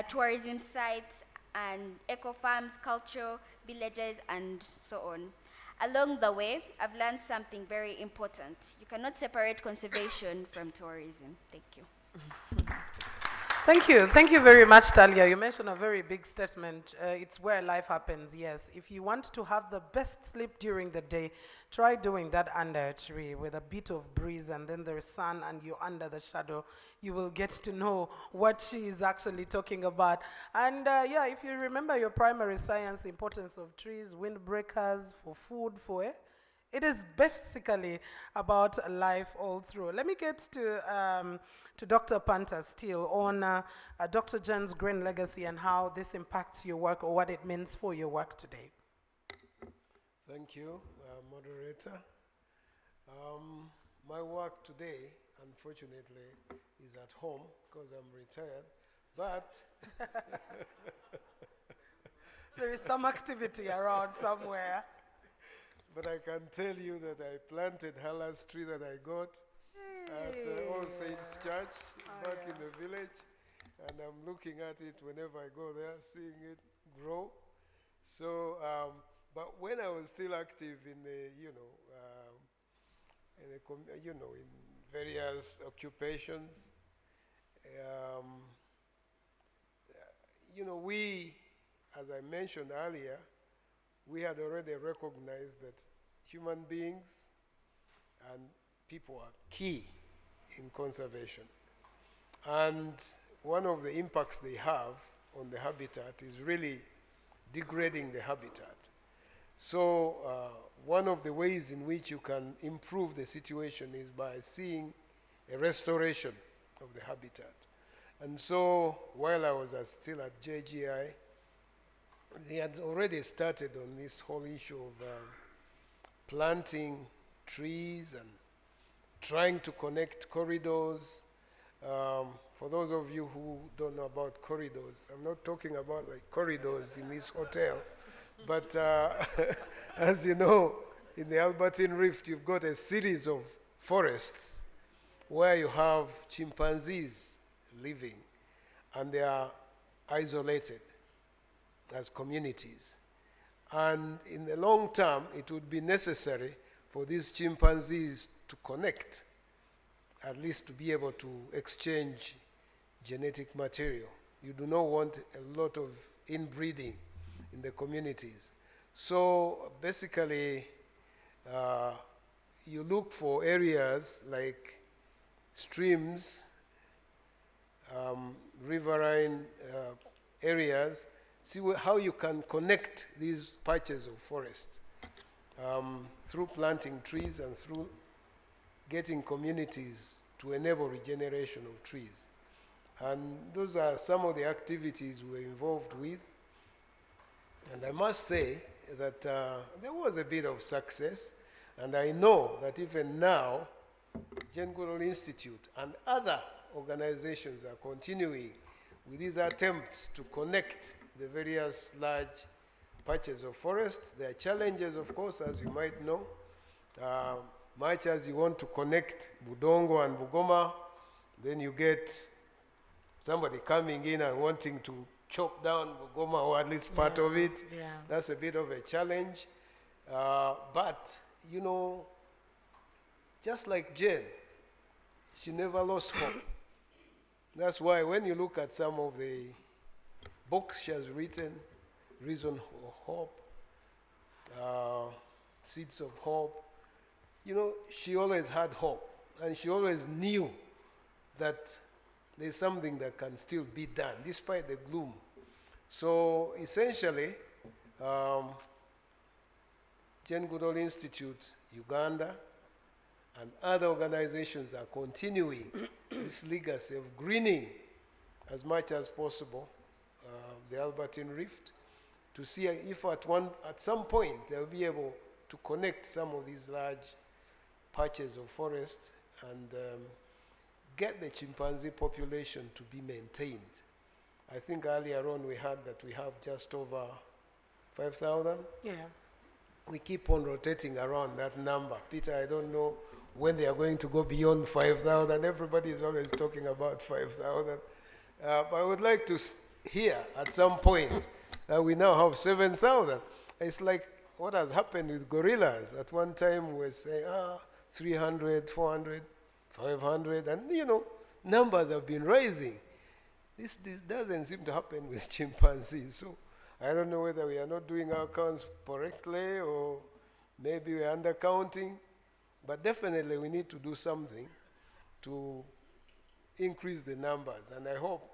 J: tourism sites, and eco farms, cultural villages, and so on. Along the way, I've learned something very important. You cannot separate conservation from tourism. Thank you.
A: Thank you. Thank you very much, Talia. You mentioned a very big statement. It's where life happens, yes. If you want to have the best sleep during the day, try doing that under a tree with a bit of breeze and then there's sun and you're under the shadow. You will get to know what she is actually talking about. And yeah, if you remember your primary science, importance of trees, windbreakers, for food, it is basically about life all through. Let me get to Dr. Panta still on Dr. John's Green Legacy and how this impacts your work or what it means for your work today.
L: Thank you, moderator. My work today, unfortunately, is at home because I'm retired, but
A: there is some activity around somewhere.
L: But I can tell you that I planted Halas tree that I got at All Saints Church back in the village, and I'm looking at it whenever I go there, seeing it grow. So, but when I was still active in the, in various occupations, we, as I mentioned earlier, we had already recognized that human beings and people are key in conservation. And one of the impacts they have on the habitat is really degrading the habitat. So one of the ways in which you can improve the situation is by seeing a restoration of the habitat. And so while I was still at JGI, they had already started on this whole issue of planting trees and trying to connect corridors. For those of you who don't know about corridors, I'm not talking about like corridors in this hotel, but as you know, in the Albertine Rift, you've got a series of forests where you have chimpanzees living, and they are isolated as communities. And in the long term, it would be necessary for these chimpanzees to connect, at least to be able to exchange genetic material. You do not want a lot of inbreeding in the communities. So basically, you look for areas like streams, riverine areas, see how you can connect these patches of forest through planting trees and through getting communities to enable regeneration of trees. And those are some of the activities we're involved with. And I must say that there was a bit of success, and I know that even now, Jane Goodall Institute and other organizations are continuing with these attempts to connect the various large patches of forest. There are challenges, of course, as you might know. Much as you want to connect Budongo and Bugoma, then you get somebody coming in and wanting to chop down Bugoma, or at least part of it.
A: Yeah.
L: That's a bit of a challenge. But, you know, just like Jane, she never lost hope. That's why when you look at some of the books she has written, Reason for Hope, Seeds of Hope, you know, she always had hope. And she always knew that there's something that can still be done, despite the gloom. So essentially, Jane Goodall Institute, Uganda, and other organizations are continuing this legacy of greening as much as possible the Albertine Rift, to see if at some point they'll be able to connect some of these large patches of forest and get the chimpanzee population to be maintained. I think earlier on we heard that we have just over 5,000.
A: Yeah.
L: We keep on rotating around that number. Peter, I don't know when they are going to go beyond 5,000. Everybody is always talking about 5,000. But I would like to hear at some point that we now have 7,000. It's like what has happened with gorillas. At one time we were saying, 300, 400, 500, and you know, numbers have been rising. This doesn't seem to happen with chimpanzees. So I don't know whether we are not doing our counts correctly or maybe we are undercounting, but definitely we need to do something to increase the numbers. And I hope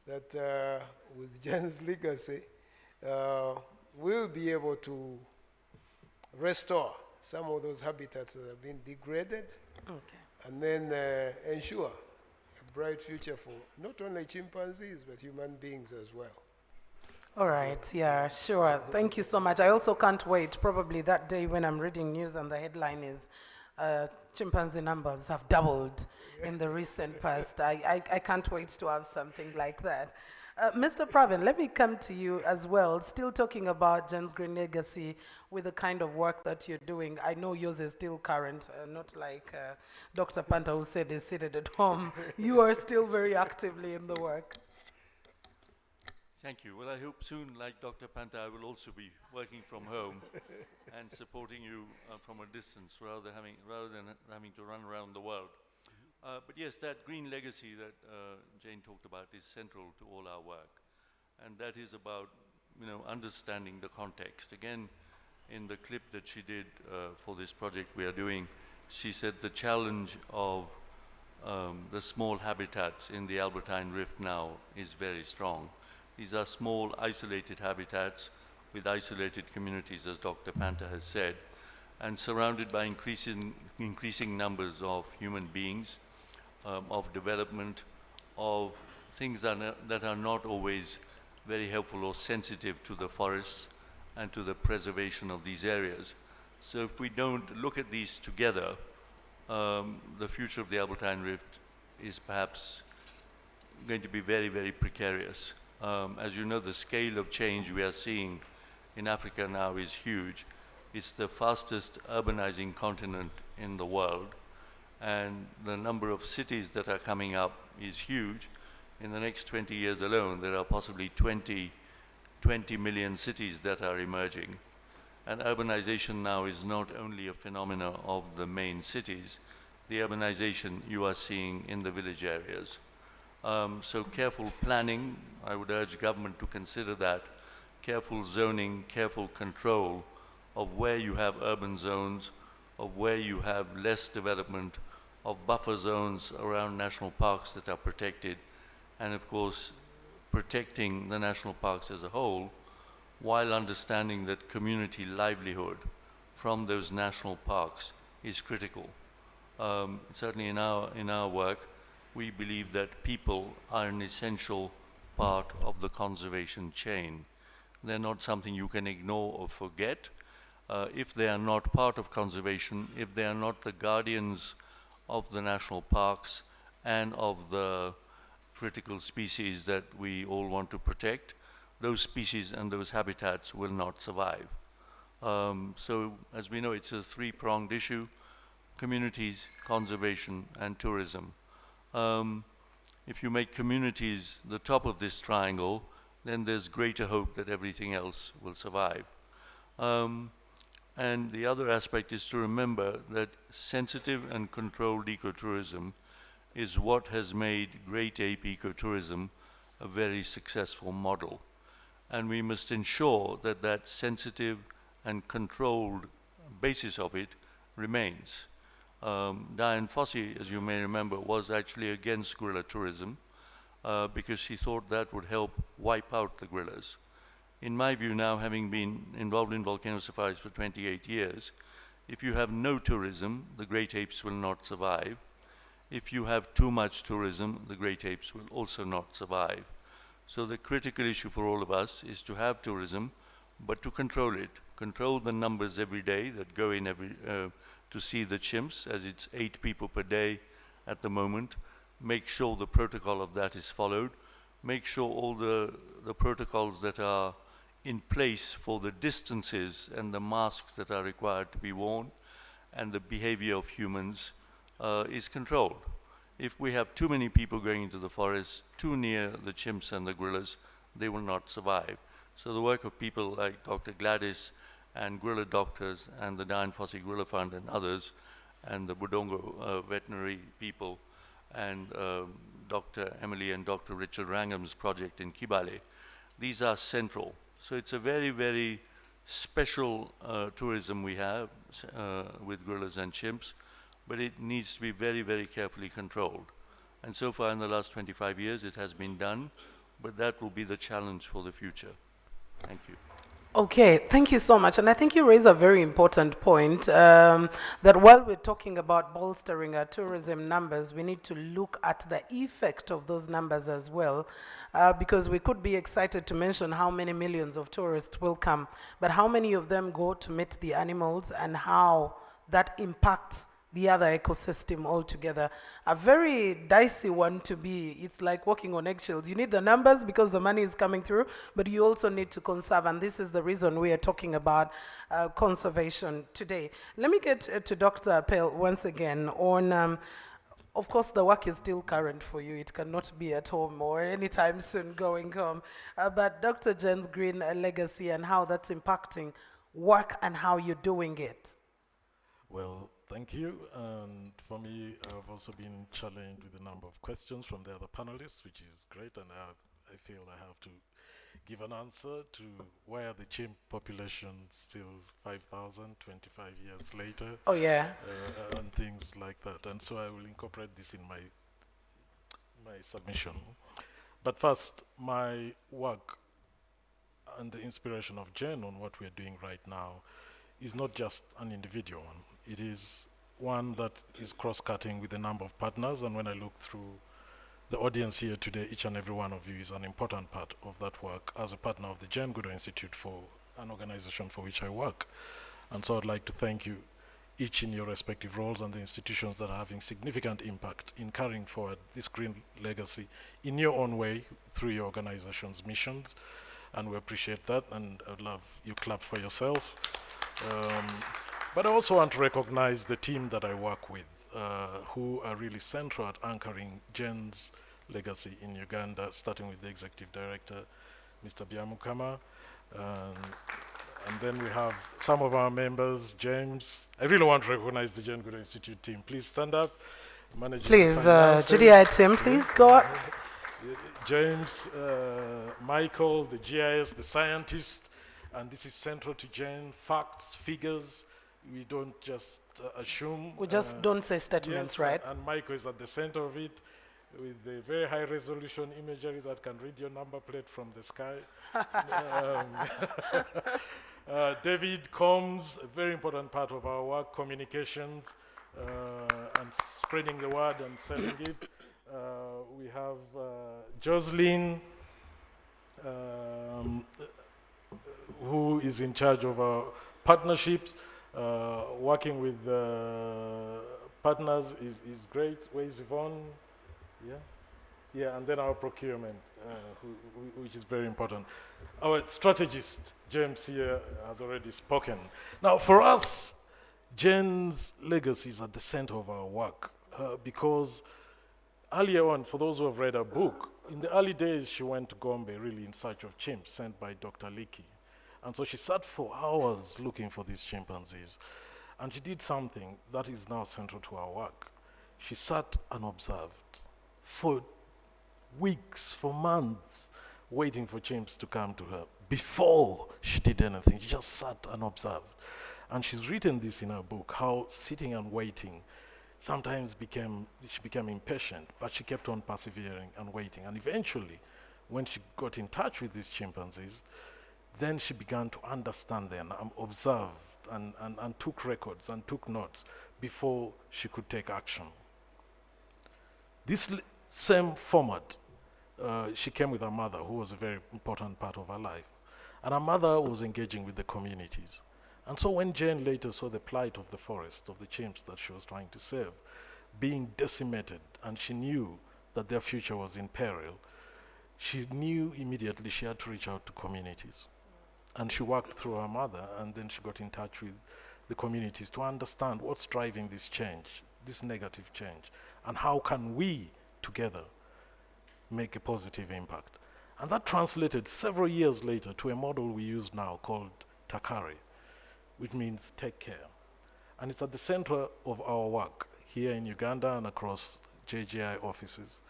L: that with Jane's legacy, we'll be able to restore some of those habitats that have been degraded, and then ensure a bright future for not only chimpanzees, but human beings as well.
A: All right, yeah, sure. Thank you so much. I also can't wait, probably that day when I'm reading news and the headline is chimpanzee numbers have doubled in the recent past. I can't wait to have something like that. Mr. Pravin, let me come to you as well, still talking about Jane's Green Legacy with the kind of work that you're doing. I know yours is still current, not like Dr. Panta who said is seated at home. You are still very actively in the work.
M: Thank you. Well, I hope soon, like Dr. Panta, I will also be working from home and supporting you from a distance rather than having to run around the world. But yes, that green legacy that Jane talked about is central to all our work. And that is about, you know, understanding the context. Again, in the clip that she did for this project we are doing, she said the challenge of the small habitats in the Albertine Rift now is very strong. These are small, isolated habitats with isolated communities, as Dr. Panta has said, and surrounded by increasing numbers of human beings, of development, of things that are not always very helpful or sensitive to the forests and to the preservation of these areas. So if we don't look at these together, the future of the Albertine Rift is perhaps going to be very, very precarious. As you know, the scale of change we are seeing in Africa now is huge. It's the fastest urbanizing continent in the world, and the number of cities that are coming up is huge. In the next 20 years alone, there are possibly 20 million cities that are emerging. And urbanization now is not only a phenomenon of the main cities, the urbanization you are seeing in the village areas. So careful planning, I would urge government to consider that, careful zoning, careful control of where you have urban zones, of where you have less development, of buffer zones around national parks that are protected, and of course, protecting the national parks as a whole, while understanding that community livelihood from those national parks is critical. Certainly in our work, we believe that people are an essential part of the conservation chain. They're not something you can ignore or forget. If they are not part of conservation, if they are not the guardians of the national parks and of the critical species that we all want to protect, those species and those habitats will not survive. So as we know, it's a three-pronged issue: communities, conservation, and tourism. If you make communities the top of this triangle, then there's greater hope that everything else will survive. And the other aspect is to remember that sensitive and controlled ecotourism is what has made great ape ecotourism a very successful model. And we must ensure that that sensitive and controlled basis of it remains. Dian Fossey, as you may remember, was actually against gorilla tourism because she thought that would help wipe out the gorillas. In my view now, having been involved in volcano safaris for 28 years, if you have no tourism, the great apes will not survive. If you have too much tourism, the great apes will also not survive. So the critical issue for all of us is to have tourism, but to control it. Control the numbers every day that go in to see the chimps, as it's 8 people per day at the moment. Make sure the protocol of that is followed. Make sure all the protocols that are in place for the distances and the masks that are required to be worn and the behavior of humans is controlled. If we have too many people going into the forest, too near the chimps and the gorillas, they will not survive. So the work of people like Dr. Gladys and gorilla doctors and the Dian Fossey Gorilla Fund and others, and the Budongo veterinary people, and Dr. Emily and Dr. Richard Wrangham's project in Kibale, these are central. So it's a very, very special tourism we have with gorillas and chimps, but it needs to be very, very carefully controlled. And so far in the last 25 years it has been done, but that will be the challenge for the future. Thank you.
A: Okay, thank you so much. And I think you raise a very important point, that while we're talking about bolstering our tourism numbers, we need to look at the effect of those numbers as well, because we could be excited to mention how many millions of tourists will come, but how many of them go to meet the animals and how that impacts the other ecosystem altogether. A very dicey one to be. It's like walking on eggshells. You need the numbers because the money is coming through, but you also need to conserve, and this is the reason we are talking about conservation today. Let me get to Dr. Appel once again on, of course, the work is still current for you. It cannot be at home or anytime soon going home. But Dr. Jens Green legacy and how that's impacting work and how you're doing it.
K: Well, thank you. And for me, I've also been challenged with a number of questions from the other panelists, which is great. And I feel I have to give an answer to why are the chimp population still 5,000 25 years later.
A: Oh, yeah.
K: And things like that. And so I will incorporate this in my submission. But first, my work and the inspiration of Jen on what we're doing right now is not just an individual one. It is one that is cross-cutting with a number of partners, and when I look through the audience here today, each and every one of you is an important part of that work as a partner of the Jane Goodall Institute, for an organization for which I work. And so I'd like to thank you each in your respective roles and the institutions that are having significant impact in carrying forward this green legacy in your own way through your organization's missions. And we appreciate that, and I'd love you clap for yourself. But I also want to recognize the team that I work with, who are really central at anchoring Jen's legacy in Uganda, starting with the Executive Director, Mr. Byamukama. And then we have some of our members, James. I really want to recognize the Jane Goodall Institute team. Please stand up.
A: Please, GDI team, please go up.
K: James, Michael, the GIS, the scientist, and this is central to Jane, facts, figures. We don't just assume.
A: We just don't say statements,
K: yes,
A: right?
K: And Michael is at the center of it with the very high resolution imagery that can read your number plate from the sky. David Combs, a very important part of our work, communications and spreading the word and selling it. We have Jocelyn, who is in charge of our partnerships. Working with partners is great. Where is Yvonne? Yeah, and then our procurement, which is very important. Our strategist, James here, has already spoken. Now, for us, Jen's legacy is at the center of our work because earlier on, for those who have read her book, in the early days, she went to Gombe really in search of chimps sent by Dr. Leakey. And so she sat for hours looking for these chimpanzees. And she did something that is now central to our work. She sat and observed for weeks, for months, waiting for chimps to come to her. Before she did anything, she just sat and observed. And she's written this in her book, how sitting and waiting sometimes she became impatient, but she kept on persevering and waiting. And eventually, when she got in touch with these chimpanzees, then she began to understand them and observed and took records and took notes before she could take action. This same format, she came with her mother, who was a very important part of her life. And her mother was engaging with the communities. And so when Jane later saw the plight of the forest, of the chimps that she was trying to save, being decimated, and she knew that their future was in peril, she knew immediately she had to reach out to communities. And she worked through her mother, and then she got in touch with the communities to understand what's driving this change, this negative change, and how can we together make a positive impact. And that translated several years later to a model we use now called Takari, which means take care. And it's at the center of our work here in Uganda and across JGI offices,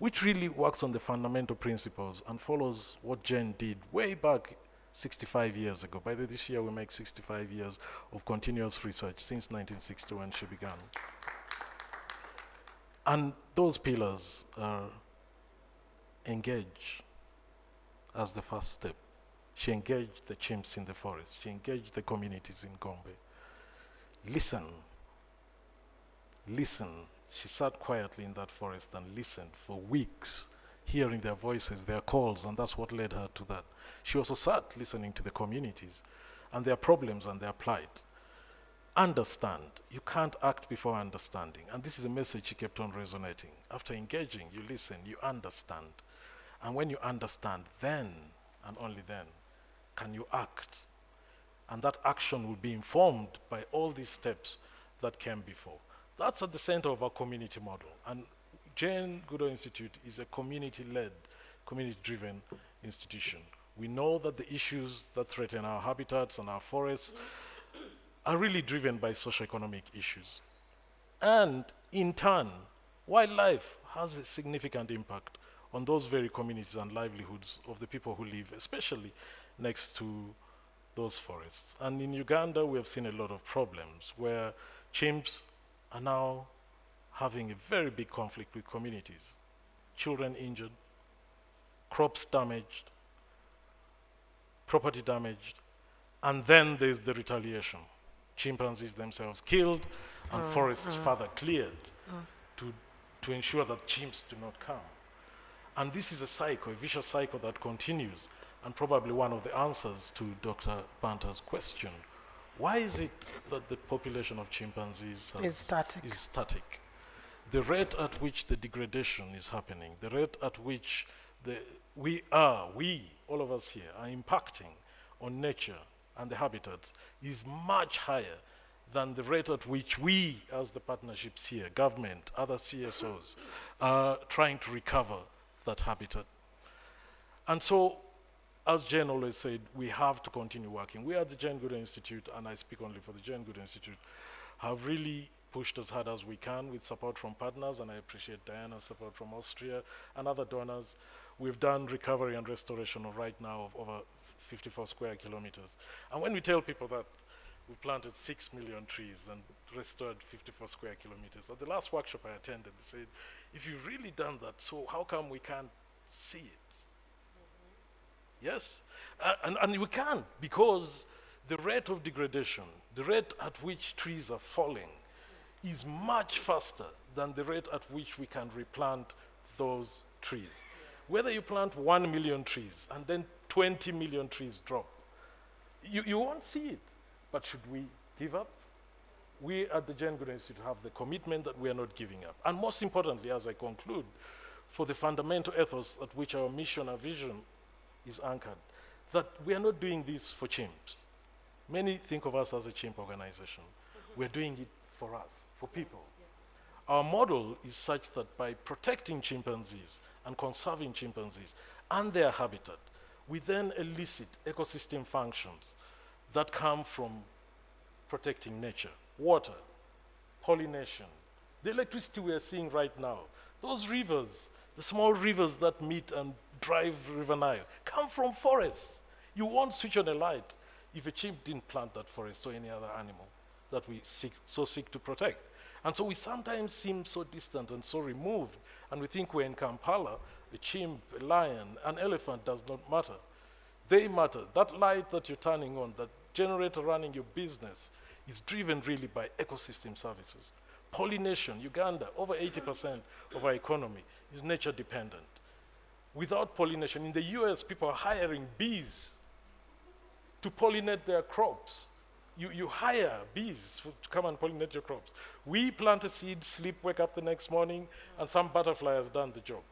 K: which really works on the fundamental principles and follows what Jane did way back 65 years ago. By this year, we make 65 years of continuous research since 1960 when she began. And those pillars are engage as the first step. She engaged the chimps in the forest. She engaged the communities in Gombe. Listen. Listen. She sat quietly in that forest and listened for weeks, hearing their voices, their calls, and that's what led her to that. She also sat listening to the communities and their problems and their plight. Understand. You can't act before understanding. And this is a message she kept on resonating. After engaging, you listen, you understand. And when you understand, then, and only then, can you act. And that action will be informed by all these steps that came before. That's at the center of our community model. And Jane Goodall Institute is a community-led, community-driven institution. We know that the issues that threaten our habitats and our forests are really driven by socioeconomic issues. And in turn, wildlife has a significant impact on those very communities and livelihoods of the people who live, especially next to those forests. And in Uganda, we have seen a lot of problems where chimps are now having a very big conflict with communities. Children injured, crops damaged, property damaged, and then there's the retaliation. Chimpanzees themselves killed and forests further cleared to ensure that chimps do not come. And this is a cycle, a vicious cycle that continues, and probably one of the answers to Dr. Banta's question. Why is it that the population of chimpanzees is static? The rate at which the degradation is happening, the rate at which we, all of us here, are impacting on nature and the habitats is much higher than the rate at which we, as the partnerships here, government, other CSOs, are trying to recover that habitat. And so, as Jane always said, we have to continue working. We at the Jane Goodall Institute, and I speak only for the Jane Goodall Institute, have really pushed as hard as we can with support from partners, and I appreciate Diana's support from Austria and other donors. We've done recovery and restoration right now of over 54 square kilometers. And when we tell people that we planted 6 million trees and restored 54 square kilometers, at the last workshop I attended, they said, if you've really done that, so how come we can't see it? Yes, and we can't, because the rate of degradation, the rate at which trees are falling, is much faster than the rate at which we can replant those trees. Whether you plant 1 million trees and then 20 million trees drop, you won't see it. But should we give up? We at the Jane Goodall Institute have the commitment that we are not giving up. And most importantly, as I conclude, for the fundamental ethos at which our mission, our vision is anchored, that we are not doing this for chimps. Many think of us as a chimp organization. We're doing it for us, for people. Our model is such that by protecting chimpanzees and conserving chimpanzees and their habitat, We then elicit ecosystem functions that come from protecting nature, water, pollination, the electricity we are seeing right now, those rivers, the small rivers that meet and drive River Nile, come from forests. You won't switch on a light if a chimp didn't plant that forest or any other animal that we seek to protect. And so we sometimes seem so distant and so removed, and we think we're in Kampala, a chimp, a lion, an elephant does not matter. They matter. That light that you're turning on, that generator running your business, is driven really by ecosystem services. Pollination, Uganda, over 80% of our economy is nature dependent. Without pollination, in the US, people are hiring bees to pollinate their crops. You hire bees to come and pollinate your crops. We plant a seed, sleep, wake up the next morning, and some butterfly has done the job.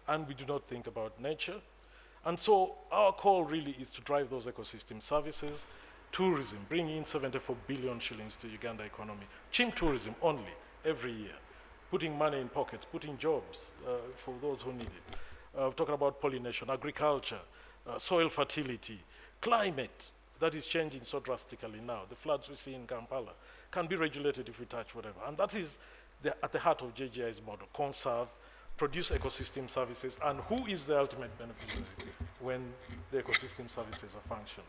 K: And we do not think about nature. And so our call really is to drive those ecosystem services, tourism, bringing in 74 billion shillings to Uganda economy, chimp tourism only, every year, putting money in pockets, putting jobs for those who need it. We're talking about pollination, agriculture, soil fertility, climate that is changing so drastically now. The floods we see in Kampala can be regulated if we touch whatever. And that is at the heart of JGI's model: conserve, produce ecosystem services, and who is the ultimate beneficiary when the ecosystem services are functional?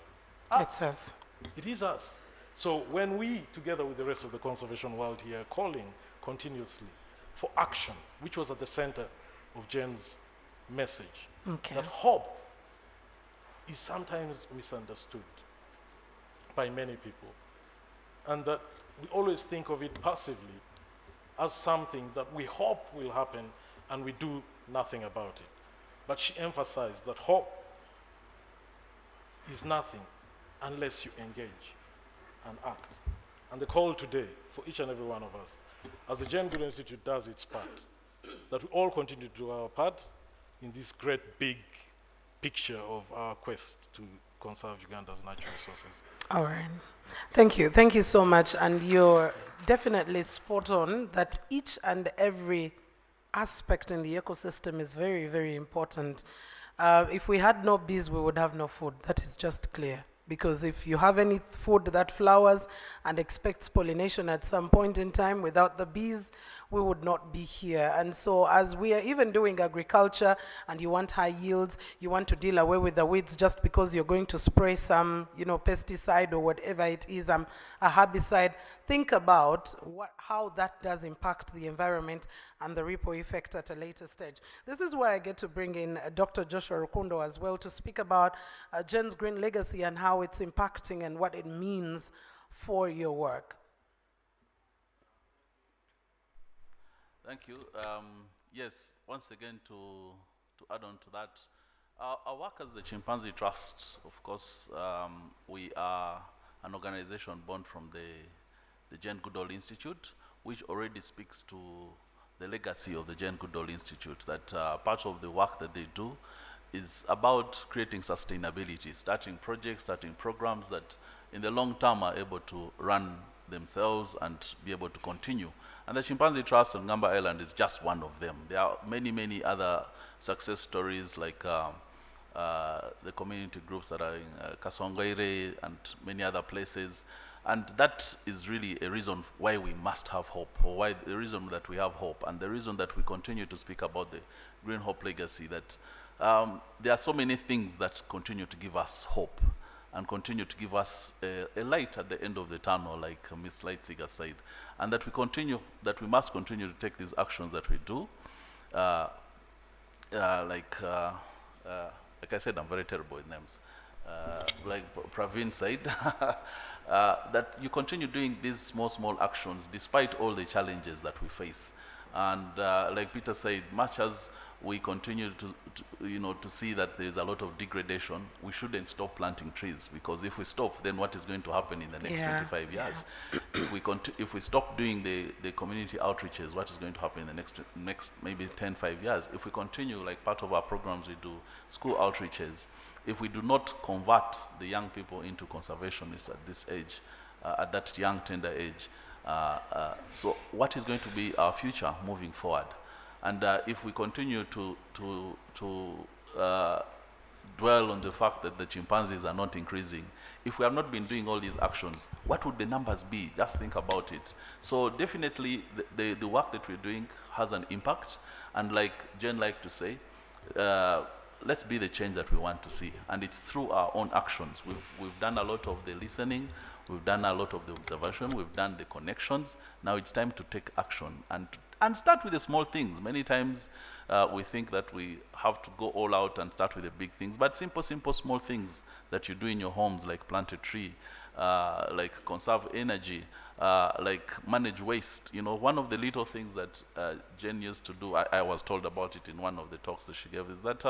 A: It's us.
K: It is us. So when we, together with the rest of the conservation world here, are calling continuously for action, which was at the center of Jen's message, that hope is sometimes misunderstood by many people, and that we always think of it passively as something that we hope will happen and we do nothing about it. But she emphasized that hope is nothing unless you engage and act. And the call today for each and every one of us, as the Jane Goodall Institute does its part, that we all continue to do our part in this great big picture of our quest to conserve Uganda's natural resources.
A: All right. Thank you. Thank you so much. And you're definitely spot on that each and every aspect in the ecosystem is very, very important. If we had no bees, we would have no food. That is just clear. Because if you have any food that flowers and expects pollination at some point in time, without the bees, we would not be here. And so as we are even doing agriculture and you want high yields, you want to deal away with the weeds just because you're going to spray some, pesticide or whatever it is, a herbicide, think about how that does impact the environment and the ripple effect at a later stage. This is where I get to bring in Dr. Joshua Rukundo as well to speak about Jen's Green Legacy and how it's impacting and what it means for your work.
C: Thank you. Yes, once again, to add on to that, our work as the Chimpanzee Trust, of course, we are an organization born from the Jane Goodall Institute, which already speaks to the legacy of the Jane Goodall Institute, that part of the work that they do is about creating sustainability, starting projects, starting programs that in the long term are able to run themselves and be able to continue. And the Chimpanzee Trust on Ngamba Island is just one of them. There are many, many other success stories like the community groups that are in Kasongoire and many other places. And that is really a reason why we must have hope, or why the reason that we have hope, and the reason that we continue to speak about the Green Hope Legacy, that there are so many things that continue to give us hope and continue to give us a light at the end of the tunnel, like Ms. Leitziger said, and that we must continue to take these actions that we do. Like I said, I'm very terrible with names. Like Praveen said, that you continue doing these small actions despite all the challenges that we face. And like Peter said, much as we continue to see that there's a lot of degradation, we shouldn't stop planting trees, because if we stop, then what is going to happen in the next 25 years? If we stop doing the community outreaches, what is going to happen in the next maybe 5 years? If we continue, like part of our programs we do, school outreaches, if we do not convert the young people into conservationists at this age, at that young, tender age, so what is going to be our future moving forward? And if we continue to dwell on the fact that the chimpanzees are not increasing. If we have not been doing all these actions, what would the numbers be? Just think about it. So definitely the work that we're doing has an impact. And like Jen liked to say, let's be the change that we want to see. And it's through our own actions. We've done a lot of the listening, we've done a lot of the observation, we've done the connections. Now it's time to take action and start with the small things. Many times we think that we have to go all out and start with the big things, but simple, small things that you do in your homes, like plant a tree, like conserve energy, like manage waste. You know, one of the little things that Jen used to do, I was told about it in one of the talks that she gave, is that,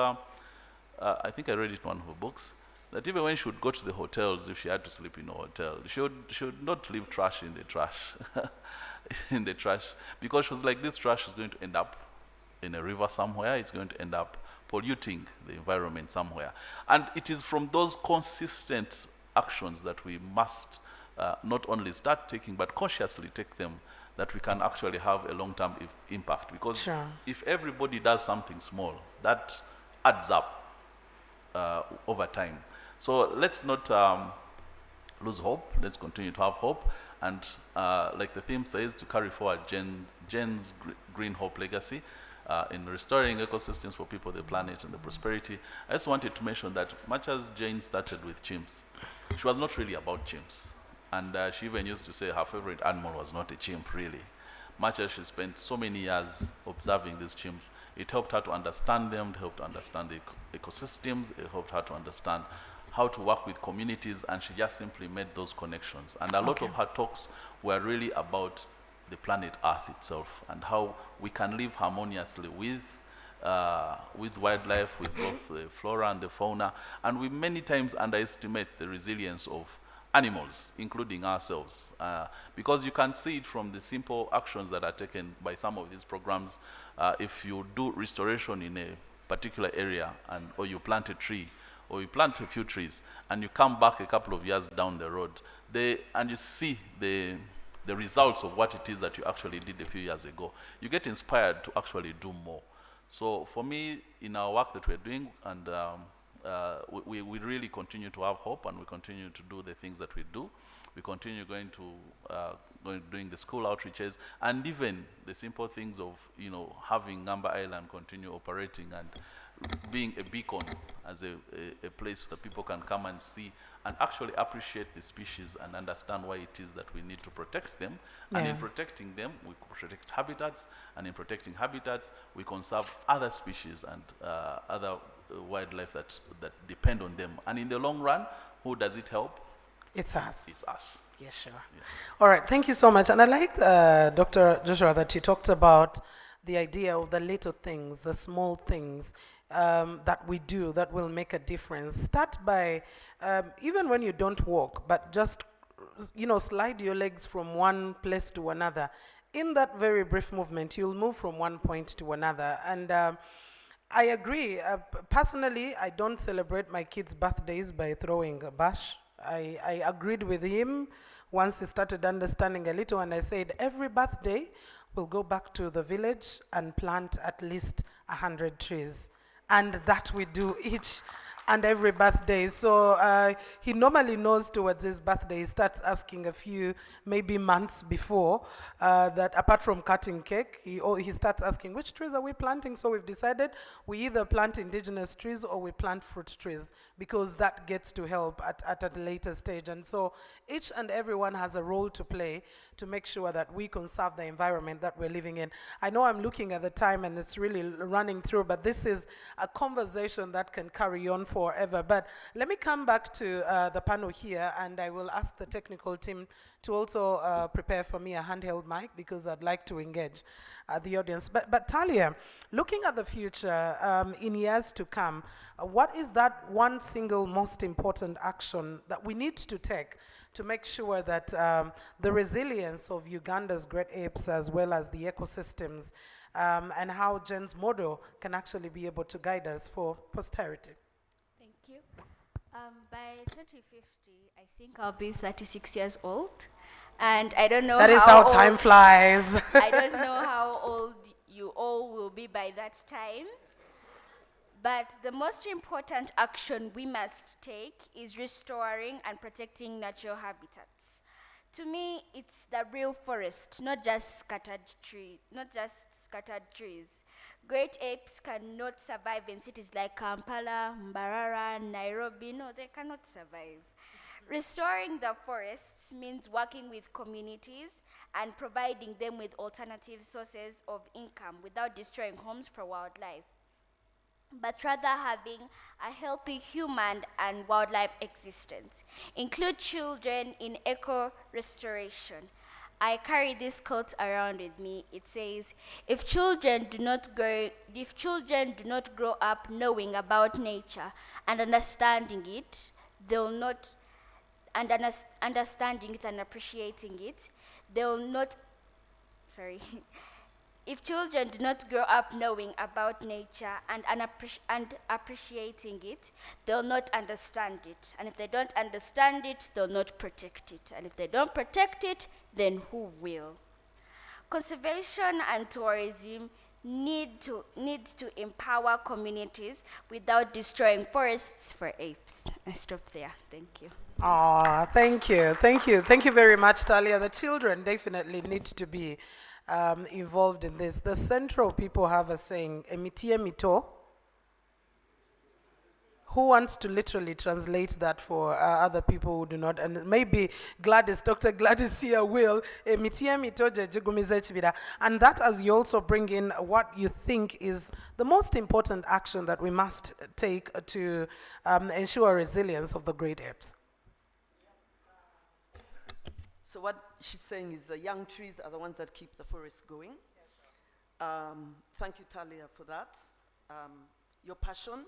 C: I think I read it in one of her books, that even when she would go to the hotels, if she had to sleep in a hotel, she would not leave trash in the trash, in the trash, because she was like, this trash is going to end up in a river somewhere, it's going to end up polluting the environment somewhere. And it is from those consistent actions that we must not only start taking, but consciously take them, that we can actually have a long-term impact. Because
A: Sure.
C: if everybody does something small, that adds up over time. So let's not lose hope. Let's continue to have hope. And like the theme says, to carry forward Jen's Green Hope legacy in restoring ecosystems for people, the planet, and the prosperity. I just wanted to mention that much as Jane started with chimps, she was not really about chimps. And she even used to say her favorite animal was not a chimp, really. Much as she spent so many years observing these chimps, it helped her to understand them, it helped her to understand the ecosystems, it helped her to understand how to work with communities, and she just simply made those connections. And a lot of her talks were really about the planet Earth itself and how we can live harmoniously with wildlife, with both the flora and the fauna. And we many times underestimate the resilience of animals, including ourselves, because you can see it from the simple actions that are taken by some of these programs. If you do restoration in a particular area, or you plant a tree, or you plant a few trees, and you come back a couple of years down the road, and you see the results of what it is that you actually did a few years ago, you get inspired to actually do more. So for me, in our work that we're doing, and we really continue to have hope, and we continue to do the things that we do. We continue doing the school outreaches, and even the simple things of, you know, having Ngamba Island continue operating and being a beacon as a place that people can come and see and actually appreciate the species and understand why it is that we need to protect them.
A: Yeah.
C: And in protecting them, we protect habitats, and in protecting habitats, we conserve other species and other wildlife that depend on them. And in the long run, who does it help?
A: It's us.
C: It's us.
A: Yes, sure.
C: Yeah.
A: All right, thank you so much. And I like, Dr. Joshua, that you talked about the idea of the little things, the small things that we do that will make a difference. Start by, even when you don't walk, but just, you know, slide your legs from one place to another. In that very brief movement, you'll move from one point to another. And I agree. Personally, I don't celebrate my kids' birthdays by throwing a bash. I agreed with him once he started understanding a little, and I said, every birthday, we'll go back to the village and plant at least 100 trees. And that we do each and every birthday. So he normally knows towards his birthday, he starts asking a few, maybe months before, that apart from cutting cake, he starts asking, which trees are we planting? So we've decided we either plant indigenous trees or we plant fruit trees, because that gets to help at a later stage. And so each and everyone has a role to play to make sure that we conserve the environment that we're living in. I know I'm looking at the time and it's really running through, but this is a conversation that can carry on forever. But let me come back to the panel here, and I will ask the technical team to also prepare for me a handheld mic, because I'd like to engage the audience. But Talia, looking at the future, in years to come, what is that one single most important action that we need to take to make sure that the resilience of Uganda's great apes, as well as the ecosystems, and how Jen's model can actually be able to guide us for posterity?
J: Thank you. By 2050, I think I'll be 36 years old. And I don't know
A: That is how time flies.
J: I don't know how old you all will be by that time. But the most important action we must take is restoring and protecting natural habitats. To me, it's the real forest, not just scattered trees. Great apes cannot survive in cities like Kampala, Mbarara, Nairobi. No, they cannot survive. Restoring the forests means working with communities and providing them with alternative sources of income without destroying homes for wildlife, but rather having a healthy human and wildlife existence. Include children in eco-restoration. I carry this quote around with me. It says, if children do not grow up knowing about nature and understanding it, they'll not understanding it and appreciating it, they'll not, if children do not grow up knowing about nature and appreciating it, they'll not understand it. And if they don't understand it, they'll not protect it. And if they don't protect it, then who will? Conservation and tourism needs to empower communities without destroying forests for apes. I stop there. Thank you.
A: Thank you. Thank you very much, Talia. The children definitely need to be involved in this. The Central people have a saying, emitie mito. Who wants to literally translate that for other people who do not? And maybe Gladys, Dr. Gladys here will. Emitie mito jegumize chibira. And that, as you also bring in what you think is the most important action that we must take to ensure resilience of the great apes.
I: So what she's saying is the young trees are the ones that keep the forest going. Thank you, Talia, for that. Your passion,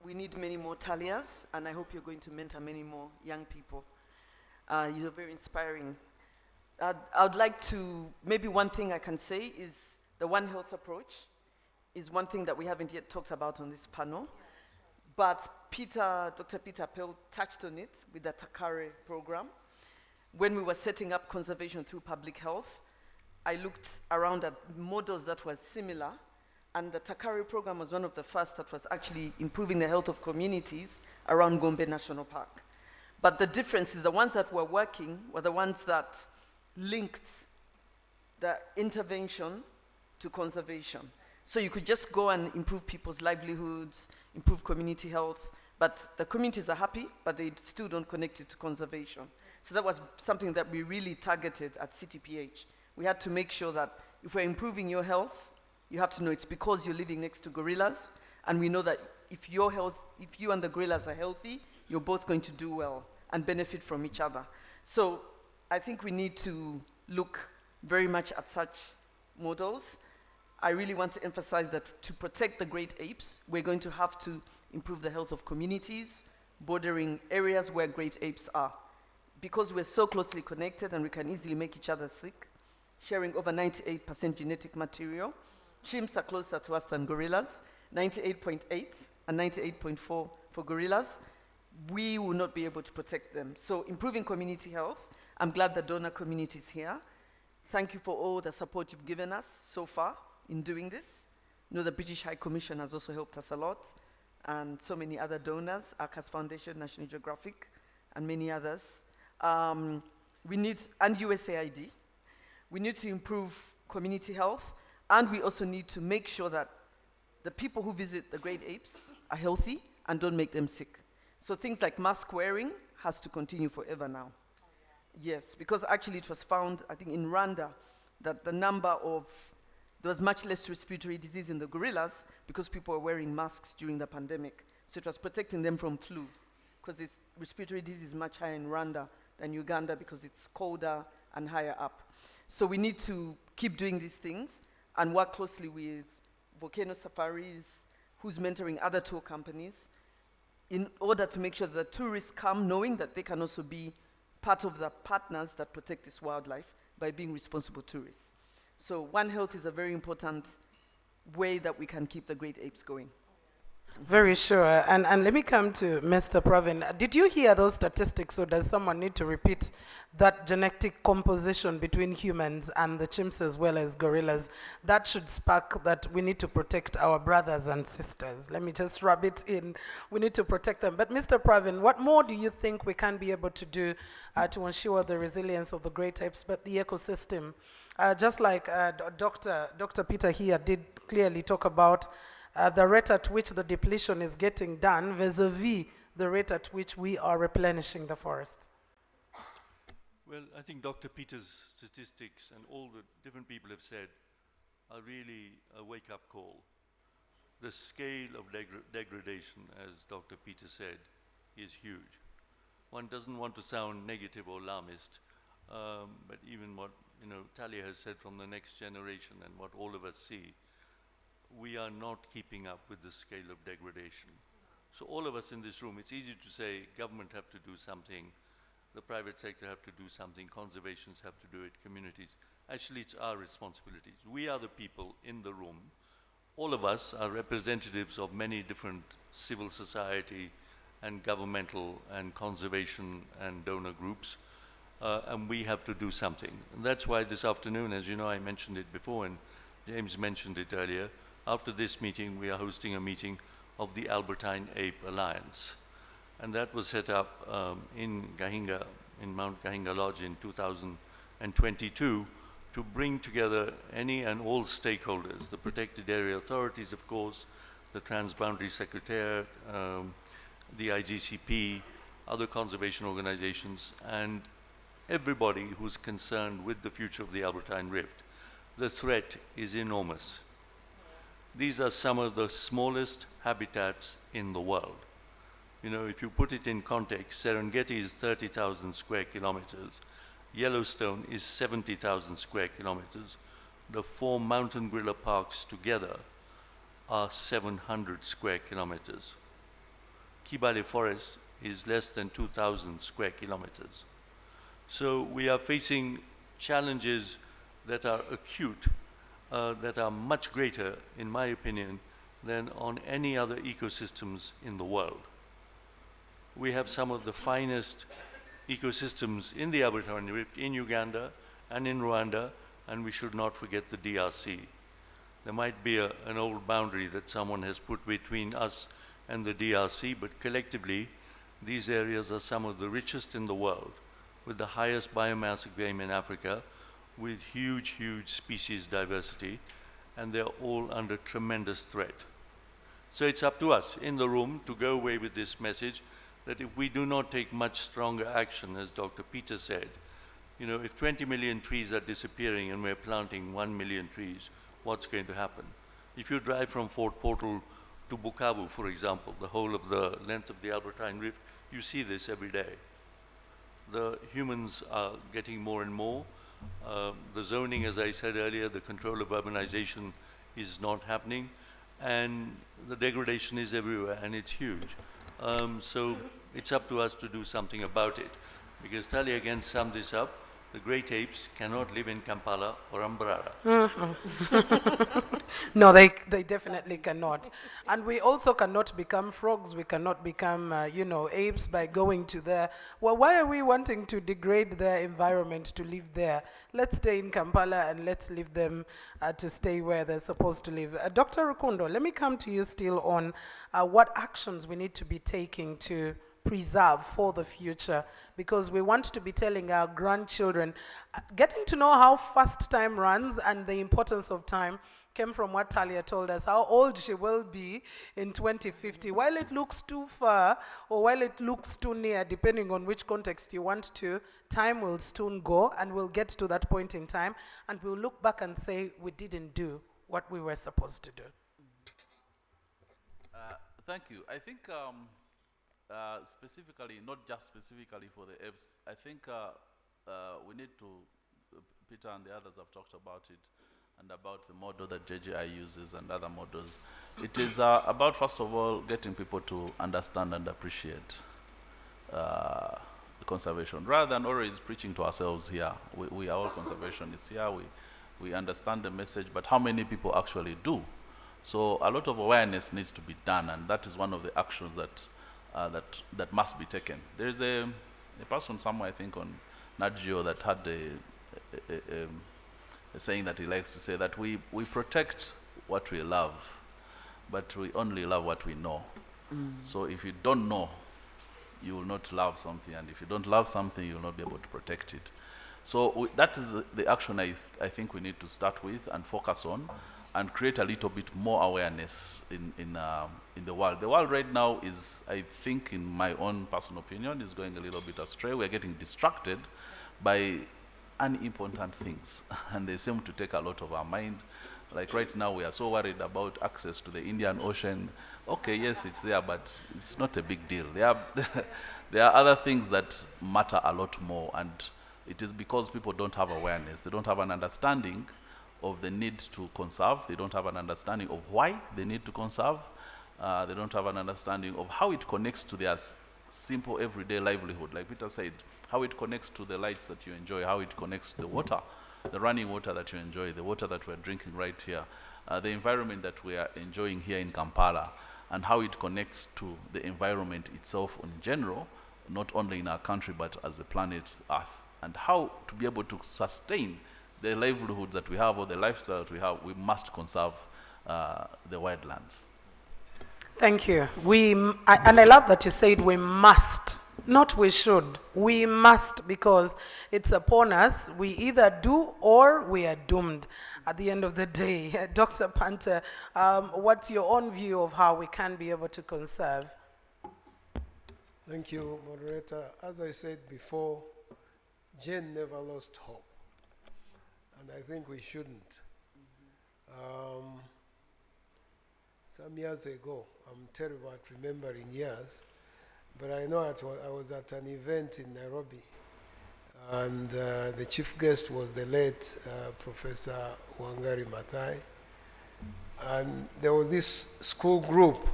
I: we need many more Talias, and I hope you're going to mentor many more young people. You're very inspiring. I would like to, maybe one thing I can say is the One Health approach is one thing that we haven't yet talked about on this panel, but Dr. Peter Pell touched on it with the Takare program. When we were setting up conservation through public health, I looked around at models that were similar, and the Takari program was one of the first that was actually improving the health of communities around Gombe National Park. But the difference is the ones that were working were the ones that linked the intervention to conservation. So you could just go and improve people's livelihoods, improve community health, but the communities are happy, but they still don't connect it to conservation. So that was something that we really targeted at CTPH. We had to make sure that if we're improving your health, you have to know it's because you're living next to gorillas, and we know that if you and the gorillas are healthy, you're both going to do well and benefit from each other. So I think we need to look very much at such models. I really want to emphasize that to protect the great apes, we're going to have to improve the health of communities, bordering areas where great apes are. Because we're so closely connected and we can easily make each other sick, sharing over 98% genetic material. Chimps are closer to us than gorillas, 98.8 and 98.4 for gorillas. We will not be able to protect them. So improving community health, I'm glad the donor community is here. Thank you for all the support you've given us so far in doing this. I know the British High Commission has also helped us a lot, and so many other donors, Arcas Foundation, National Geographic, and many others. And USAID. We need to improve community health, and we also need to make sure that the people who visit the great apes are healthy and don't make them sick. So things like mask wearing has to continue forever now. Yes, because actually it was found, I think in Rwanda, that there was much less respiratory disease in the gorillas because people were wearing masks during the pandemic. So it was protecting them from flu, because respiratory disease is much higher in Rwanda than Uganda because it's colder and higher up. So we need to keep doing these things and work closely with Volcano Safaris, who's mentoring other tour companies, in order to make sure that the tourists come knowing that they can also be part of the partners that protect this wildlife by being responsible tourists. So One Health is a very important way that we can keep the great apes going.
A: Very sure. And let me come to Mr. Pravin. Did you hear those statistics, or does someone need to repeat that genetic composition between humans and the chimps as well as gorillas, that should spark that we need to protect our brothers and sisters. Let me just rub it in. We need to protect them. But Mr. Pravin, what more do you think we can be able to do to ensure the resilience of the great apes, but the ecosystem? Just like Dr. Peter here did clearly talk about the rate at which the depletion is getting done vis-a-vis the rate at which we are replenishing the forest.
M: Well, I think Dr. Peter's statistics and all the different people have said are really a wake-up call. The scale of degradation, as Dr. Peter said, is huge. One doesn't want to sound negative or alarmist, but even what Talia has said from the next generation and what all of us see, we are not keeping up with the scale of degradation. So all of us in this room, it's easy to say government have to do something, the private sector have to do something, conservations have to do it, communities. Actually, it's our responsibilities. We are the people in the room. All of us are representatives of many different civil society and governmental and conservation and donor groups, and we have to do something. And that's why this afternoon, as you know, I mentioned it before, and James mentioned it earlier, after this meeting, we are hosting a meeting of the Albertine Ape Alliance. And that was set up in Gahinga, in Mount Gahinga Lodge in 2022 to bring together any and all stakeholders, the protected area authorities, of course, the Transboundary Secretariat, the IGCP, other conservation organizations, and everybody who's concerned with the future of the Albertine Rift. The threat is enormous. These are some of the smallest habitats in the world. If you put it in context, Serengeti is 30,000 square kilometers. Yellowstone is 70,000 square kilometers. The 4 mountain gorilla parks together are 700 square kilometers. Kibale Forest is less than 2,000 square kilometers. So we are facing challenges that are acute, that are much greater, in my opinion, than on any other ecosystems in the world. We have some of the finest ecosystems in the Albertine Rift, in Uganda and in Rwanda, and we should not forget the DRC. There might be an old boundary that someone has put between us and the DRC, but collectively, these areas are some of the richest in the world, with the highest biomass of game in Africa, with huge, huge species diversity, and they're all under tremendous threat. So it's up to us in the room to go away with this message that if we do not take much stronger action, as Dr. Peter said, if 20 million trees are disappearing and we're planting 1 million trees, what's going to happen? If you drive from Fort Portal to Bukavu, for example, the whole of the length of the Albertine Rift, you see this every day. The humans are getting more and more. The zoning, as I said earlier, the control of urbanization is not happening, and the degradation is everywhere, and it's huge. So it's up to us to do something about it. Because Talia again summed this up, the great apes cannot live in Kampala or Mbarara.
A: No, they definitely cannot. And we also cannot become frogs. We cannot become, apes by going to there. Well, why are we wanting to degrade their environment to live there? Let's stay in Kampala and let's leave them to stay where they're supposed to live. Dr. Rukundo, let me come to you still on what actions we need to be taking to preserve for the future, because we want to be telling our grandchildren, getting to know how fast time runs and the importance of time came from what Talia told us, how old she will be in 2050. While it looks too far or while it looks too near, depending on which context you want to, time will soon go and we'll get to that point in time and we'll look back and say we didn't do what we were supposed to do.
C: Thank you. I think specifically, not just specifically for the apes, I think we need to, Peter and the others have talked about it, and about the model that JGI uses and other models. It is about, first of all, getting people to understand and appreciate the conservation, rather than always preaching to ourselves here. We are all conservationists here, we understand the message, but how many people actually do? So a lot of awareness needs to be done, and that is one of the actions that must be taken. There's a person somewhere, I think, on Nat Geo that had a saying that he likes to say, that we protect what we love, but we only love what we know. So if you don't know, you will not love something, and if you don't love something, you will not be able to protect it. So that is the action I think we need to start with and focus on, and create a little bit more awareness in the world. The world right now is, I think, in my own personal opinion, is going a little bit astray. We're getting distracted by unimportant things, and they seem to take a lot of our mind. Like right now, we are so worried about access to the Indian Ocean. Okay, yes, it's there, but it's not a big deal. There are other things that matter a lot more, and it is because people don't have awareness. They don't have an understanding of the need to conserve. They don't have an understanding of why they need to conserve. They don't have an understanding of how it connects to their simple everyday livelihood. Like Peter said, how it connects to the lights that you enjoy, how it connects to the water, the running water that you enjoy, the water that we're drinking right here, the environment that we are enjoying here in Kampala, and how it connects to the environment itself in general, not only in our country, but as the planet Earth, and how to be able to sustain the livelihoods that we have, or the lifestyle that we have. We must conserve the wildlands.
A: Thank you. And I love that you said we must, not we should. We must, because it's upon us. We either do or we are doomed at the end of the day. Dr. Panther, what's your own view of how we can be able to conserve?
L: Thank you, moderator. As I said before, Jane never lost hope, and I think we shouldn't. Some years ago, I'm terrible at remembering years, but I know I was at an event in Nairobi, and the chief guest was the late Professor Wangari Maathai, and there was this school group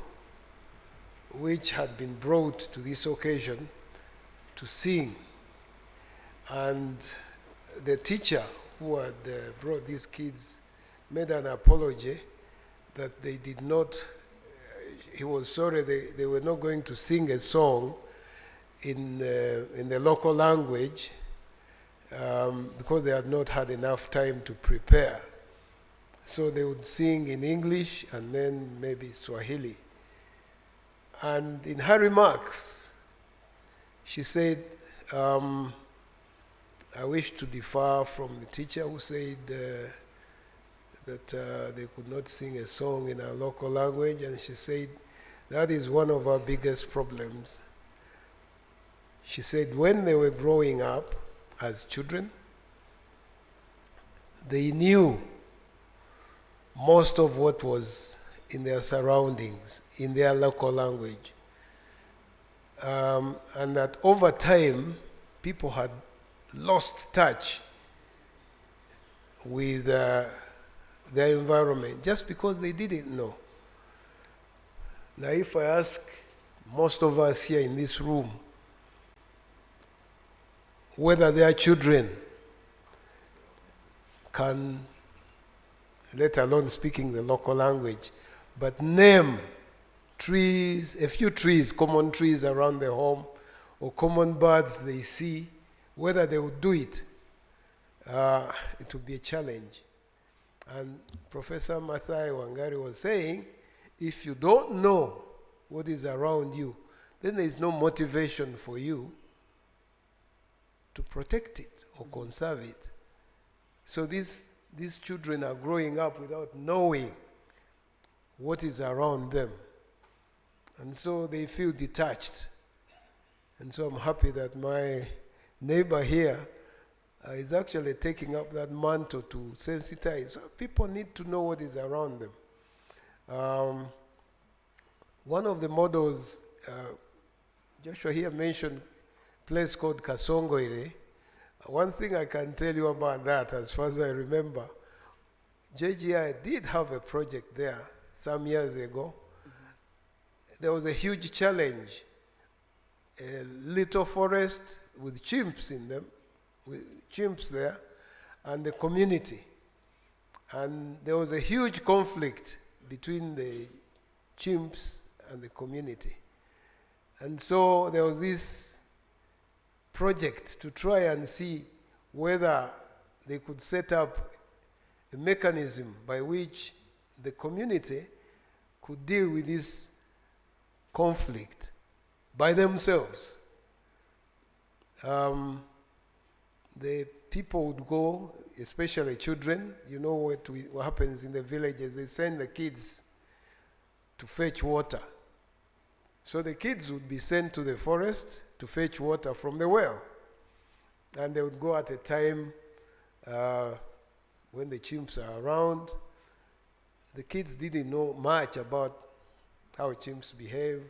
L: which had been brought to this occasion to sing, and the teacher who had brought these kids made an apology that they did not, he was sorry they were not going to sing a song in the local language because they had not had enough time to prepare. So they would sing in English and then maybe Swahili. And in her remarks, she said, I wish to differ from the teacher who said that they could not sing a song in our local language, and she said that is one of our biggest problems. She said when they were growing up as children, they knew most of what was in their surroundings, in their local language. And that over time, people had lost touch with their environment just because they didn't know. Now, if I ask most of us here in this room whether their children can, let alone speaking the local language, but name trees, a few trees, common trees around their home, or common birds they see, whether they would do it, it would be a challenge. And Professor Maathai Wangari was saying, if you don't know what is around you, then there is no motivation for you to protect it or conserve it. So these children are growing up without knowing what is around them. And so they feel detached. And so I'm happy that my neighbor here is actually taking up that mantle to sensitize. So people need to know what is around them. One of the models, Joshua here mentioned a place called Kasongoire. One thing I can tell you about that, as far as I remember, JGI did have a project there some years ago. There was a huge challenge, a little forest with chimps in them, with chimps there, and the community. And there was a huge conflict between the chimps and the community. And so there was this project to try and see whether they could set up a mechanism by which the community could deal with this conflict by themselves. The people would go, especially children. You know what happens in the villages. They send the kids to fetch water. So the kids would be sent to the forest to fetch water from the well. And they would go at a time when the chimps are around. The kids didn't know much about how chimps behave.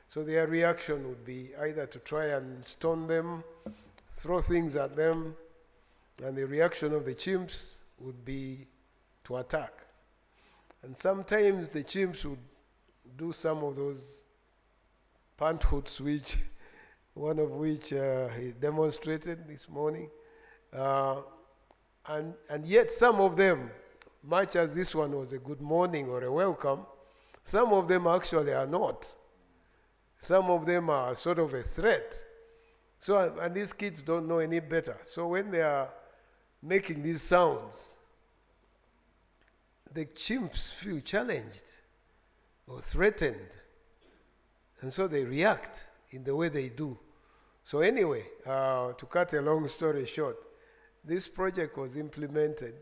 L: So their reaction would be either to try and stone them, throw things at them, and the reaction of the chimps would be to attack. And sometimes the chimps would do some of those panthoots, which one of which he demonstrated this morning. And yet some of them, much as this one was a good morning or a welcome, some of them actually are not. Some of them are sort of a threat. So, and these kids don't know any better. So when they are making these sounds, the chimps feel challenged or threatened. And so they react in the way they do. So anyway, to cut a long story short, this project was implemented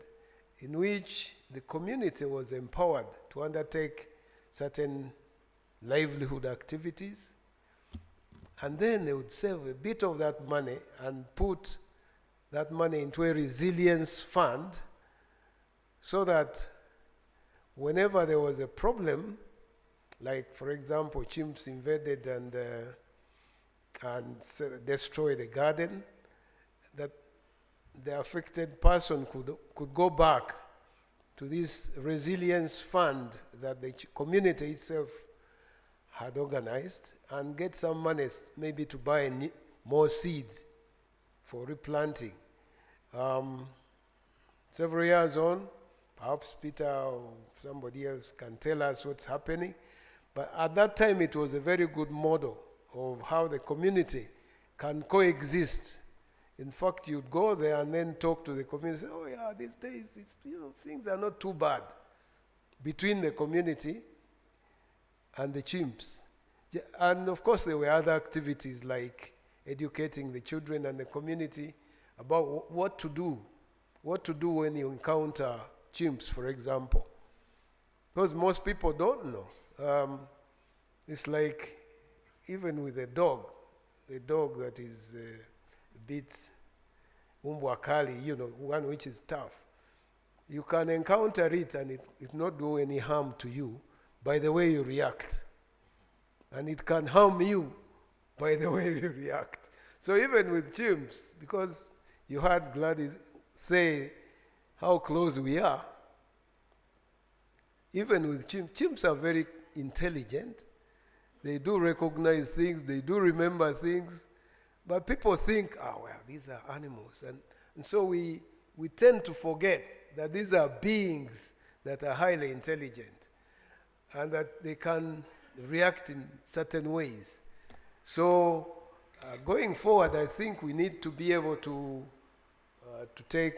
L: in which the community was empowered to undertake certain livelihood activities, and then they would save a bit of that money and put that money into a resilience fund so that whenever there was a problem, like for example chimps invaded and destroyed a garden, that the affected person could go back to this resilience fund that the community itself had organized and get some money maybe to buy more seed for replanting. Several years on, perhaps Peter or somebody else can tell us what's happening, but at that time it was a very good model of how the community can coexist. In fact, you'd go there and then talk to the community, say, oh yeah, these days, things are not too bad between the community and the chimps. And of course, there were other activities like educating the children and the community about what to do when you encounter chimps, for example. Because most people don't know. It's like even with a dog that is a bit umbwakali, one which is tough. You can encounter it and it not do any harm to you by the way you react. And it can harm you by the way you react. So even with chimps, because you heard Gladys say how close we are, even with chimps are very intelligent. They do recognize things, they do remember things, but people think, these are animals. And so we tend to forget that these are beings that are highly intelligent and that they can react in certain ways. So going forward, I think we need to be able to take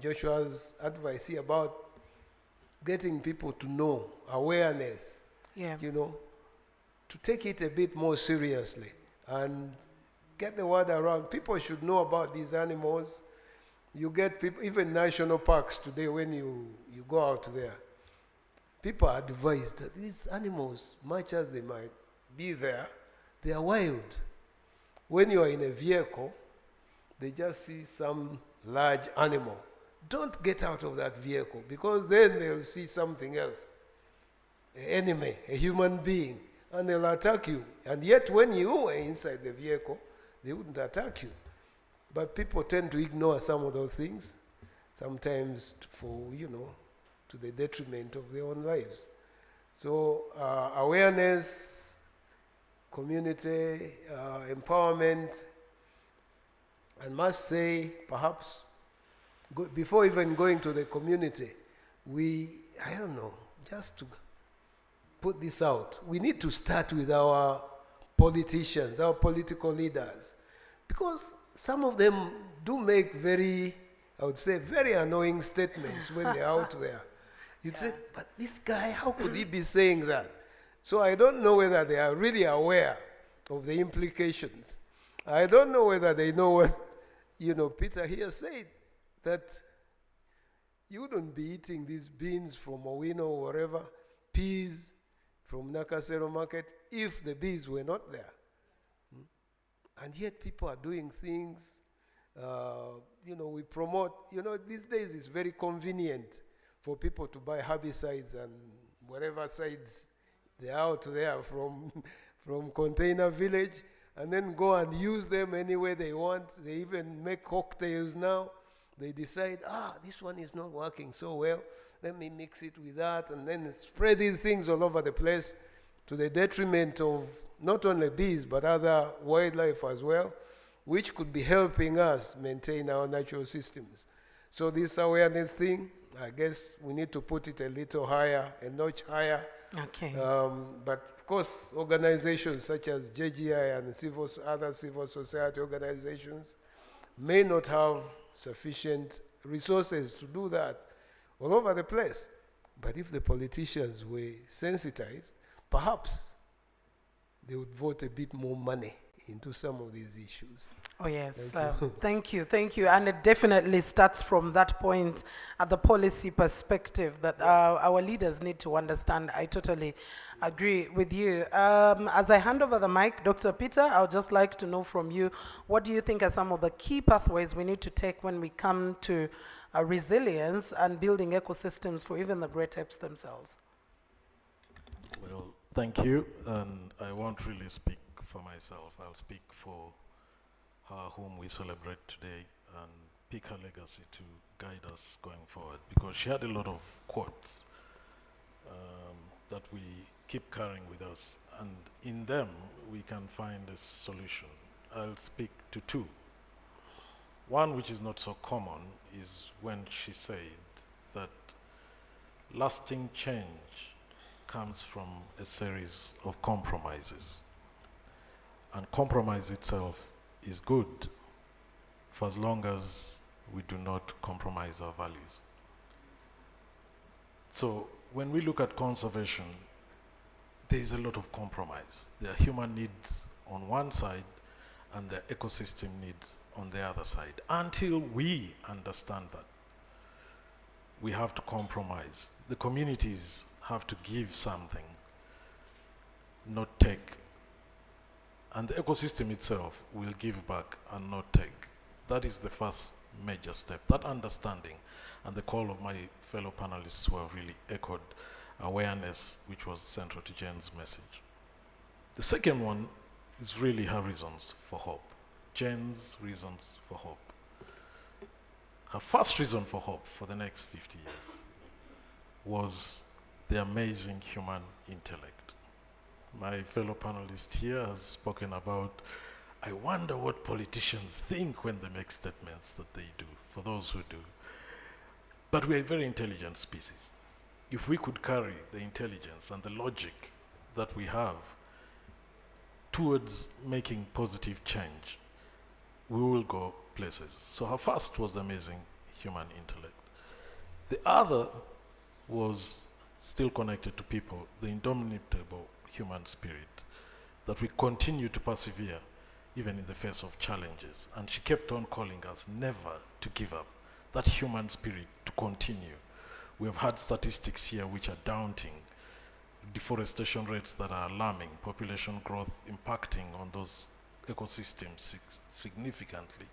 L: Joshua's advice here about getting people to know, awareness, to take it a bit more seriously and get the word around. People should know about these animals. You get people, even national parks today, when you go out there, people are advised that these animals, much as they might be there, they are wild. When you are in a vehicle, they just see some large animal. Don't get out of that vehicle, because then they'll see something else, an enemy, a human being, and they'll attack you. And yet when you are inside the vehicle, they wouldn't attack you. But people tend to ignore some of those things, sometimes for, to the detriment of their own lives. So awareness, community empowerment, and must say, perhaps, before even going to the community, just to put this out, we need to start with our politicians, our political leaders, Because some of them do make very, I would say, very annoying statements when they're out there. You'd say, but this guy, how could he be saying that? So I don't know whether they are really aware of the implications. I don't know whether they know what, Peter here said, that you wouldn't be eating these beans from Owino or wherever, peas from Nakasero market, if the bees were not there. And yet people are doing things, we promote, these days it's very convenient for people to buy herbicides and whatever sides they're out there from Container Village, and then go and use them any way they want. They even make cocktails now. They decide, this one is not working so well, let me mix it with that, and then spread these things all over the place to the detriment of not only bees, but other wildlife as well, which could be helping us maintain our natural systems. So this awareness thing, I guess we need to put it a little higher, a notch higher.
A: Okay.
L: But of course, organizations such as JGI and other civil society organizations may not have sufficient resources to do that all over the place. But if the politicians were sensitized, perhaps they would vote a bit more money into some of these issues.
A: Oh, yes.
L: Thank you.
A: Thank you. And it definitely starts from that point at the policy perspective that our leaders need to understand. I totally agree with you. As I hand over the mic, Dr. Peter, I would just like to know from you, what do you think are some of the key pathways we need to take when we come to resilience and building ecosystems for even the great apes themselves?
K: Well, thank you. And I won't really speak for myself. I'll speak for her whom we celebrate today and pick her legacy to guide us going forward, because she had a lot of quotes that we keep carrying with us, and in them we can find a solution. I'll speak to two. One, which is not so common, is when she said that lasting change comes from a series of compromises, and compromise itself is good for as long as we do not compromise our values. So when we look at conservation, there is a lot of compromise. There are human needs on one side and the ecosystem needs on the other side. Until we understand that, we have to compromise. The communities have to give something, not take. And the ecosystem itself will give back and not take. That is the first major step. That understanding and the call of my fellow panelists who have really echoed awareness, which was central to Jane's message. The second one is really her reasons for hope. Jane's reasons for hope. Her first reason for hope for the next 50 years was the amazing human intellect. My fellow panelist here has spoken about, I wonder what politicians think when they make statements that they do, for those who do. But we are a very intelligent species. If we could carry the intelligence and the logic that we have towards making positive change, we will go places. So her first was the amazing human intellect. The other was still connected to people, the indomitable human spirit, that we continue to persevere even in the face of challenges. And she kept on calling us never to give up, that human spirit to continue. We have had statistics here which are daunting, deforestation rates that are alarming, population growth impacting on those ecosystems significantly.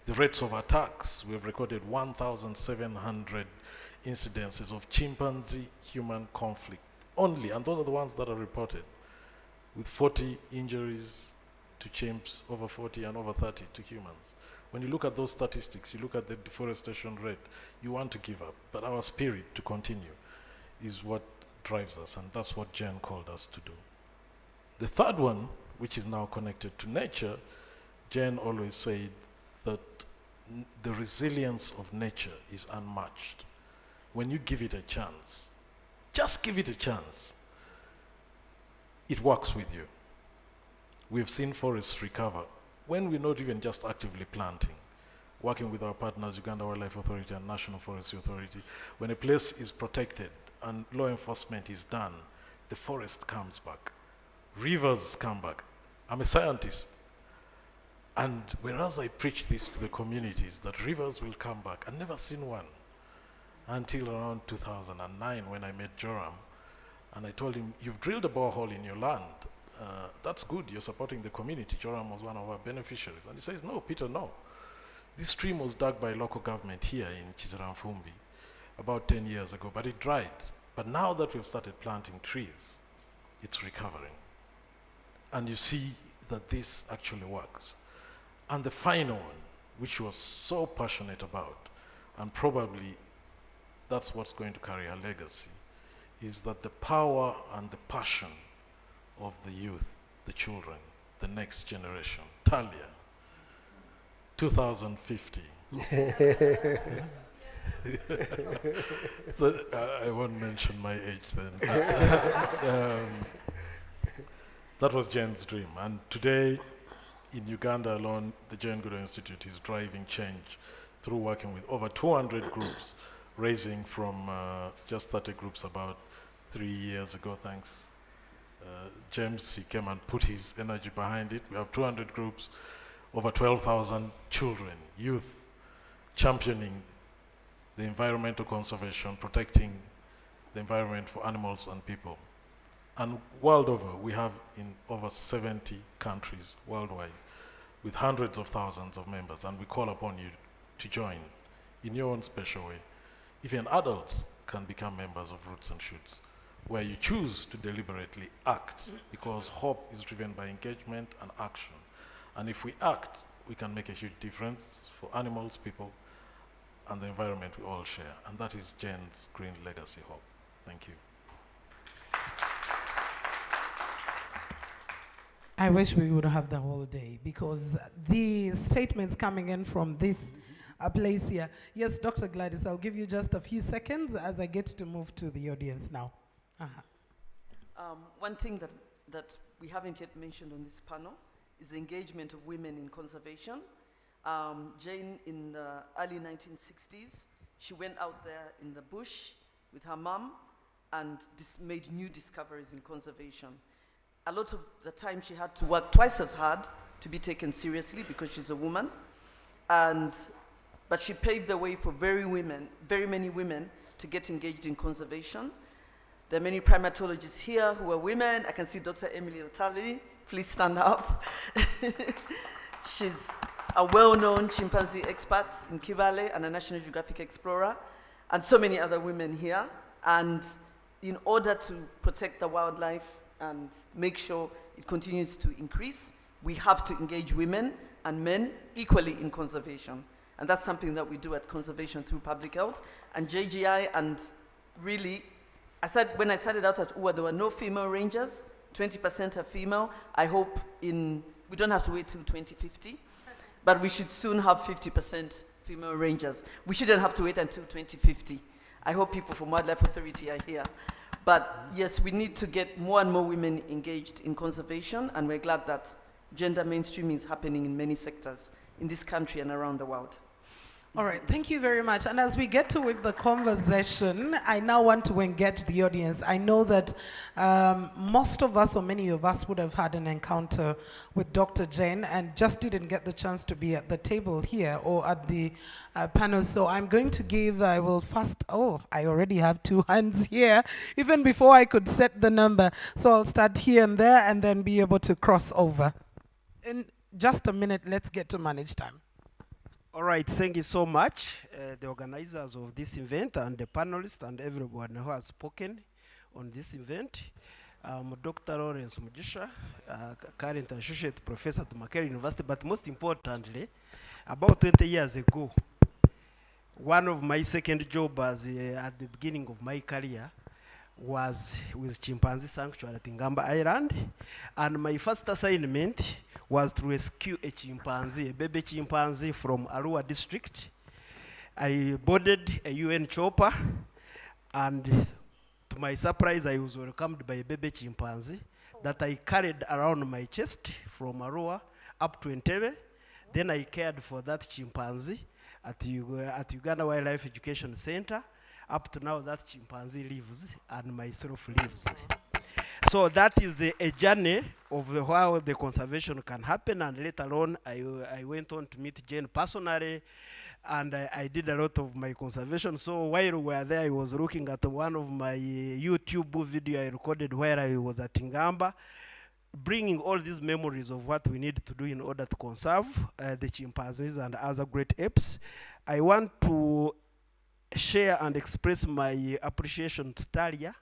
K: The rates of attacks, we have recorded 1,700 incidences of chimpanzee-human conflict only, and those are the ones that are reported, with 40 injuries to chimps, over 40 and over 30 to humans. When you look at those statistics, you look at the deforestation rate, you want to give up, but our spirit to continue is what drives us, and that's what Jane called us to do. The third one, which is now connected to nature, Jane always said that the resilience of nature is unmatched. When you give it a chance, just give it a chance, it works with you. We've seen forests recover when we're not even just actively planting, working with our partners, Uganda Wildlife Authority and National Forestry Authority, when a place is protected and law enforcement is done, the forest comes back. Rivers come back. I'm a scientist. And whereas I preach this to the communities, that rivers will come back, I'd never seen one until around 2009 when I met Joram. And I told him, you've drilled a borehole in your land. That's good, you're supporting the community. Joram was one of our beneficiaries. And he says, no, Peter, no. This stream was dug by local government here in Chizaramfumbi about 10 years ago, but it dried. But now that we've started planting trees, it's recovering. And you see that this actually works. And the final one, which he was so passionate about, and probably that's what's going to carry a legacy, is that the power and the passion of the youth, the children, the next generation. Talia, 2050. So, I won't mention my age then. That was Jane's dream. And today, in Uganda alone, the Jane Goodall Institute is driving change through working with over 200 groups, raising from just 30 groups about 3 years ago, thanks. James, he came and put his energy behind it. We have 200 groups, over 12,000 children, youth, championing the environmental conservation, protecting the environment for animals and people. And world over, we have in over 70 countries worldwide with hundreds of thousands of members, and we call upon you to join in your own special way. Even adults can become members of Roots and Shoots, where you choose to deliberately act, because hope is driven by engagement and action. And if we act, we can make a huge difference for animals, people, and the environment we all share. And that is Jane's Green Legacy Hope. Thank you.
A: I wish we would have the whole day, because the statements coming in from this place here. Yes, Dr. Gladys, I'll give you just a few seconds as I get to move to the audience now.
I: One thing that we haven't yet mentioned on this panel is the engagement of women in conservation. Jane, in the early 1960s, she went out there in the bush with her mom and made new discoveries in conservation. A lot of the time she had to work twice as hard to be taken seriously because she's a woman. But she paved the way for very many women to get engaged in conservation. There are many primatologists here who are women. I can see Dr. Emily Otali. Please stand up. She's a well-known chimpanzee expert in Kibale and a National Geographic explorer, and so many other women here. And in order to protect the wildlife and make sure it continues to increase, we have to engage women and men equally in conservation. And that's something that we do at Conservation Through Public Health. And JGI, and really, when I started out at UWA, there were no female rangers, 20% are female. I hope we don't have to wait till 2050, but we should soon have 50% female rangers. We shouldn't have to wait until 2050. I hope people from Wildlife Authority are here. But yes, we need to get more and more women engaged in conservation, and we're glad that gender mainstreaming is happening in many sectors in this country and around the world.
A: All right, thank you very much. And as we get to with the conversation, I now want to engage the audience. I know that most of us, or many of us, would have had an encounter with Dr. Jane and just didn't get the chance to be at the table here or at the panel. So I'm going to give, I already have 2 hands here, even before I could set the number. So I'll start here and there and then be able to cross over. In just a minute, let's get to manage time.
N: All right, thank you so much, the organizers of this event and the panelists and everyone who has spoken on this event. Dr. Lawrence Mugisha, current associate professor at Makerere University, but most importantly, about 20 years ago, one of my second jobs at the beginning of my career was with Chimpanzee Sanctuary at Ngamba Island, and my first assignment was to rescue a chimpanzee, a baby chimpanzee from Arua district. I boarded a UN chopper, and to my surprise, I was welcomed by a baby chimpanzee that I carried around my chest from Arua up to Entebbe. Then I cared for that chimpanzee at Uganda Wildlife Education Center. Up to now, that chimpanzee lives and myself lives. So that is a journey of how the conservation can happen, and later on, I went on to meet Jane personally, and I did a lot of my conservation. So while we were there, I was looking at one of my YouTube video I recorded while I was at Ngamba, bringing all these memories of what we need to do in order to conserve the chimpanzees and other great apes. I want to share and express my appreciation to Talia.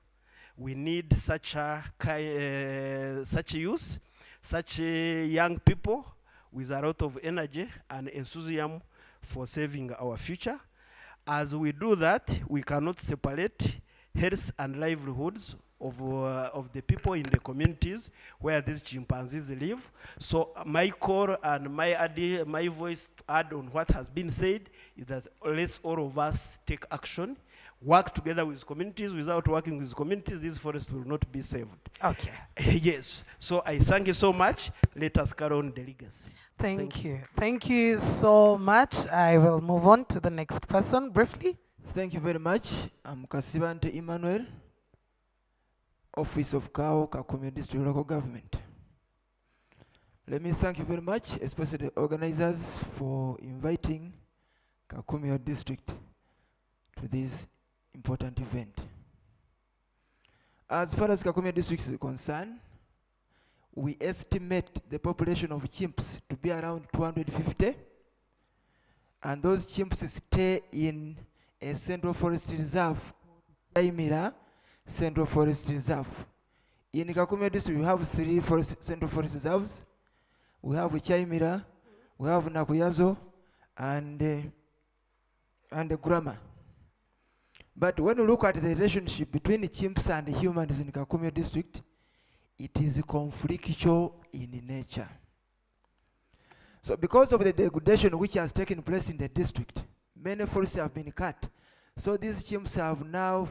N: We need such youth, such young people with a lot of energy and enthusiasm for saving our future. As we do that, we cannot separate health and livelihoods of the people in the communities where these chimpanzees live. So my call and my voice to add on what has been said is that let's all of us take action, work together with communities. Without working with communities, these forests will not be saved.
A: Okay.
N: Yes. So I thank you so much. Let us carry on the legacy.
A: Thank you. Thank you so much. I will move on to the next person briefly.
O: Thank you very much. I'm Kasibante Emmanuel, Office of Kao, Kakumia District Local Government. Let me thank you very much, especially the organizers, for inviting Kakumia District to this important event. As far as Kakumia District is concerned, we estimate the population of chimps to be around 250, and those chimps stay in a Central Forest Reserve, Chaimira Central Forest Reserve. In Kakumia District, we have 3 Central Forest Reserves. We have Chaimira, we have Nakuyazo, and Grama. But when you look at the relationship between the chimps and the humans in Kakumia District, it is conflictual in nature. So because of the degradation which has taken place in the district, many forests have been cut. So these chimps have now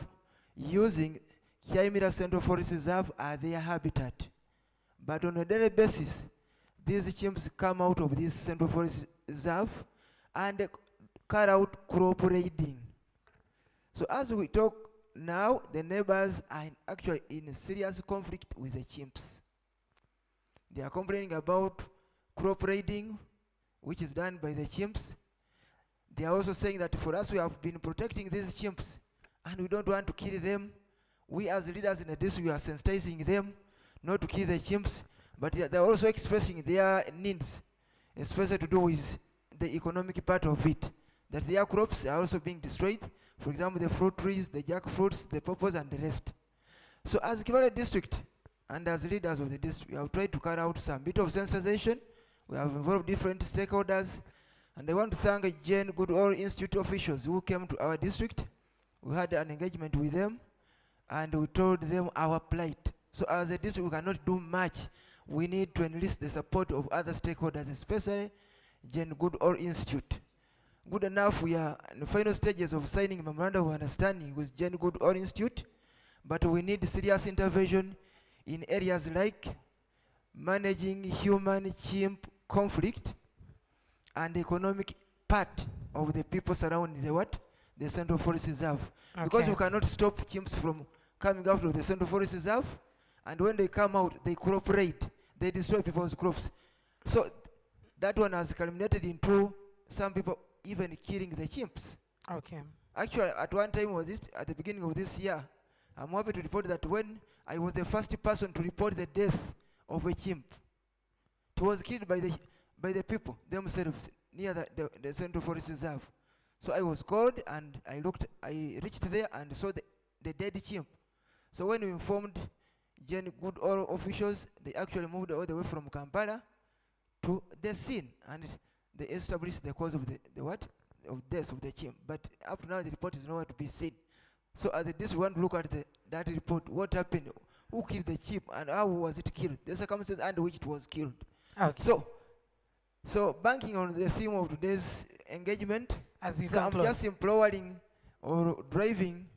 O: using Chaimira Central Forest Reserve as their habitat. But on a daily basis, these chimps come out of this Central Forest Reserve and carry out crop raiding. So as we talk now, the neighbors are actually in serious conflict with the chimps. They are complaining about crop raiding, which is done by the chimps. They are also saying that for us, we have been protecting these chimps and we don't want to kill them. We as leaders in the district, we are sensitizing them not to kill the chimps, but they are also expressing their needs, especially to do with the economic part of it, that their crops are also being destroyed. For example, the fruit trees, the jackfruits, the pawpaws, and the rest. So as Kivale District and as leaders of the district, we have tried to carry out some bit of sensitization. We have involved different stakeholders. And I want to thank Jane Goodall Institute officials who came to our district. We had an engagement with them, and we told them our plight. So as a district, we cannot do much. We need to enlist the support of other stakeholders, especially Jane Goodall Institute. Good enough, we are in the final stages of signing a memorandum of understanding with Jane Goodall Institute, but we need serious intervention in areas like managing human-chimp conflict and the economic part of the people surrounding the Central Forest Reserve. Okay. Because we cannot stop chimps from coming out of the Central Forest Reserve, and when they come out, they crop raid, they destroy people's crops. So that one has culminated into some people even killing the chimps.
A: Okay.
O: Actually, at one time, at the beginning of this year, I'm happy to report that when I was the first person to report the death of a chimp, it was killed by the people themselves near the Central Forest Reserve. So I was called and I reached there and saw the dead chimp. So when we informed Jane Goodall officials, they actually moved all the way from Kampala to the scene and they established the cause of the death of the chimp. But up to now, the report is nowhere to be seen. So as this, we want to look at that report. What happened? Who killed the chimp and how was it killed? The circumstances under which it was killed.
A: Okay.
O: So banking on the theme of today's engagement,
A: I'm
O: just imploring or driving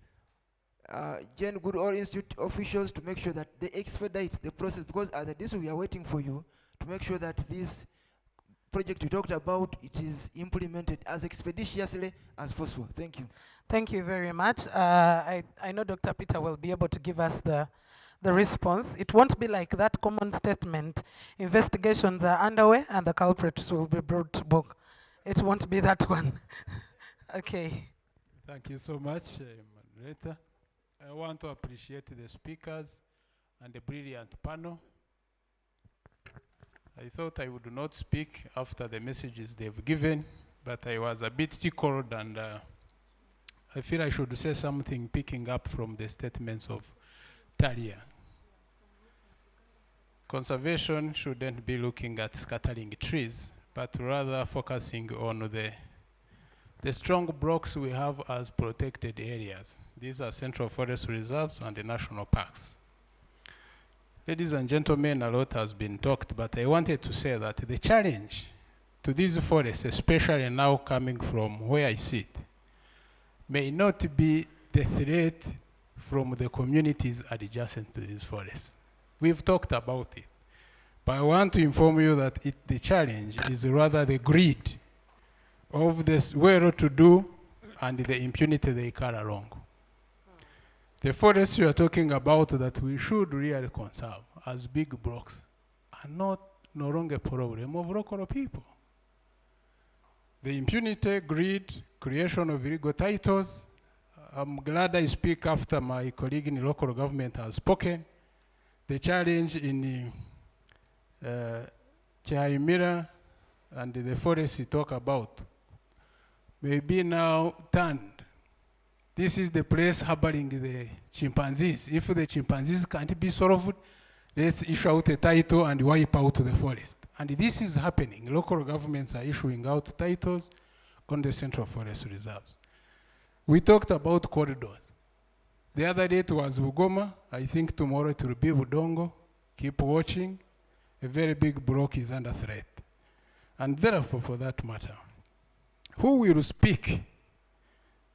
O: Jane Goodall Institute officials to make sure that they expedite the process, because as a district we are waiting for you to make sure that this project we talked about, it is implemented as expeditiously as possible. Thank you.
A: Thank you very much. I know Dr. Peter will be able to give us the response. It won't be like that common statement. Investigations are underway and the culprits will be brought to book. It won't be that one. Okay.
P: Thank you so much, moderator. I want to appreciate the speakers and the brilliant panel. I thought I would not speak after the messages they've given, but I was a bit tickled, and I feel I should say something picking up from the statements of Talia. Conservation shouldn't be looking at scattering trees, but rather focusing on the strong blocks we have as protected areas. These are Central Forest Reserves and the national parks. Ladies and gentlemen, a lot has been talked, but I wanted to say that the challenge to these forests, especially now coming from where I sit, may not be the threat from the communities adjacent to these forests. We've talked about it, but I want to inform you that the challenge is rather the greed of this well-to-do and the impunity they carry along. The forests you are talking about that we should really conserve as big blocks are no longer a problem of local people. The impunity, greed, creation of illegal titles. I'm glad I speak after my colleague in local government has spoken. The challenge in Chihaimira and the forests you talk about may be now turned. This is the place harboring the chimpanzees. If the chimpanzees can't be solved, let's issue out a title and wipe out the forest. And this is happening. Local governments are issuing out titles on the Central Forest Reserves. We talked about corridors. The other day it was Bugoma. I think tomorrow it will be Budongo. Keep watching. A very big block is under threat. And therefore, for that matter, who will speak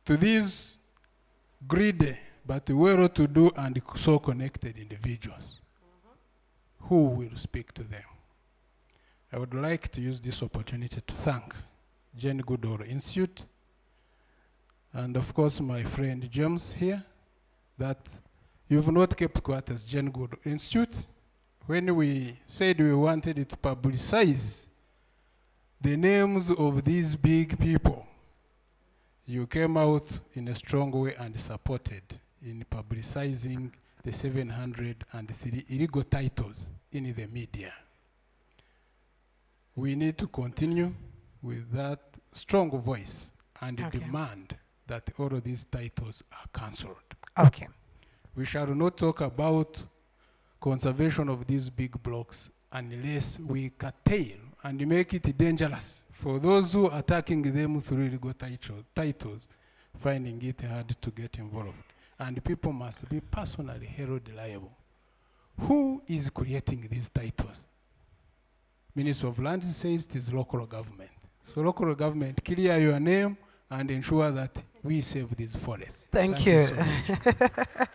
P: to these greedy but well-to-do and so connected individuals? Who will speak to them? I would like to use this opportunity to thank Jane Goodall Institute and of course my friend James here, that you've not kept quiet as Jane Goodall Institute. When we said we wanted to publicize the names of these big people, you came out in a strong way and supported in publicizing the 703 illegal titles in the media. We need to continue with that strong voice and demand that all of these titles are cancelled.
A: Okay.
P: We shall not talk about conservation of these big blocks unless we curtail and make it dangerous for those who are attacking them through illegal titles, finding it hard to get involved. And people must be personally held liable. Who is creating these titles? Ministry of Land says it is local government. So local government, clear your name and ensure that we save these forests.
A: Thank you.
P: So much.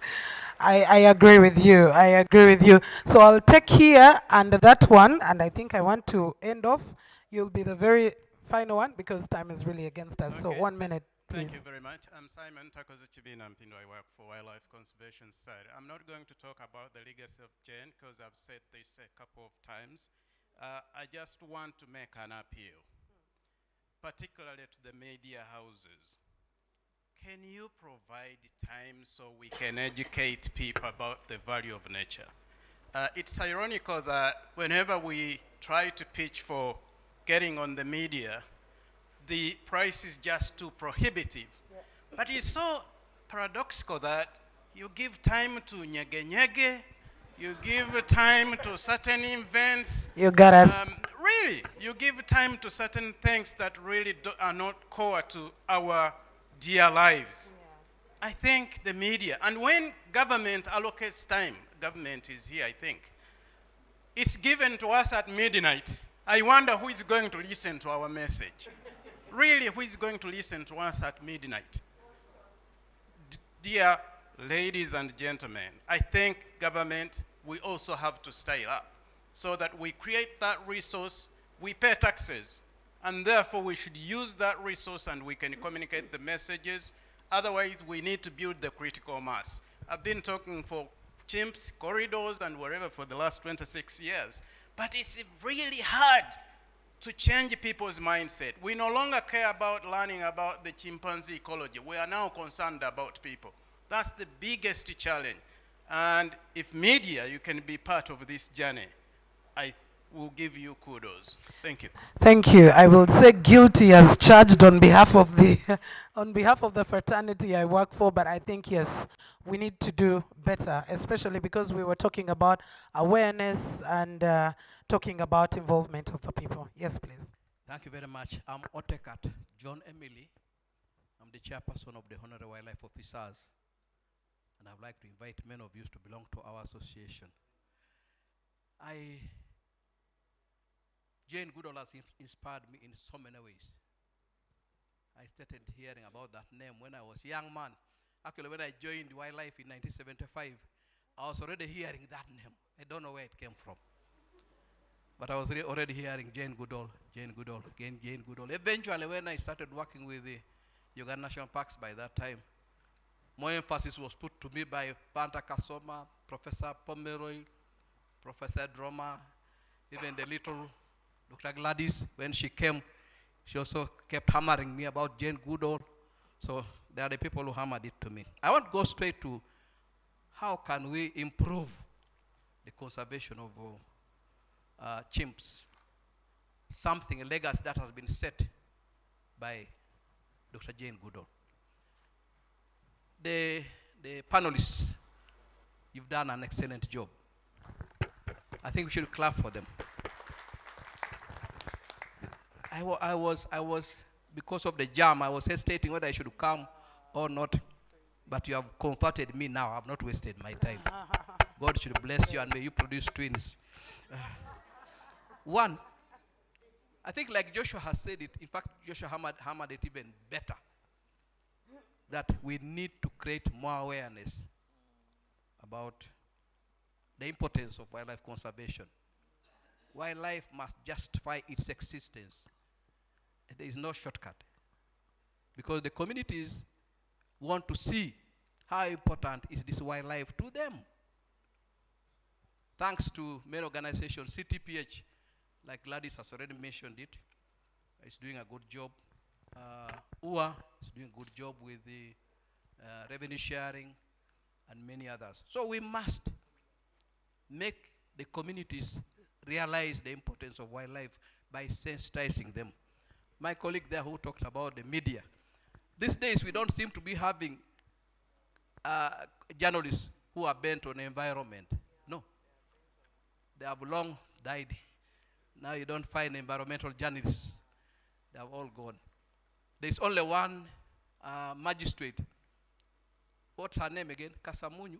A: I agree with you. I agree with you. So I'll take here and that one, and I think I want to end off. You'll be the very final one because time is really against us. So 1 minute, please.
Q: Thank you very much. I'm Simon Takozuchibina Mpindo. I work for Wildlife Conservation Society. I'm not going to talk about the legacy of Jane because I've said this a couple of times. I just want to make an appeal, particularly to the media houses. Can you provide time so we can educate people about the value of nature? It's ironical that whenever we try to pitch for getting on the media, the price is just too prohibitive. Yeah. But it's so paradoxical that you give time to nyege, you give time to certain events.
A: You got us.
Q: Really, you give time to certain things that really are not core to our dear lives. Yeah. I think the media, and when government allocates time, government is here, I think, it's given to us at midnight. I wonder who is going to listen to our message. Really, who is going to listen to us at midnight? Dear ladies and gentlemen, I think government, we also have to style up so that we create that resource We pay taxes, and therefore we should use that resource and we can communicate the messages. Otherwise, we need to build the critical mass. I've been talking for chimps, corridors, and wherever for the last 26 years, but it's really hard to change people's mindset. We no longer care about learning about the chimpanzee ecology. We are now concerned about people. That's the biggest challenge. And if media, you can be part of this journey, I will give you kudos. Thank you.
A: Thank you. I will say guilty as charged on behalf of the on behalf of the fraternity I work for, but I think yes, we need to do better, especially because we were talking about awareness and talking about involvement of the people. Yes, please.
R: Thank you very much. I'm Otekat John Emily. I'm the chairperson of the Honorary Wildlife Officers, and I'd like to invite many of you to belong to our association. Jane Goodall has inspired me in so many ways. I started hearing about that name when I was a young man. Actually, when I joined wildlife in 1975, I was already hearing that name. I don't know where it came from. But I was already hearing Jane Goodall, Jane Goodall, again Jane Goodall. Eventually, when I started working with the Uganda National Parks by that time, more emphasis was put to me by Panta Kasoma, Professor Pomeroy, Professor Droma, even the little Dr. Gladys, when she came, she also kept hammering me about Jane Goodall. So they are the people who hammered it to me. I want to go straight to how can we improve the conservation of chimps. Something, a legacy that has been set by Dr. Jane Goodall. The panelists, you've done an excellent job. I think we should clap for them. I was, because of the jam, I was hesitating whether I should come or not, but you have comforted me now. I've not wasted my time. God should bless you and may you produce twins. One, I think like Joshua has said it, in fact, Joshua hammered it even better, that we need to create more awareness about the importance of wildlife conservation. Wildlife must justify its existence. There is no shortcut, because the communities want to see how important is this wildlife to them. Thanks to many organizations, CTPH, like Gladys has already mentioned it, is doing a good job. UA is doing a good job with the revenue sharing and many others. So we must make the communities realize the importance of wildlife by sensitizing them. My colleague there who talked about the media. These days we don't seem to be having journalists who are bent on the environment. No. They have long died. Now you don't find environmental journalists. They have all gone. There's only one magistrate. What's her name again? Kasamunyu?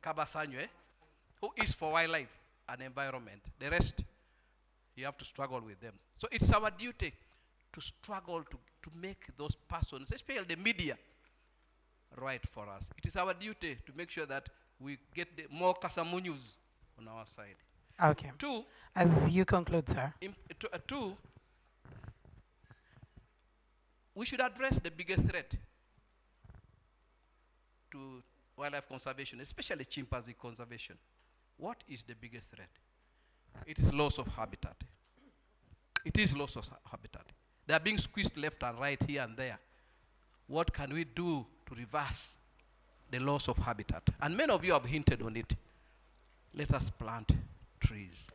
R: Kabasanyo, who is for wildlife and environment. The rest, you have to struggle with them. So it's our duty to struggle to make those persons, especially the media, right for us. It is our duty to make sure that we get more Kasamunyus on our side.
A: Okay.
R: Two,
A: as you conclude, sir.
R: Two, we should address the biggest threat to wildlife conservation, especially chimpanzee conservation. What is the biggest threat? It is loss of habitat. It is loss of habitat. They are being squeezed left and right, here and there. What can we do to reverse the loss of habitat? And many of you have hinted on it. Let us plant trees.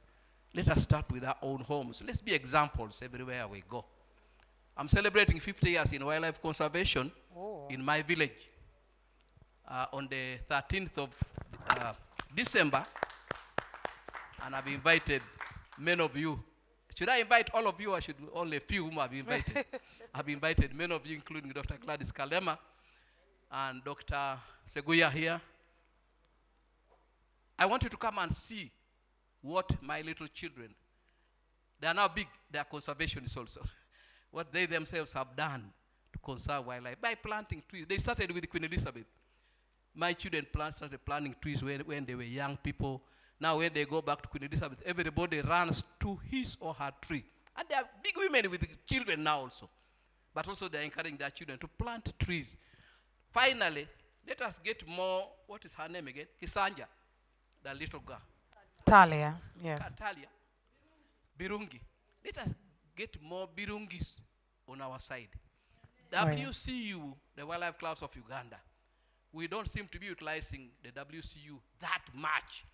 R: Let us start with our own homes. Let's be examples everywhere we go. I'm celebrating 50 years in wildlife conservation in my village on the 13th of December, and I've invited many of you. Should I invite all of you, or should only a few whom I've invited? I've invited many of you, including Dr. Gladys Kalema and Dr. Seguya here. I want you to come and see what my little children, they are now big, they are conservationists also, what they themselves have done to conserve wildlife by planting trees. They started with Queen Elizabeth. My children started planting trees when they were young people. Now when they go back to Queen Elizabeth, everybody runs to his or her tree. And they are big women with children now also. But also they're encouraging their children to plant trees. Finally, let us get more, what is her name again? Kisanja, the little girl.
A: Talia, yes.
R: Talia. Birungi. Let us get more Birungis on our side.
A: Oh, yeah.
R: WCU, the Wildlife Clubs of Uganda, we don't seem to be utilizing the WCU that much.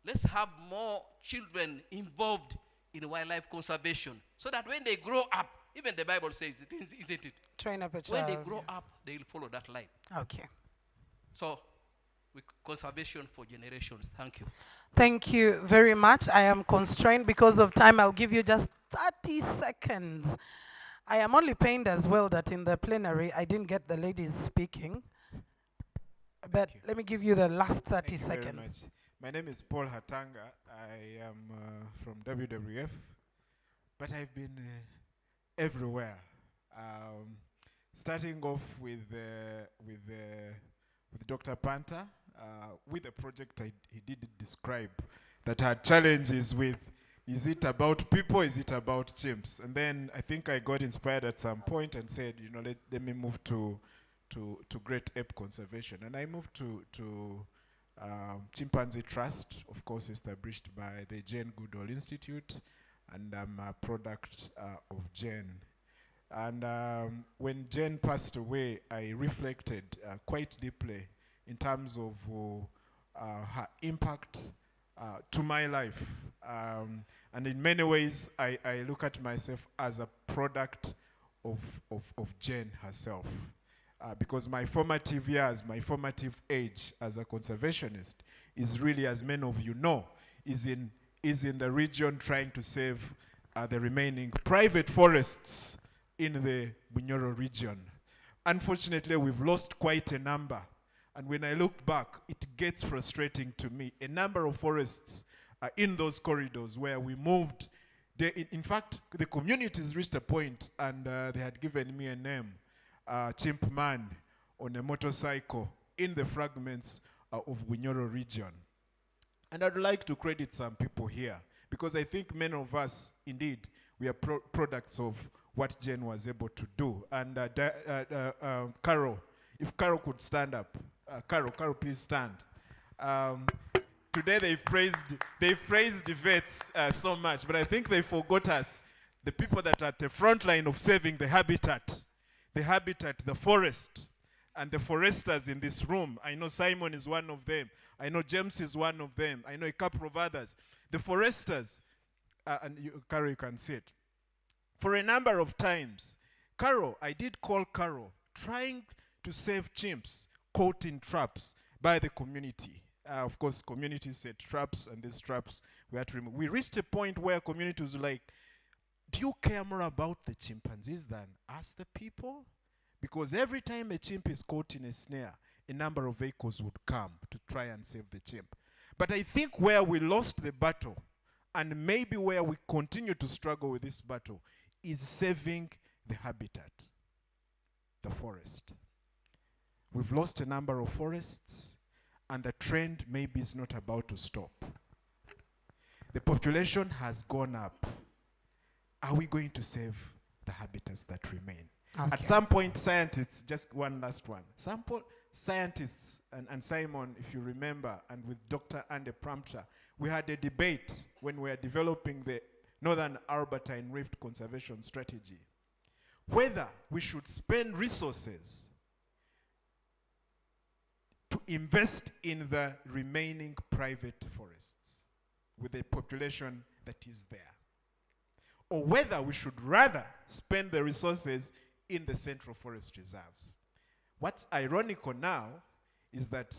R: Let's have more children involved in wildlife conservation so that when they grow up, even the Bible says it, isn't it?
A: Train up a
R: When
A: child.
R: they grow up, they will follow that line.
A: Okay.
R: So, conservation for generations. Thank you.
A: Thank you very much. I am constrained because of time. I'll give you just 30 seconds. I am only pained as well that in the plenary I didn't get the ladies speaking. But let me give you the last 30
S: Thank you very
A: seconds.
S: much. My name is Paul Hatanga. I am from WWF, but I've been everywhere. Starting off with Dr. Panta, with a project he did describe that had challenges with, is it about people, is it about chimps? And then I think I got inspired at some point and said, you know, let me move to great ape conservation. And I moved to Chimpanzee Trust, of course established by the Jane Goodall Institute, and I'm a product of Jane. And when Jane passed away, I reflected quite deeply in terms of her impact to my life. And in many ways, I look at myself as a product of Jane herself. Because my formative years, my formative age as a conservationist is really, as many of you know, is in the region trying to save the remaining private forests in the Bunyoro region. Unfortunately, we've lost quite a number. And when I look back, it gets frustrating to me. A number of forests are in those corridors where we moved. In fact, the communities reached a point and they had given me a name, Chimp Man on a motorcycle in the fragments of Bunyoro region. And I'd like to credit some people here because I think many of us, indeed, we are products of what Jane was able to do. And Carol, if Carol could stand up. Carol, please stand. Today they praised the vets so much, but I think they forgot us, the people that are at the front line of saving the habitat, the forest, and the foresters in this room. I know Simon is one of them. I know James is one of them. I know a couple of others. The foresters, and Carol, you can see it. For a number of times, I did call Carol, trying to save chimps caught in traps by the community. Of course, communities set traps, and these traps we had to remove. We reached a point where communities were like, do you care more about the chimpanzees than us, the people? Because every time a chimp is caught in a snare, a number of vehicles would come to try and save the chimp. But I think where we lost the battle, and maybe where we continue to struggle with this battle, is saving the habitat, the forest. We've lost a number of forests, and the trend maybe is not about to stop. The population has gone up. Are we going to save the habitats that remain?
A: Okay.
S: At some point, scientists, just one last one. Scientists, and Simon, if you remember, and with Dr. Ande Pramtra, we had a debate when we were developing the Northern Albertine Rift Conservation Strategy, whether we should spend resources to invest in the remaining private forests with the population that is there, or whether we should rather spend the resources in the Central Forest Reserves. What's ironical now is that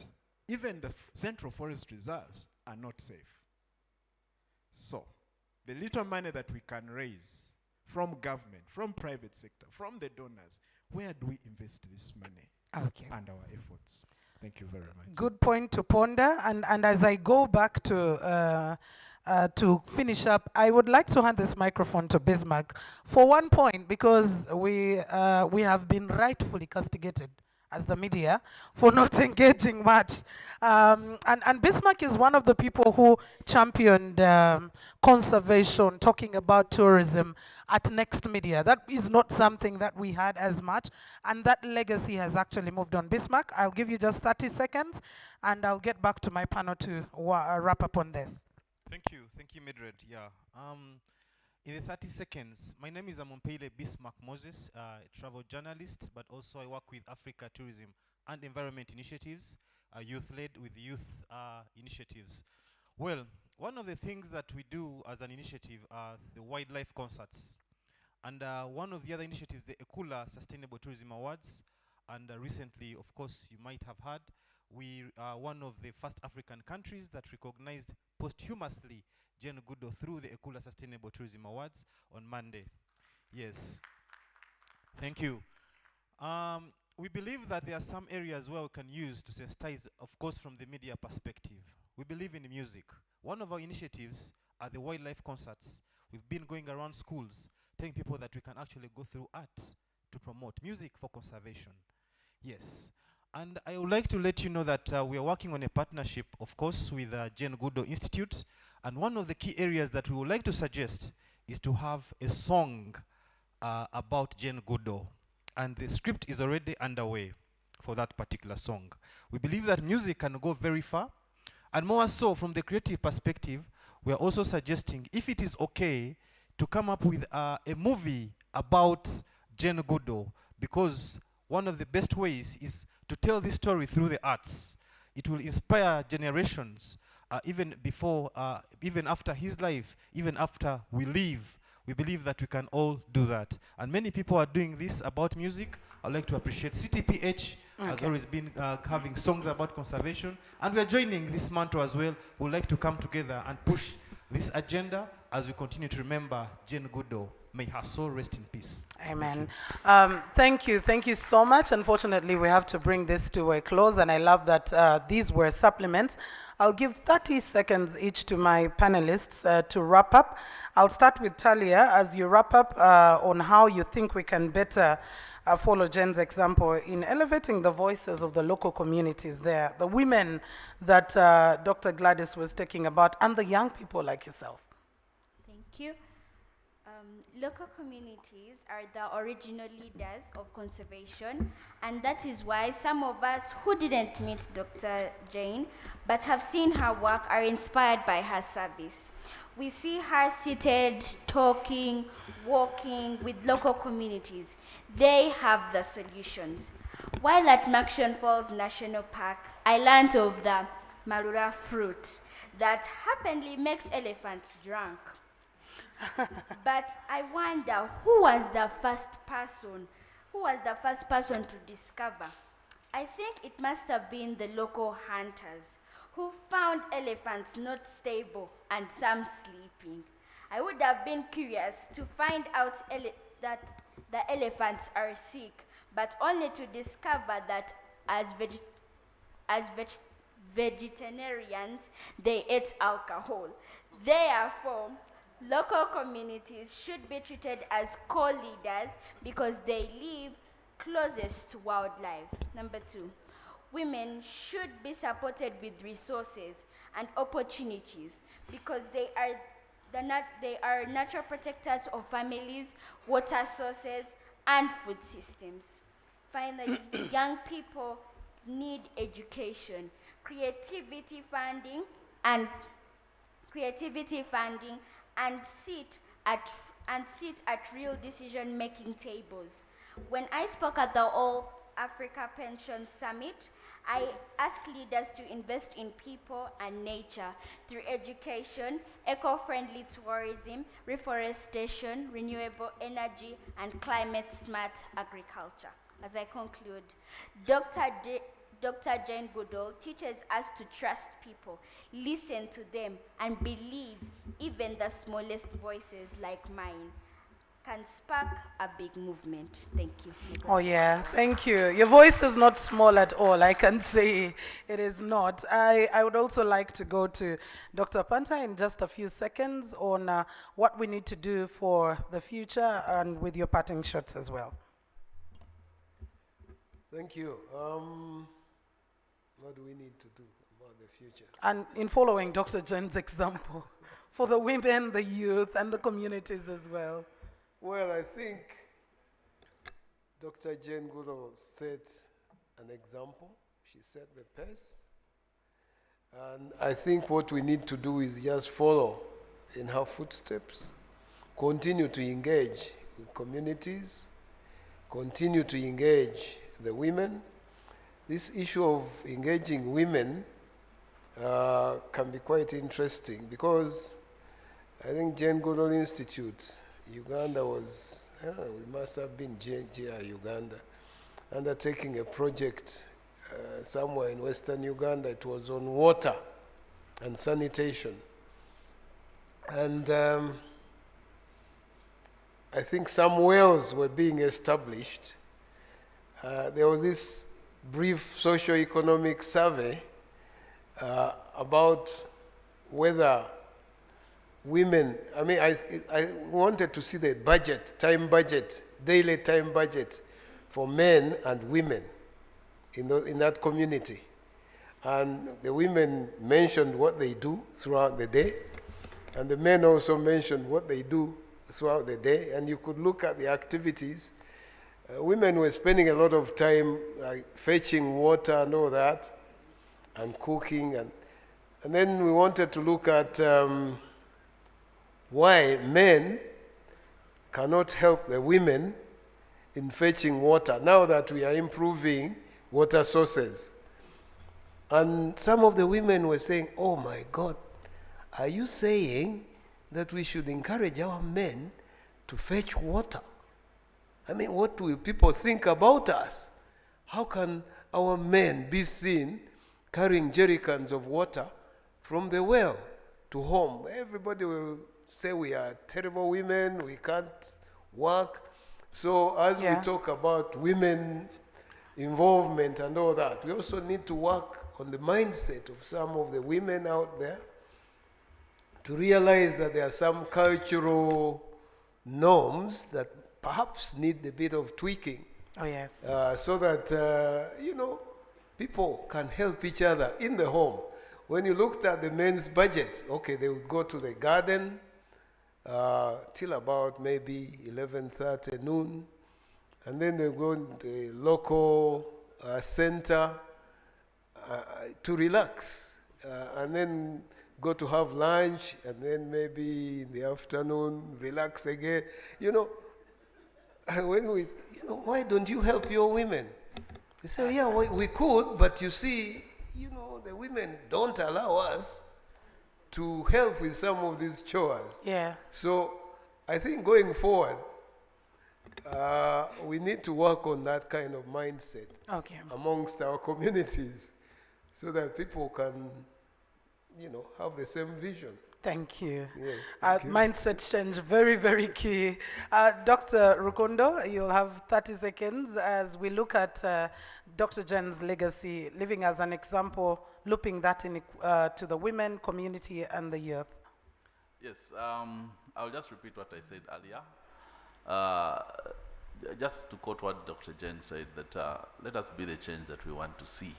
S: even the Central Forest Reserves are not safe. So, the little money that we can raise from government, from private sector, from the donors, where do we invest this money and our efforts? Thank you very much.
A: Good point to ponder. And as I go back to finish up, I would like to hand this microphone to Bismarck for one point, because we have been rightfully castigated as the media, for not engaging much. And Bismarck is one of the people who championed conservation, talking about tourism at Next Media. That is not something that we had as much, and that legacy has actually moved on. Bismarck, I'll give you just 30 seconds, and I'll get back to my panel to wrap up on this.
T: Thank you, Mildred. Yeah. In the 30 seconds, my name is Amompele Bismarck Moses, travel journalist, but also I work with Africa Tourism and Environment Initiatives, youth-led with youth initiatives. Well, one of the things that we do as an initiative are the wildlife concerts. And one of the other initiatives, the Ekula Sustainable Tourism Awards. And recently, of course, you might have heard, we are one of the first African countries that recognized posthumously Jane Goodall through the Ekula Sustainable Tourism Awards on Monday. Yes. Thank you. We believe that there are some areas where we can use to sensitize, of course, from the media perspective. We believe in music. One of our initiatives are the wildlife concerts. We've been going around schools, telling people that we can actually go through art to promote music for conservation. Yes. And I would like to let you know that we are working on a partnership, of course, with Jane Goodall Institute. And one of the key areas that we would like to suggest is to have a song about Jane Goodall. And the script is already underway for that particular song. We believe that music can go very far. And more so, from the creative perspective, we are also suggesting, if it is okay, to come up with a movie about Jane Goodall, because one of the best ways is to tell this story through the arts. It will inspire generations, even before, even after his life, even after we leave. We believe that we can all do that. And many people are doing this about music. I'd like to appreciate CTPH has always been having songs about conservation. And we are joining this mantle as well. We'd like to come together and push this agenda as we continue to remember Jane Goodall. May her soul rest in peace.
A: Amen. Thank you so much. Unfortunately, we have to bring this to a close, and I love that these were supplements. I'll give 30 seconds each to my panelists to wrap up. I'll start with Talia as you wrap up on how you think we can better follow Jen's example in elevating the voices of the local communities there, the women that Dr. Gladys was talking about, and the young people like yourself.
J: Thank you. Local communities are the original leaders of conservation, and that is why some of us who didn't meet Dr. Jane but have seen her work are inspired by her service. We see her seated, talking, walking with local communities. They have the solutions. While at Maction Falls National Park, I learned of the marula fruit that happily makes elephants drunk. But I wonder who was the first person to discover. I think it must have been the local hunters who found elephants not stable and some sleeping. I would have been curious to find out that the elephants are sick, but only to discover that as vegetarians, they ate alcohol. Therefore, local communities should be treated as co-leaders because they live closest to wildlife. Number 2, women should be supported with resources and opportunities because they are natural protectors of families, water sources, and food systems. Finally, young people need education, creativity funding, and sit at real decision-making tables. When I spoke at the All Africa Pension Summit, I asked leaders to invest in people and nature through education, eco-friendly tourism, reforestation, renewable energy, and climate-smart agriculture. As I conclude, Dr. Jane Goodall teaches us to trust people, listen to them, and believe even the smallest voices like mine can spark a big movement. Thank you.
A: Oh yeah, thank you. Your voice is not small at all. I can say it is not. I would also like to go to Dr. Panta in just a few seconds on what we need to do for the future and with your parting shots as well.
L: Thank you. What do we need to do about the future?
A: And in following Dr. Jen's example, for the women, the youth, and the communities as well.
L: Well, I think Dr. Jane Goodall set an example. She set the pace. And I think what we need to do is just follow in her footsteps, continue to engage with communities, continue to engage the women. This issue of engaging women can be quite interesting because I think Jane Goodall Institute, Uganda was, we must have been JGI Uganda, undertaking a project somewhere in Western Uganda. It was on water and sanitation. And I think some wells were being established. There was this brief socio-economic survey about whether women, I mean, I wanted to see the budget, time budget, daily time budget for men and women in that community. And the women mentioned what they do throughout the day, and the men also mentioned what they do throughout the day, and you could look at the activities. Women were spending a lot of time like fetching water and all that, and cooking, and then we wanted to look at why men cannot help the women in fetching water now that we are improving water sources. And some of the women were saying, oh my God, are you saying that we should encourage our men to fetch water? I mean, what will people think about us? How can our men be seen carrying jerrycans of water from the well to home? Everybody will say we are terrible women, we can't work. So as we talk about women involvement and all that, we also need to work on the mindset of some of the women out there to realize that there are some cultural norms that perhaps need a bit of tweaking.
A: Oh, yes.
L: So that, people can help each other in the home. When you looked at the men's budget, okay, they would go to the garden till about maybe 11:30 noon, and then they go to the local center to relax, and then go to have lunch, and then maybe in the afternoon relax again. When why don't you help your women? They say, yeah, we could, but you see, the women don't allow us to help with some of these chores.
A: Yeah.
L: So I think going forward, we need to work on that kind of mindset amongst our communities so that people can, have the same vision.
A: Thank you.
L: Yes, thank you.
A: Mindset change, very, very key. Dr. Rukundo, you'll have 30 seconds as we look at Dr. Jen's legacy, living as an example, looping that in to the women, community, and the youth.
C: Yes, I'll just repeat what I said earlier. Just to quote what Dr. Jen said, that let us be the change that we want to see,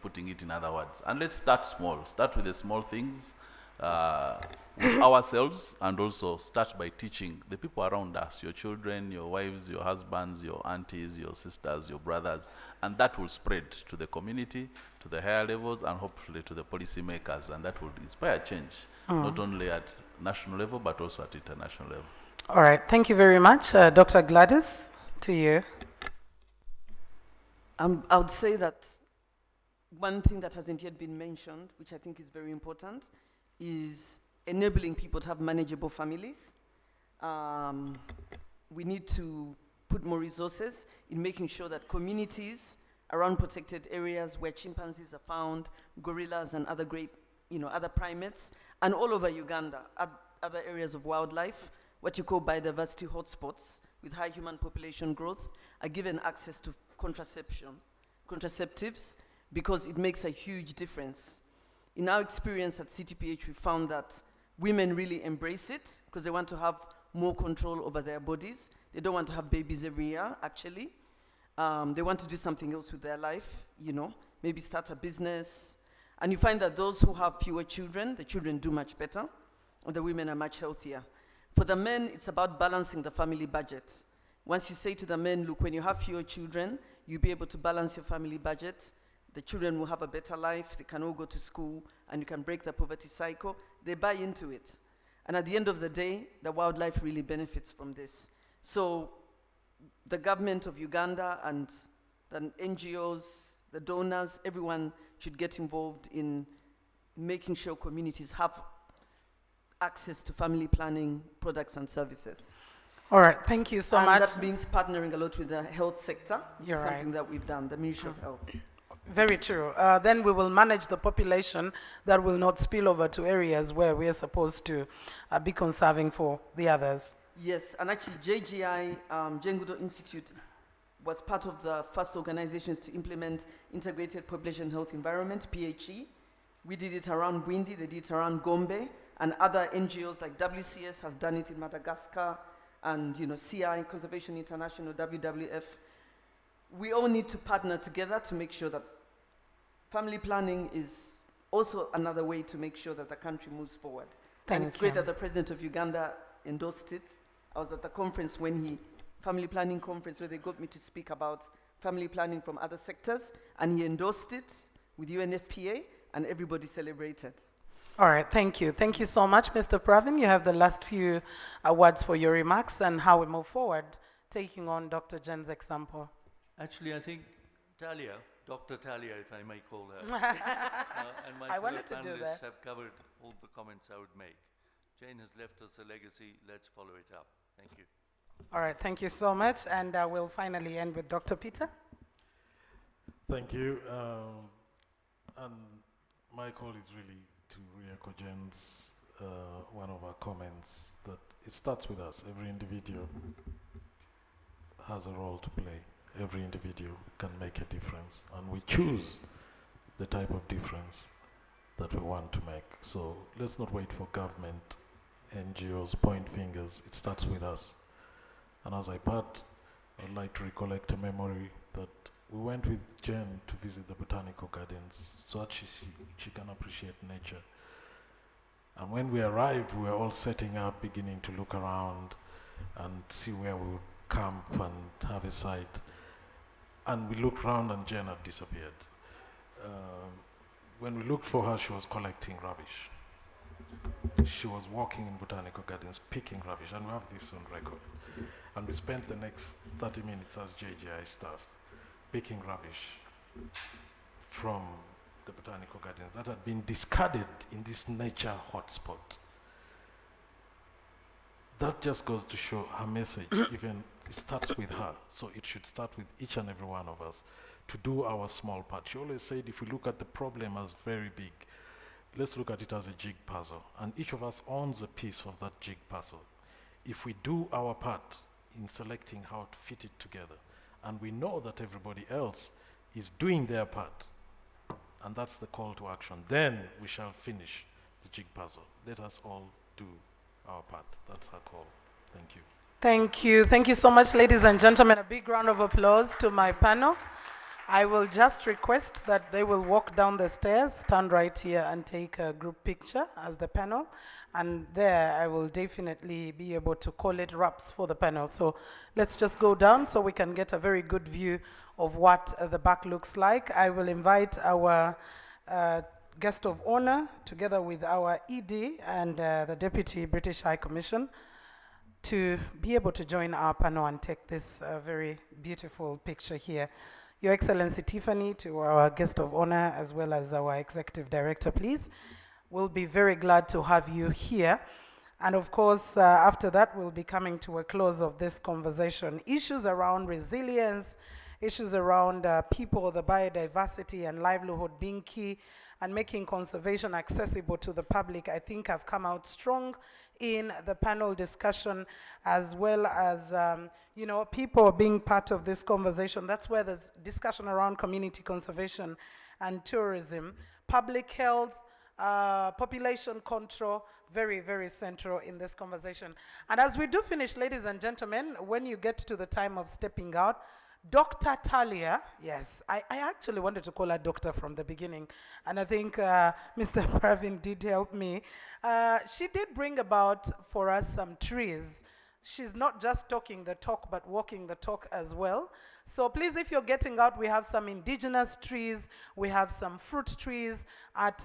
C: putting it in other words. And let's start small. Start with the small things. With ourselves, and also start by teaching the people around us, your children, your wives, your husbands, your aunties, your sisters, your brothers, and that will spread to the community, to the higher levels, and hopefully to the policymakers, and that will inspire change, not only at national level, but also at international level.
A: All right, thank you very much. Dr. Gladys, to you.
I: I would say that one thing that hasn't yet been mentioned, which I think is very important, is enabling people to have manageable families. We need to put more resources in making sure that communities around protected areas where chimpanzees are found, gorillas and other great, other primates, and all over Uganda, other areas of wildlife, what you call biodiversity hotspots with high human population growth, are given access to contraceptives, because it makes a huge difference. In our experience at CTPH, we found that women really embrace it because they want to have more control over their bodies. They don't want to have babies every year, actually. they want to do something else with their life, you know, maybe start a business. And you find that those who have fewer children, the children do much better, and the women are much healthier. For the men, it's about balancing the family budget. Once you say to the men, look, when you have fewer children, you'll be able to balance your family budget. The children will have a better life, they can all go to school, and you can break the poverty cycle. They buy into it. And at the end of the day, the wildlife really benefits from this. So the government of Uganda and the NGOs, the donors, everyone should get involved in making sure communities have access to family planning products and services.
A: All right, thank you so much.
I: That means partnering a lot with the health sector.
A: You're
I: something
A: right.
I: that we've done, the Ministry of Health.
A: Very true. Then we will manage the population that will not spill over to areas where we are supposed to be conserving for the others.
I: Yes, and actually JGI, Jane Goodall Institute, was part of the first organizations to implement integrated population health environment, PHE. We did it around Bwindi, they did it around Gombe, and other NGOs like WCS has done it in Madagascar, and you know, CI, Conservation International, WWF. We all need to partner together to make sure that family planning is also another way to make sure that the country moves forward. And it's great that the president of Uganda endorsed it. I was at the conference family planning conference where they got me to speak about family planning from other sectors, and he endorsed it with UNFPA, and everybody celebrated.
A: All right, thank you. Thank you so much, Mr. Pravin. You have the last few words for your remarks and how we move forward, taking on Dr. Jen's example.
M: Actually, I think Talia, Dr. Talia, if I may call her, and my
A: I
M: fellow
A: wanted to do
M: panelists
A: that.
M: have covered all the comments I would make. Jane has left us a legacy. Let's follow it up. Thank you.
A: All right, thank you so much. And we'll finally end with Dr. Peter.
K: Thank you. And my call is really to re-echo Jen's, one of our comments, that it starts with us. Every individual has a role to play. Every individual can make a difference, and we choose the type of difference that we want to make. So let's not wait for government, NGOs, point fingers. It starts with us. And as I part, I'd like to recollect a memory that we went with Jen to visit the botanical gardens so that she can appreciate nature. And when we arrived, we were all setting up, beginning to look around and see where we would camp and have a site. And we looked around and Jen had disappeared. When we looked for her, she was collecting rubbish. She was walking in botanical gardens, picking rubbish, and we have this on record. And we spent the next 30 minutes as JGI staff picking rubbish from the botanical gardens that had been discarded in this nature hotspot. That just goes to show her message, even it starts with her, so it should start with each and every one of us to do our small part. She always said if we look at the problem as very big, let's look at it as a jig puzzle, and each of us owns a piece of that jig puzzle. If we do our part in selecting how to fit it together, and we know that everybody else is doing their part, and that's the call to action, then we shall finish the jig puzzle. Let us all do our part. That's our call. Thank you.
A: Thank you. Thank you so much, ladies and gentlemen. A big round of applause to my panel. I will just request that they will walk down the stairs, stand right here and take a group picture as the panel. And there I will definitely be able to call it wraps for the panel. So let's just go down so we can get a very good view of what the back looks like. I will invite our guest of honor together with our ED and the Deputy British High Commission to be able to join our panel and take this very beautiful picture here. Your Excellency Tiffany, to our guest of honor, as well as our Executive Director, please. We'll be very glad to have you here. And of course, after that, we'll be coming to a close of this conversation. Issues around resilience, issues around people, the biodiversity and livelihood being key, and making conservation accessible to the public, I think have come out strong in the panel discussion, as well as you know, people being part of this conversation. That's where there's discussion around community conservation and tourism, public health, population control, very, very central in this conversation. And as we do finish, ladies and gentlemen, when you get to the time of stepping out, Dr. Talia, yes, I actually wanted to call her doctor from the beginning, and I think Mr. Pravin did help me. She did bring about for us some trees. She's not just talking the talk, but walking the talk as well. So please, if you're getting out, we have some indigenous trees, we have some fruit trees at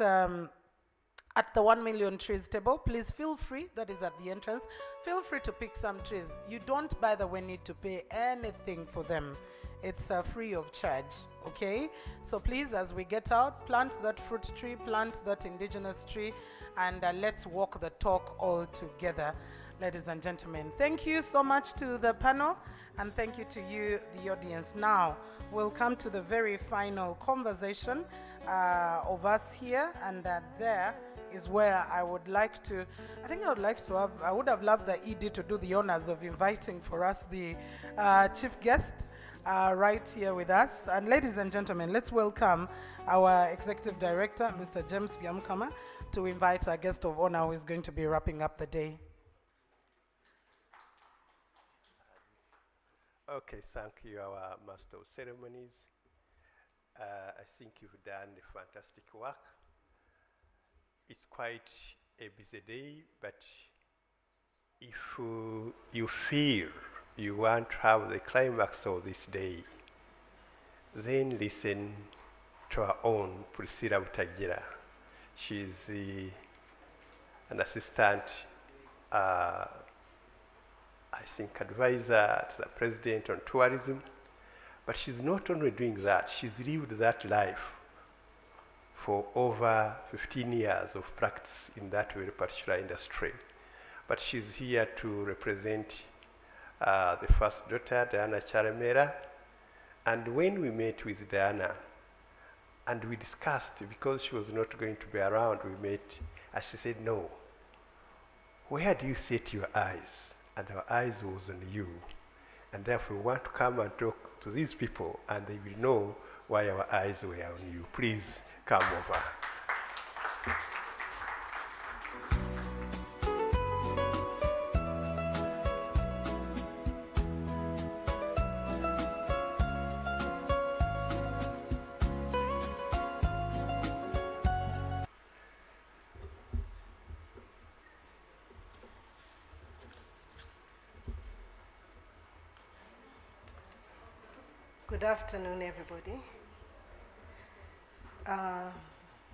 A: the 1 million trees table. Please feel free, that is at the entrance, feel free to pick some trees. You don't, by the way, need to pay anything for them. It's free of charge, okay? So please, as we get out, plant that fruit tree, plant that indigenous tree, and let's walk the talk all together, ladies and gentlemen. Thank you so much to the panel, and thank you to you, the audience. Now, we'll come to the very final conversation of us here, and there is where I would like to, I would have loved the ED to do the honors of inviting for us the chief guest right here with us. And ladies and gentlemen, let's welcome our Executive Director, Mr. James Byamukama, to invite our guest of honor who is going to be wrapping up the day.
D: Okay, thank you, our Master of Ceremonies. I think you've done fantastic work. It's quite a busy day, but if you feel you want to have the climax of this day, then listen to our own Priscilla Butagira. She's an assistant, I think, advisor to the president on tourism. But she's not only doing that, she's lived that life for over 15 years of practice in that very particular industry. But she's here to represent the first daughter, Diana Charemera. And when we met with Diana, and we discussed, because she was not going to be around, we met, and she said, no, where do you set your eyes? And our eyes was on you. And therefore, we want to come and talk to these people, and they will know why our eyes were on you. Please come over.
U: Good afternoon, everybody.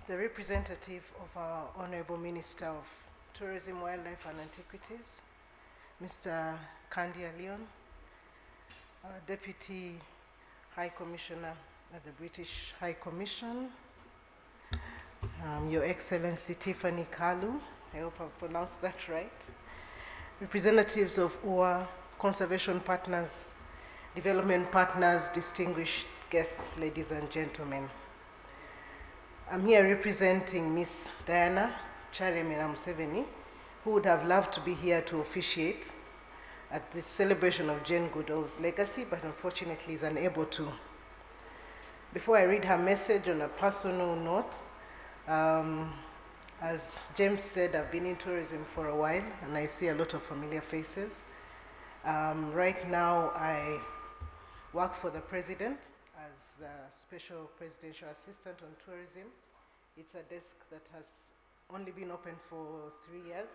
U: The representative of our Honorable Minister of Tourism, Wildlife and Antiquities, Mr. Kandia Leon, our Deputy High Commissioner at the British High Commission, Your Excellency Tiffany Kalu, I hope I've pronounced that right, representatives of our conservation partners, development partners, distinguished guests, ladies and gentlemen. I'm here representing Miss Diana Charemera Museveni, who would have loved to be here to officiate at this celebration of Jane Goodall's legacy, but unfortunately is unable to. Before I read her message on a personal note, as James said, I've been in tourism for a while, and I see a lot of familiar faces. Right now, I work for the President as the Special Presidential Assistant on Tourism. It's a desk that has only been open for 3 years,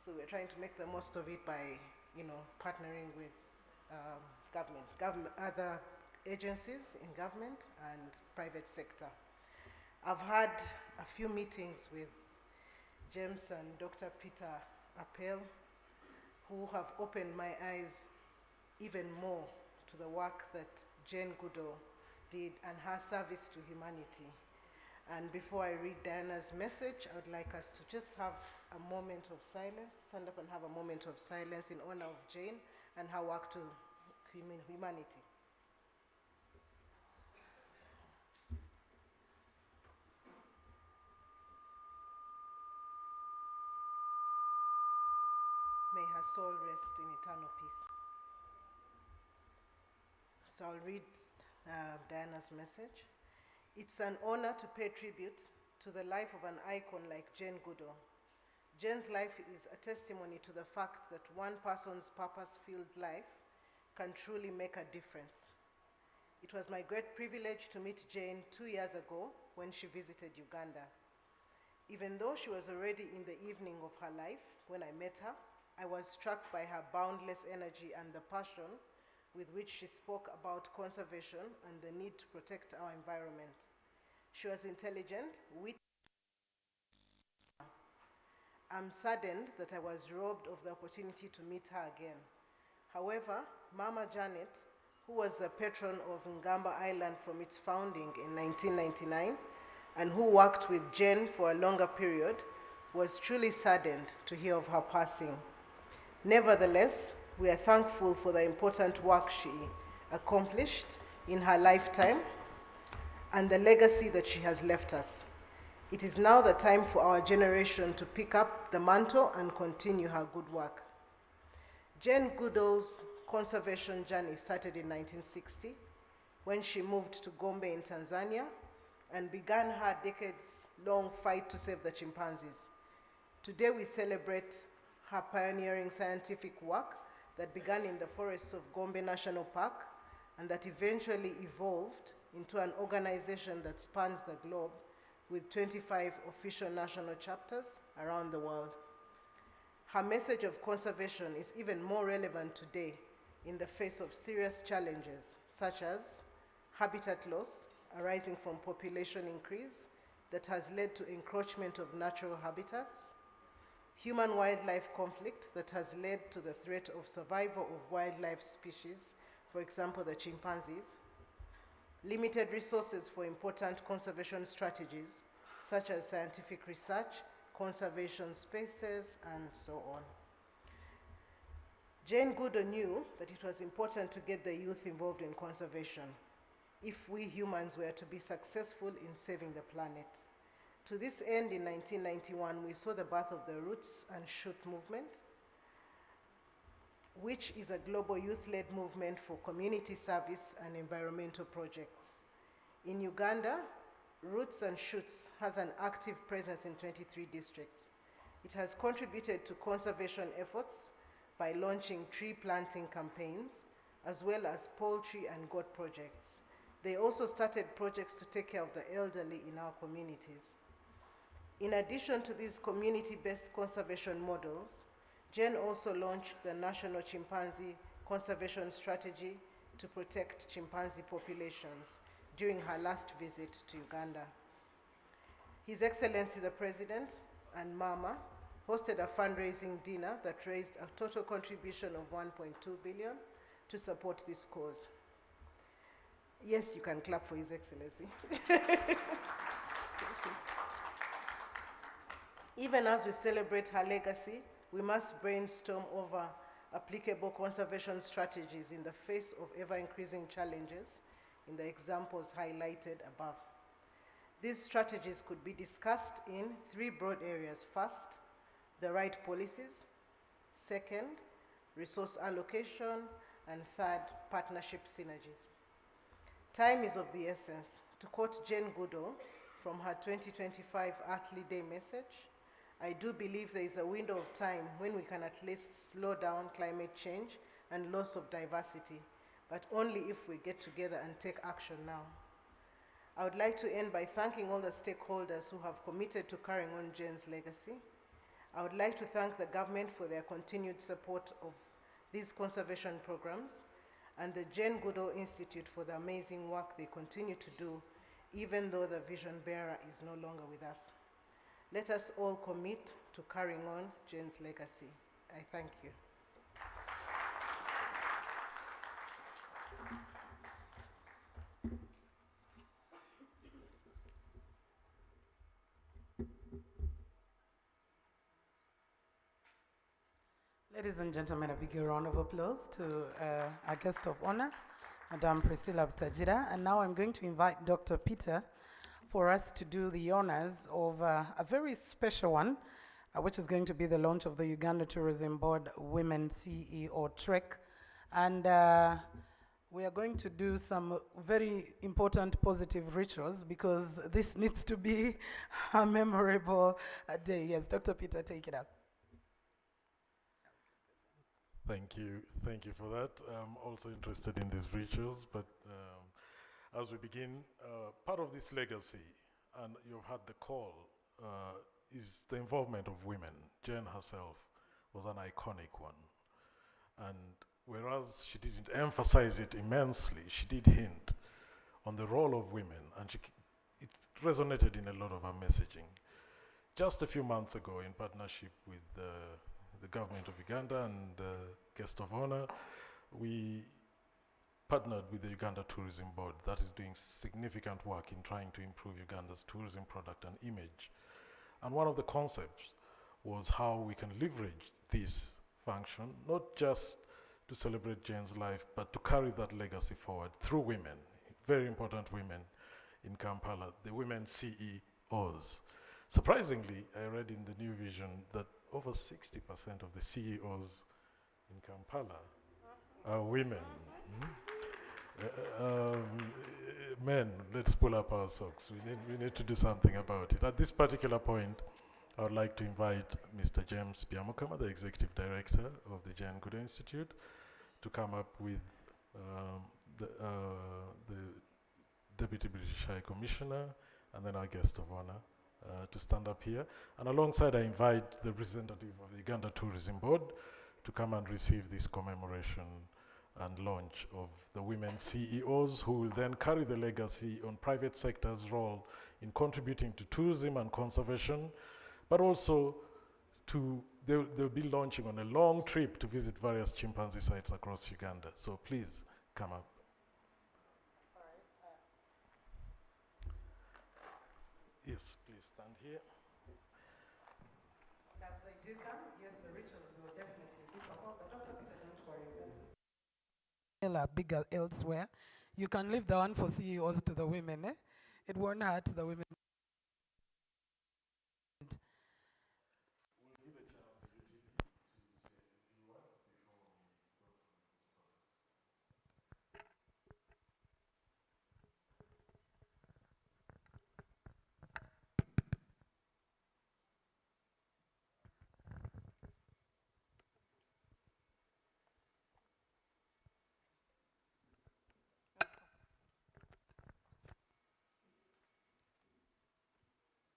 U: so we're trying to make the most of it by, partnering with other agencies in government and private sector. I've had a few meetings with James and Dr. Peter Appel, who have opened my eyes even more to the work that Jane Goodall did and her service to humanity. And before I read Diana's message, I would like us to just have a moment of silence, stand up and have a moment of silence in honor of Jane and her work to humanity. May her soul rest in eternal peace. So I'll read Diana's message. It's an honor to pay tribute to the life of an icon like Jane Goodall. Jane's life is a testimony to the fact that one person's purpose-filled life can truly make a difference. It was my great privilege to meet Jane 2 years ago when she visited Uganda. Even though she was already in the evening of her life when I met her, I was struck by her boundless energy and the passion with which she spoke about conservation and the need to protect our environment. She was intelligent, witty. I'm saddened that I was robbed of the opportunity to meet her again. However, Mama Janet, who was the patron of Ngamba Island from its founding in 1999, and who worked with Jane for a longer period, was truly saddened to hear of her passing. Nevertheless, we are thankful for the important work she accomplished in her lifetime and the legacy that she has left us. It is now the time for our generation to pick up the mantle and continue her good work. Jane Goodall's conservation journey started in 1960 when she moved to Gombe in Tanzania and began her decades-long fight to save the chimpanzees. Today we celebrate her pioneering scientific work that began in the forests of Gombe National Park and that eventually evolved into an organization that spans the globe with 25 official national chapters around the world. Her message of conservation is even more relevant today in the face of serious challenges such as habitat loss arising from population increase that has led to encroachment of natural habitats, human-wildlife conflict that has led to the threat of survival of wildlife species, for example, the chimpanzees, limited resources for important conservation strategies, such as scientific research, conservation spaces, and so on. Jane Goodall knew that it was important to get the youth involved in conservation if we humans were to be successful in saving the planet. To this end, in 1991, we saw the birth of the Roots and Shoot movement, which is a global youth-led movement for community service and environmental projects. In Uganda, Roots and Shoots has an active presence in 23 districts. It has contributed to conservation efforts by launching tree planting campaigns, as well as poultry and goat projects. They also started projects to take care of the elderly in our communities. In addition to these community-based conservation models, Jane also launched the National Chimpanzee Conservation Strategy to protect chimpanzee populations during her last visit to Uganda. His Excellency the President and Mama hosted a fundraising dinner that raised a total contribution of 1.2 billion to support this cause. Yes, you can clap for His Excellency. Even as we celebrate her legacy, we must brainstorm over applicable conservation strategies in the face of ever-increasing challenges in the examples highlighted above. These strategies could be discussed in 3 broad areas. First, the right policies. Second, resource allocation. And third, partnership synergies. Time is of the essence. To quote Jane Goodall from her 2025 Earthly Day message, I do believe there is a window of time when we can at least slow down climate change and loss of diversity, but only if we get together and take action now. I would like to end by thanking all the stakeholders who have committed to carrying on Jane's legacy. I would like to thank the government for their continued support of these conservation programs, and the Jane Goodall Institute for the amazing work they continue to do, even though the vision bearer is no longer with us. Let us all commit to carrying on Jane's legacy. I thank you.
A: Ladies and gentlemen, a big round of applause to our guest of honor, Madame Priscilla Butagira. And now I'm going to invite Dr. Peter for us to do the honors of a very special one, which is going to be the launch of the Uganda Tourism Board Women CEO Trek. And we are going to do some very important positive rituals because this needs to be a memorable day. Yes, Dr. Peter, take it up.
K: Thank you for that. I'm also interested in these rituals, but as we begin, part of this legacy, and you've had the call, is the involvement of women. Jane herself was an iconic one. And whereas she didn't emphasize it immensely, she did hint on the role of women, and it resonated in a lot of her messaging. Just a few months ago, in partnership with the government of Uganda and Guest of Honor, we partnered with the Uganda Tourism Board that is doing significant work in trying to improve Uganda's tourism product and image. And one of the concepts was how we can leverage this function, not just to celebrate Jane's life, but to carry that legacy forward through women, very important women in Kampala, the women CEOs. Surprisingly, I read in the New Vision that over 60% of the CEOs in Kampala are women. Men, let's pull up our socks. We need to do something about it. At this particular point, I would like to invite Mr. James Byamukama, the Executive Director of the Jane Goodall Institute, to come up with the Deputy British High Commissioner, and then our Guest of Honor to stand up here. And alongside, I invite the representative of the Uganda Tourism Board to come and receive this commemoration and launch of the women CEOs, who will then carry the legacy on private sector's role in contributing to tourism and conservation, but also they'll be launching on a long trip to visit various chimpanzee sites across Uganda. So please come up. Yes, please stand here.
A: And as they do come, yes, the rituals will definitely be performed, but Dr. Peter, don't worry. Are bigger elsewhere. You can leave the one for CEOs to the women. It won't hurt the women.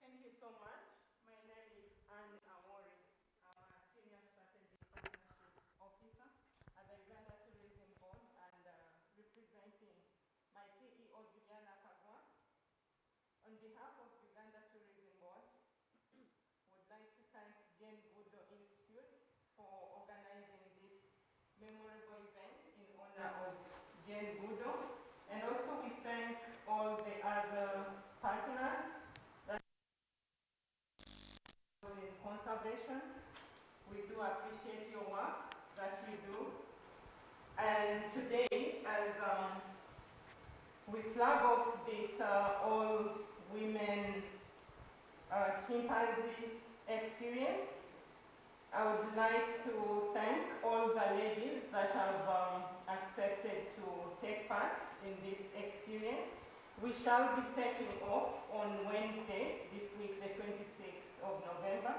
B: Thank you so much. My name is Anne Amori. I'm a Senior Strategic Partnerships Officer at the Uganda Tourism Board and representing my CEO, Juliana Kagwa. On behalf of Uganda Tourism Board, would like to thank Jane Goodall Institute for organizing this memorable event in honor of Jane Goodall. And also we thank all the other partners in conservation. We do appreciate your work that you do. And today, as we flag off this all-women chimpanzee experience, I would like to thank all the ladies that have accepted to take part in this experience. We shall be setting off on Wednesday, this week, the 26th of November,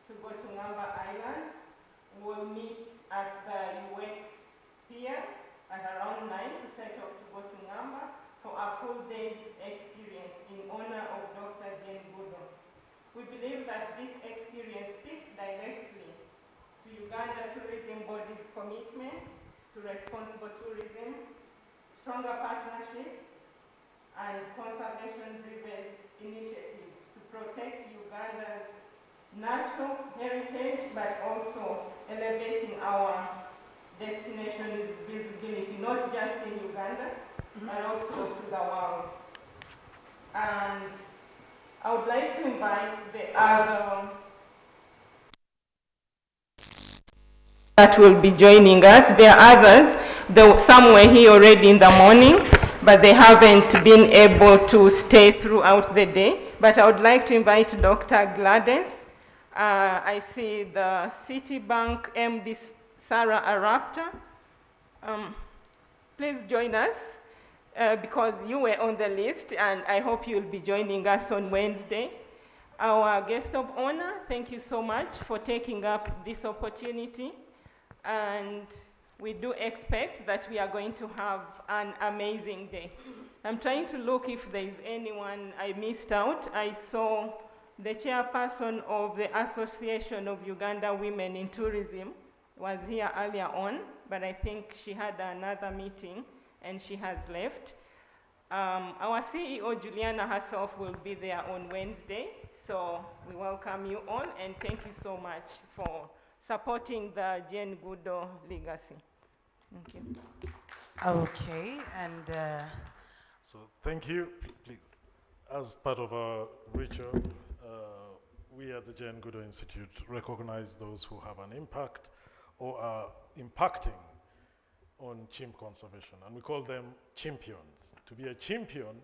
B: to go to Ngamba Island. We'll meet at the UWEC Pier at around 9 to set off to go to Ngamba for a full day's experience in honor of Dr. Jane Goodall. We believe that this experience speaks directly to Uganda Tourism Board's commitment to responsible tourism, stronger partnerships, and conservation-driven initiatives to protect Uganda's natural heritage, but also elevating our destination's visibility, not just in Uganda, but also to the world. And I would like to invite the other that will be joining us. There are others, some were here already in the morning, but they haven't been able to stay throughout the day. But I would like to invite Dr. Gladys. I see the Citibank MD Sarah Arapta. Please join us because you were on the list, and I hope you'll be joining us on Wednesday. Our guest of honor, thank you so much for taking up this opportunity. And we do expect that we are going to have an amazing day. I'm trying to look if there is anyone I missed out. I saw the chairperson of the Association of Uganda Women in Tourism was here earlier on, but I think she had another meeting and she has left. Our CEO, Juliana herself, will be there on Wednesday, so we welcome you all and thank you so much for supporting the Jane Goodall legacy. Thank you.
A: Okay, and
K: So thank you. Please, as part of our ritual, we at the Jane Goodall Institute recognize those who have an impact or are impacting on chimp conservation, and we call them champions. To be a champion,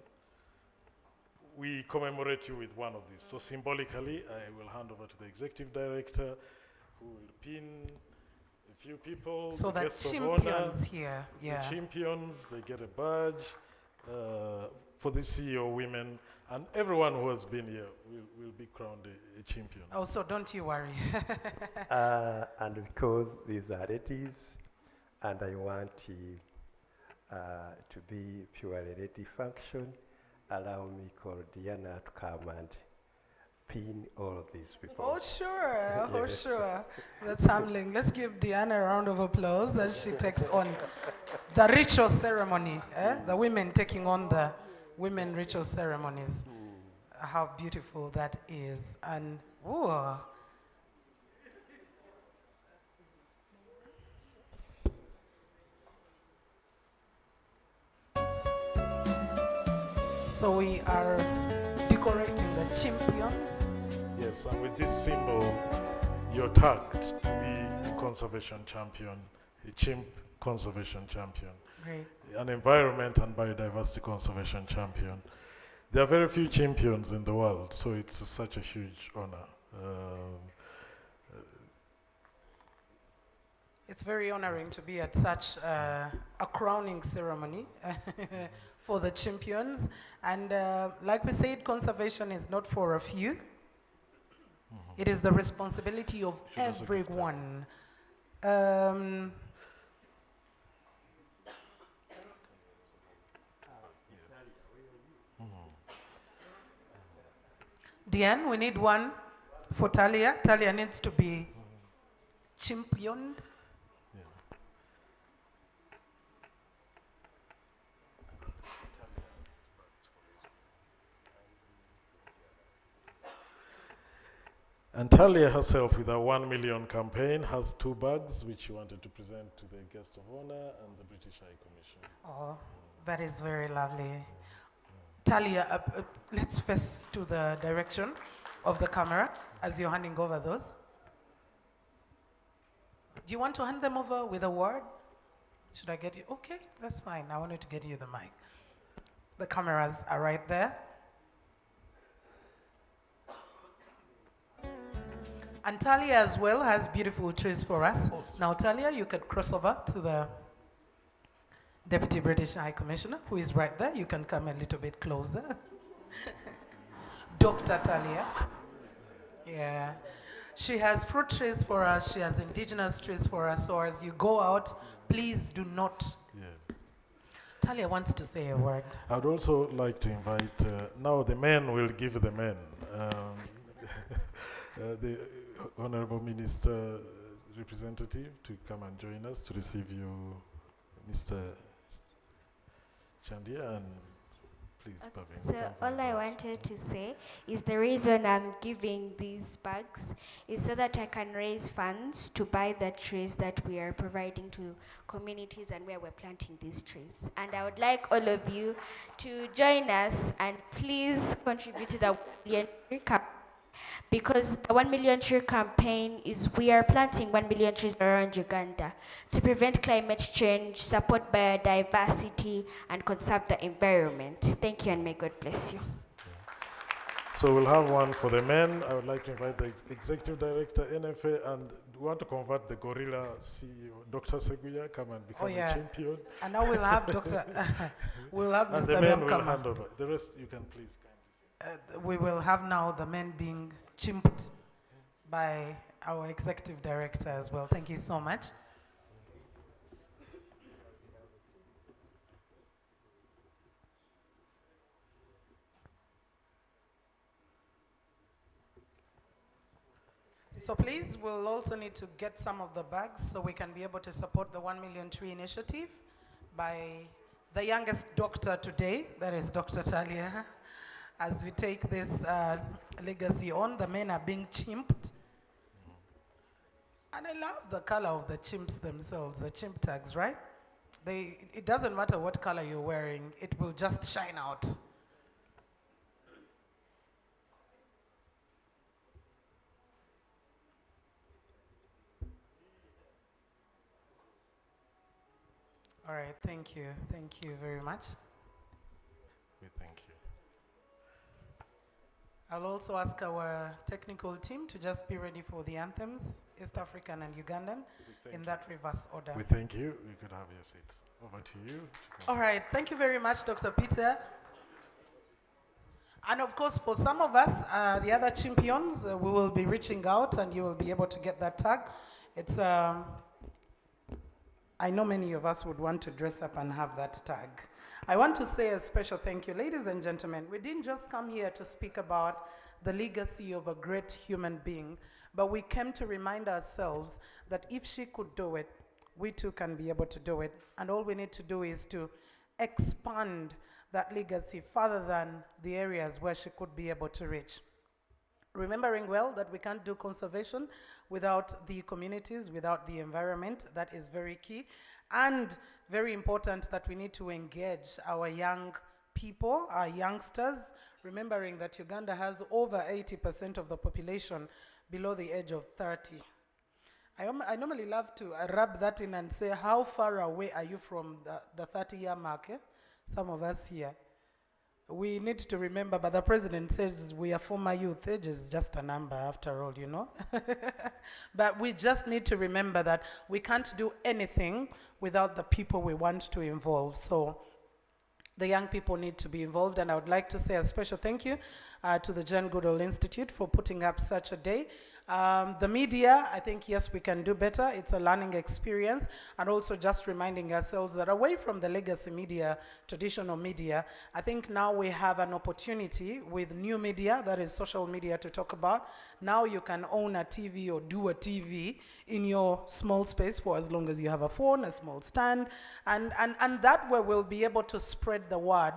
K: we commemorate you with one of these. So symbolically, I will hand over to the executive director, who will pin a few people.
A: So
K: the
A: the
K: guests of
A: champions
K: honor,
A: here, yeah.
K: The champions, they get a badge for the CEO women, and everyone who has been here will be crowned a champion.
A: Oh, so don't you worry.
D: And because these are ladies, and I want to be purely lady function, allow me, called Diana, to come and pin all of these people.
A: Oh, sure. Oh,
D: Yes.
A: sure. That's humbling. Let's give Diana a round of applause as she takes on the ritual ceremony. The women taking on the women ritual ceremonies. How beautiful that is. And, whoa. So we are decorating the champions.
K: Yes, and with this symbol, you're tagged to be a conservation champion, a chimp conservation champion,
A: Great.
K: an environment and biodiversity conservation champion. There are very few champions in the world, so it's such a huge honor.
A: It's very honoring to be at such a crowning ceremony for the champions. And like we said, conservation is not for a few. It is the responsibility of everyone. Diane, we need one for Talia. Talia needs to be championed.
K: And Talia herself, with her 1 million campaign, has 2 bags which she wanted to present to the guest of honor and the British High Commission.
A: Oh, that is very lovely. Talia, let's face to the direction of the camera as you're handing over those. Do you want to hand them over with a word? Should I get you? Okay, that's fine. I wanted to get you the mic. The cameras are right there. And Talia as well has beautiful trees for us. Now, Talia, you could cross over to the Deputy British High Commissioner, who is right there. You can come a little bit closer. Dr. Talia. Yeah. She has fruit trees for us. She has indigenous trees for us. So as you go out, please do not.
K: Yeah.
A: Talia wants to say a word.
K: I would also like to invite, now the men will give the men. The Honorable Minister representative to come and join us to receive you, Mr. Chandia, and please, Pavin.
E: So all I wanted to say is the reason I'm giving these bags is so that I can raise funds to buy the trees that we are providing to communities and where we're planting these trees. And I would like all of you to join us and please contribute to the 1 million tree campaign, because the 1 million tree campaign is we are planting 1 million trees around Uganda to prevent climate change, support biodiversity, and conserve the environment. Thank you, and may God bless you.
K: So we'll have one for the men. I would like to invite the Executive Director, NFA, and we want to convert the Gorilla CEO, Dr. Seguya, come and become a champion.
A: And now we'll have Dr. we'll have
K: and
A: Mr.
K: the men will
A: Biamkama.
K: hand over. The rest you can please kindly.
A: We will have now the men being chimped by our Executive Director as well. Thank you so much. So please, we'll also need to get some of the bags so we can be able to support the 1 Million Tree Initiative by the youngest doctor today, that is Dr. Talia. As we take this legacy on, the men are being chimped. And I love the color of the chimps themselves, the chimp tags, right? It doesn't matter what color you're wearing, it will just shine out. All right, thank you. Thank you very much.
K: We thank you.
A: I'll also ask our technical team to just be ready for the anthems, East African and Ugandan, in that reverse order.
K: We thank you. You could have your seats. Over to you.
A: All right, thank you very much, Dr. Peter. And of course, for some of us, the other champions, we will be reaching out and you will be able to get that tag. It's, I know many of us would want to dress up and have that tag. I want to say a special thank you, ladies and gentlemen. We didn't just come here to speak about the legacy of a great human being, but we came to remind ourselves that if she could do it, we too can be able to do it. And all we need to do is to expand that legacy further than the areas where she could be able to reach. Remembering well that we can't do conservation without the communities, without the environment. That is very key. And very important that we need to engage our young people, our youngsters, remembering that Uganda has over 80% of the population below the age of 30. I normally love to rub that in and say, how far away are you from the 30-year mark? Eh? Some of us here. We need to remember, but the president says we are former youth. Age is just a number after all, you know. But we just need to remember that we can't do anything without the people we want to involve. So the young people need to be involved, and I would like to say a special thank you to the Jane Goodall Institute for putting up such a day. The media, I think, yes, we can do better. It's a learning experience, and also just reminding ourselves that away from the legacy media, traditional media, I think now we have an opportunity with new media, that is social media, to talk about. Now you can own a TV or do a TV in your small space for as long as you have a phone, a small stand, and that way we'll be able to spread the word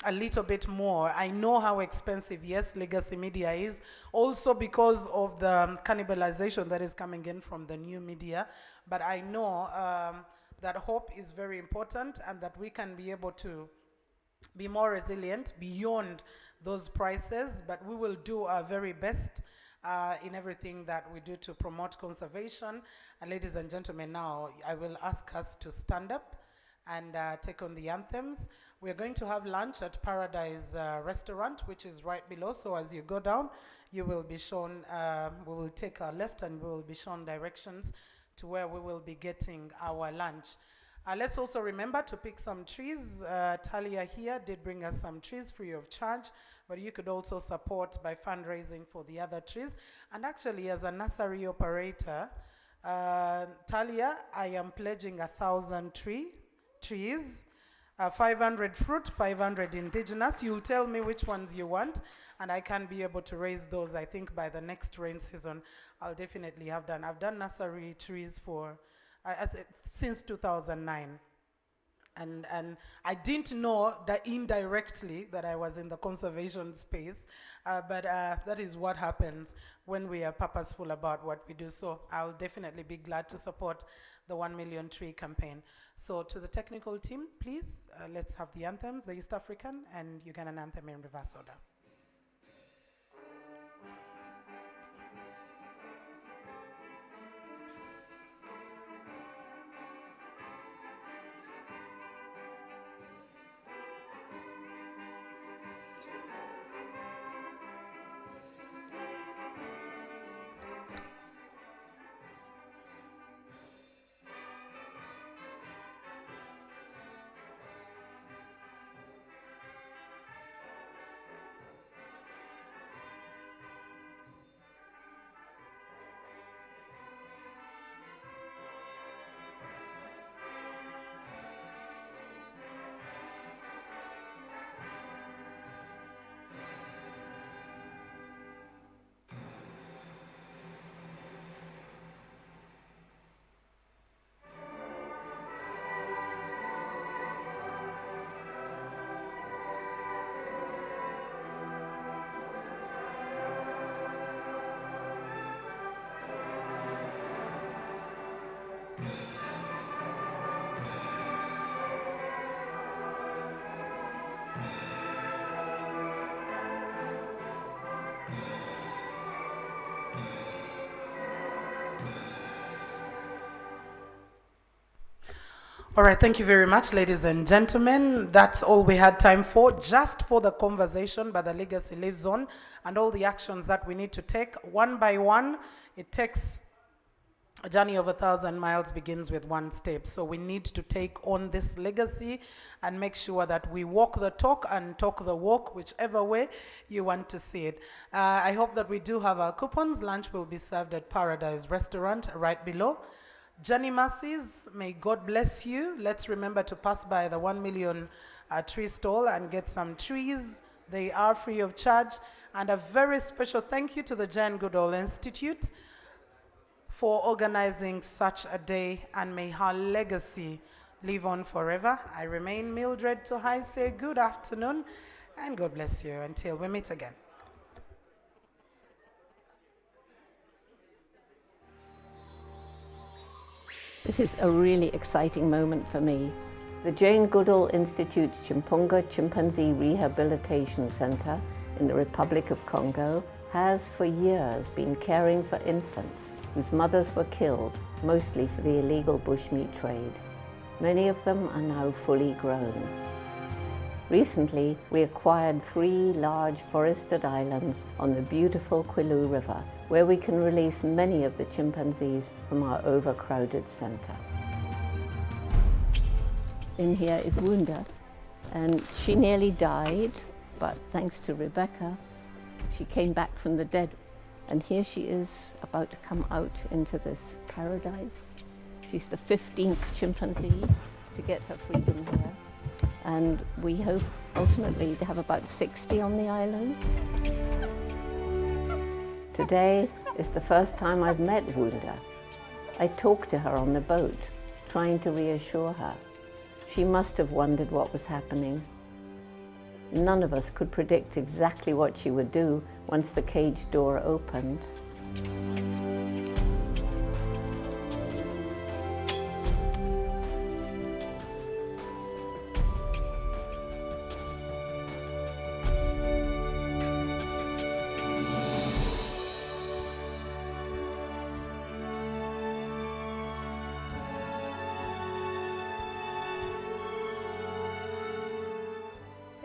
A: a little bit more. I know how expensive, yes, legacy media is, also because of the cannibalization that is coming in from the new media, but I know that hope is very important and that we can be able to be more resilient beyond those prices, but we will do our very best in everything that we do to promote conservation. And ladies and gentlemen, now I will ask us to stand up and take on the anthems. We are going to have lunch at Paradise Restaurant, which is right below. So as you go down, you will be shown, we will take our left and we will be shown directions to where we will be getting our lunch. Let's also remember to pick some trees. Talia here did bring us some trees free of charge, but you could also support by fundraising for the other trees. And actually, as a nursery operator, Talia, I am pledging 1,000 trees. 500 fruit, 500 indigenous. You'll tell me which ones you want, and I can be able to raise those. I think by the next rain season, I'll definitely have done. I've done nursery trees for since 2009. And I didn't know that indirectly that I was in the conservation space, but that is what happens when we are purposeful about what we do. So I'll definitely be glad to support the 1 Million Tree campaign. So to the technical team, please, let's have the anthems, the East African and Ugandan anthem in reverse order. All right, thank you very much, ladies and gentlemen. That's all we had time for, just for the conversation, but the legacy lives on, and all the actions that we need to take one by one. It takes a journey of 1,000 miles begins with one step. So we need to take on this legacy and make sure that we walk the talk and talk the walk, whichever way you want to see it. I hope that we do have our coupons. Lunch will be served at Paradise Restaurant right below. Johnny Mercies, may God bless you. Let's remember to pass by the 1 million tree stall and get some trees. They are free of charge. And a very special thank you to the Jane Goodall Institute for organizing such a day, and may her legacy live on forever. I remain Mildred Tohai. Say good afternoon and God bless you until we meet again.
H: This is a really exciting moment for me. The Jane Goodall Institute Chimpunga Chimpanzee Rehabilitation Center in the Republic of Congo has for years been caring for infants whose mothers were killed, mostly for the illegal bushmeat trade. Many of them are now fully grown. Recently, we acquired 3 large forested islands on the beautiful Kwilu River, where we can release many of the chimpanzees from our overcrowded center. In here is Wunda, and she nearly died, but thanks to Rebecca, she came back from the dead. And here she is about to come out into this paradise. She's the 15th chimpanzee to get her freedom here. And we hope ultimately to have about 60 on the island. Today is the first time I've met Wunda. I talked to her on the boat, trying to reassure her. She must have wondered what was happening. None of us could predict exactly what she would do once the cage door opened.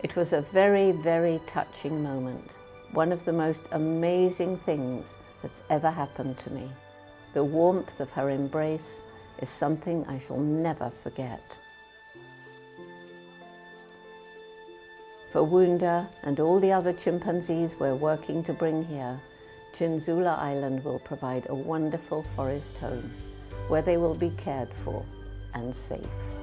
H: It was a very, very touching moment. One of the most amazing things that's ever happened to me. The warmth of her embrace is something I shall never forget. For Wunda and all the other chimpanzees we're working to bring here, Chinzula Island will provide a wonderful forest home where they will be cared for and safe.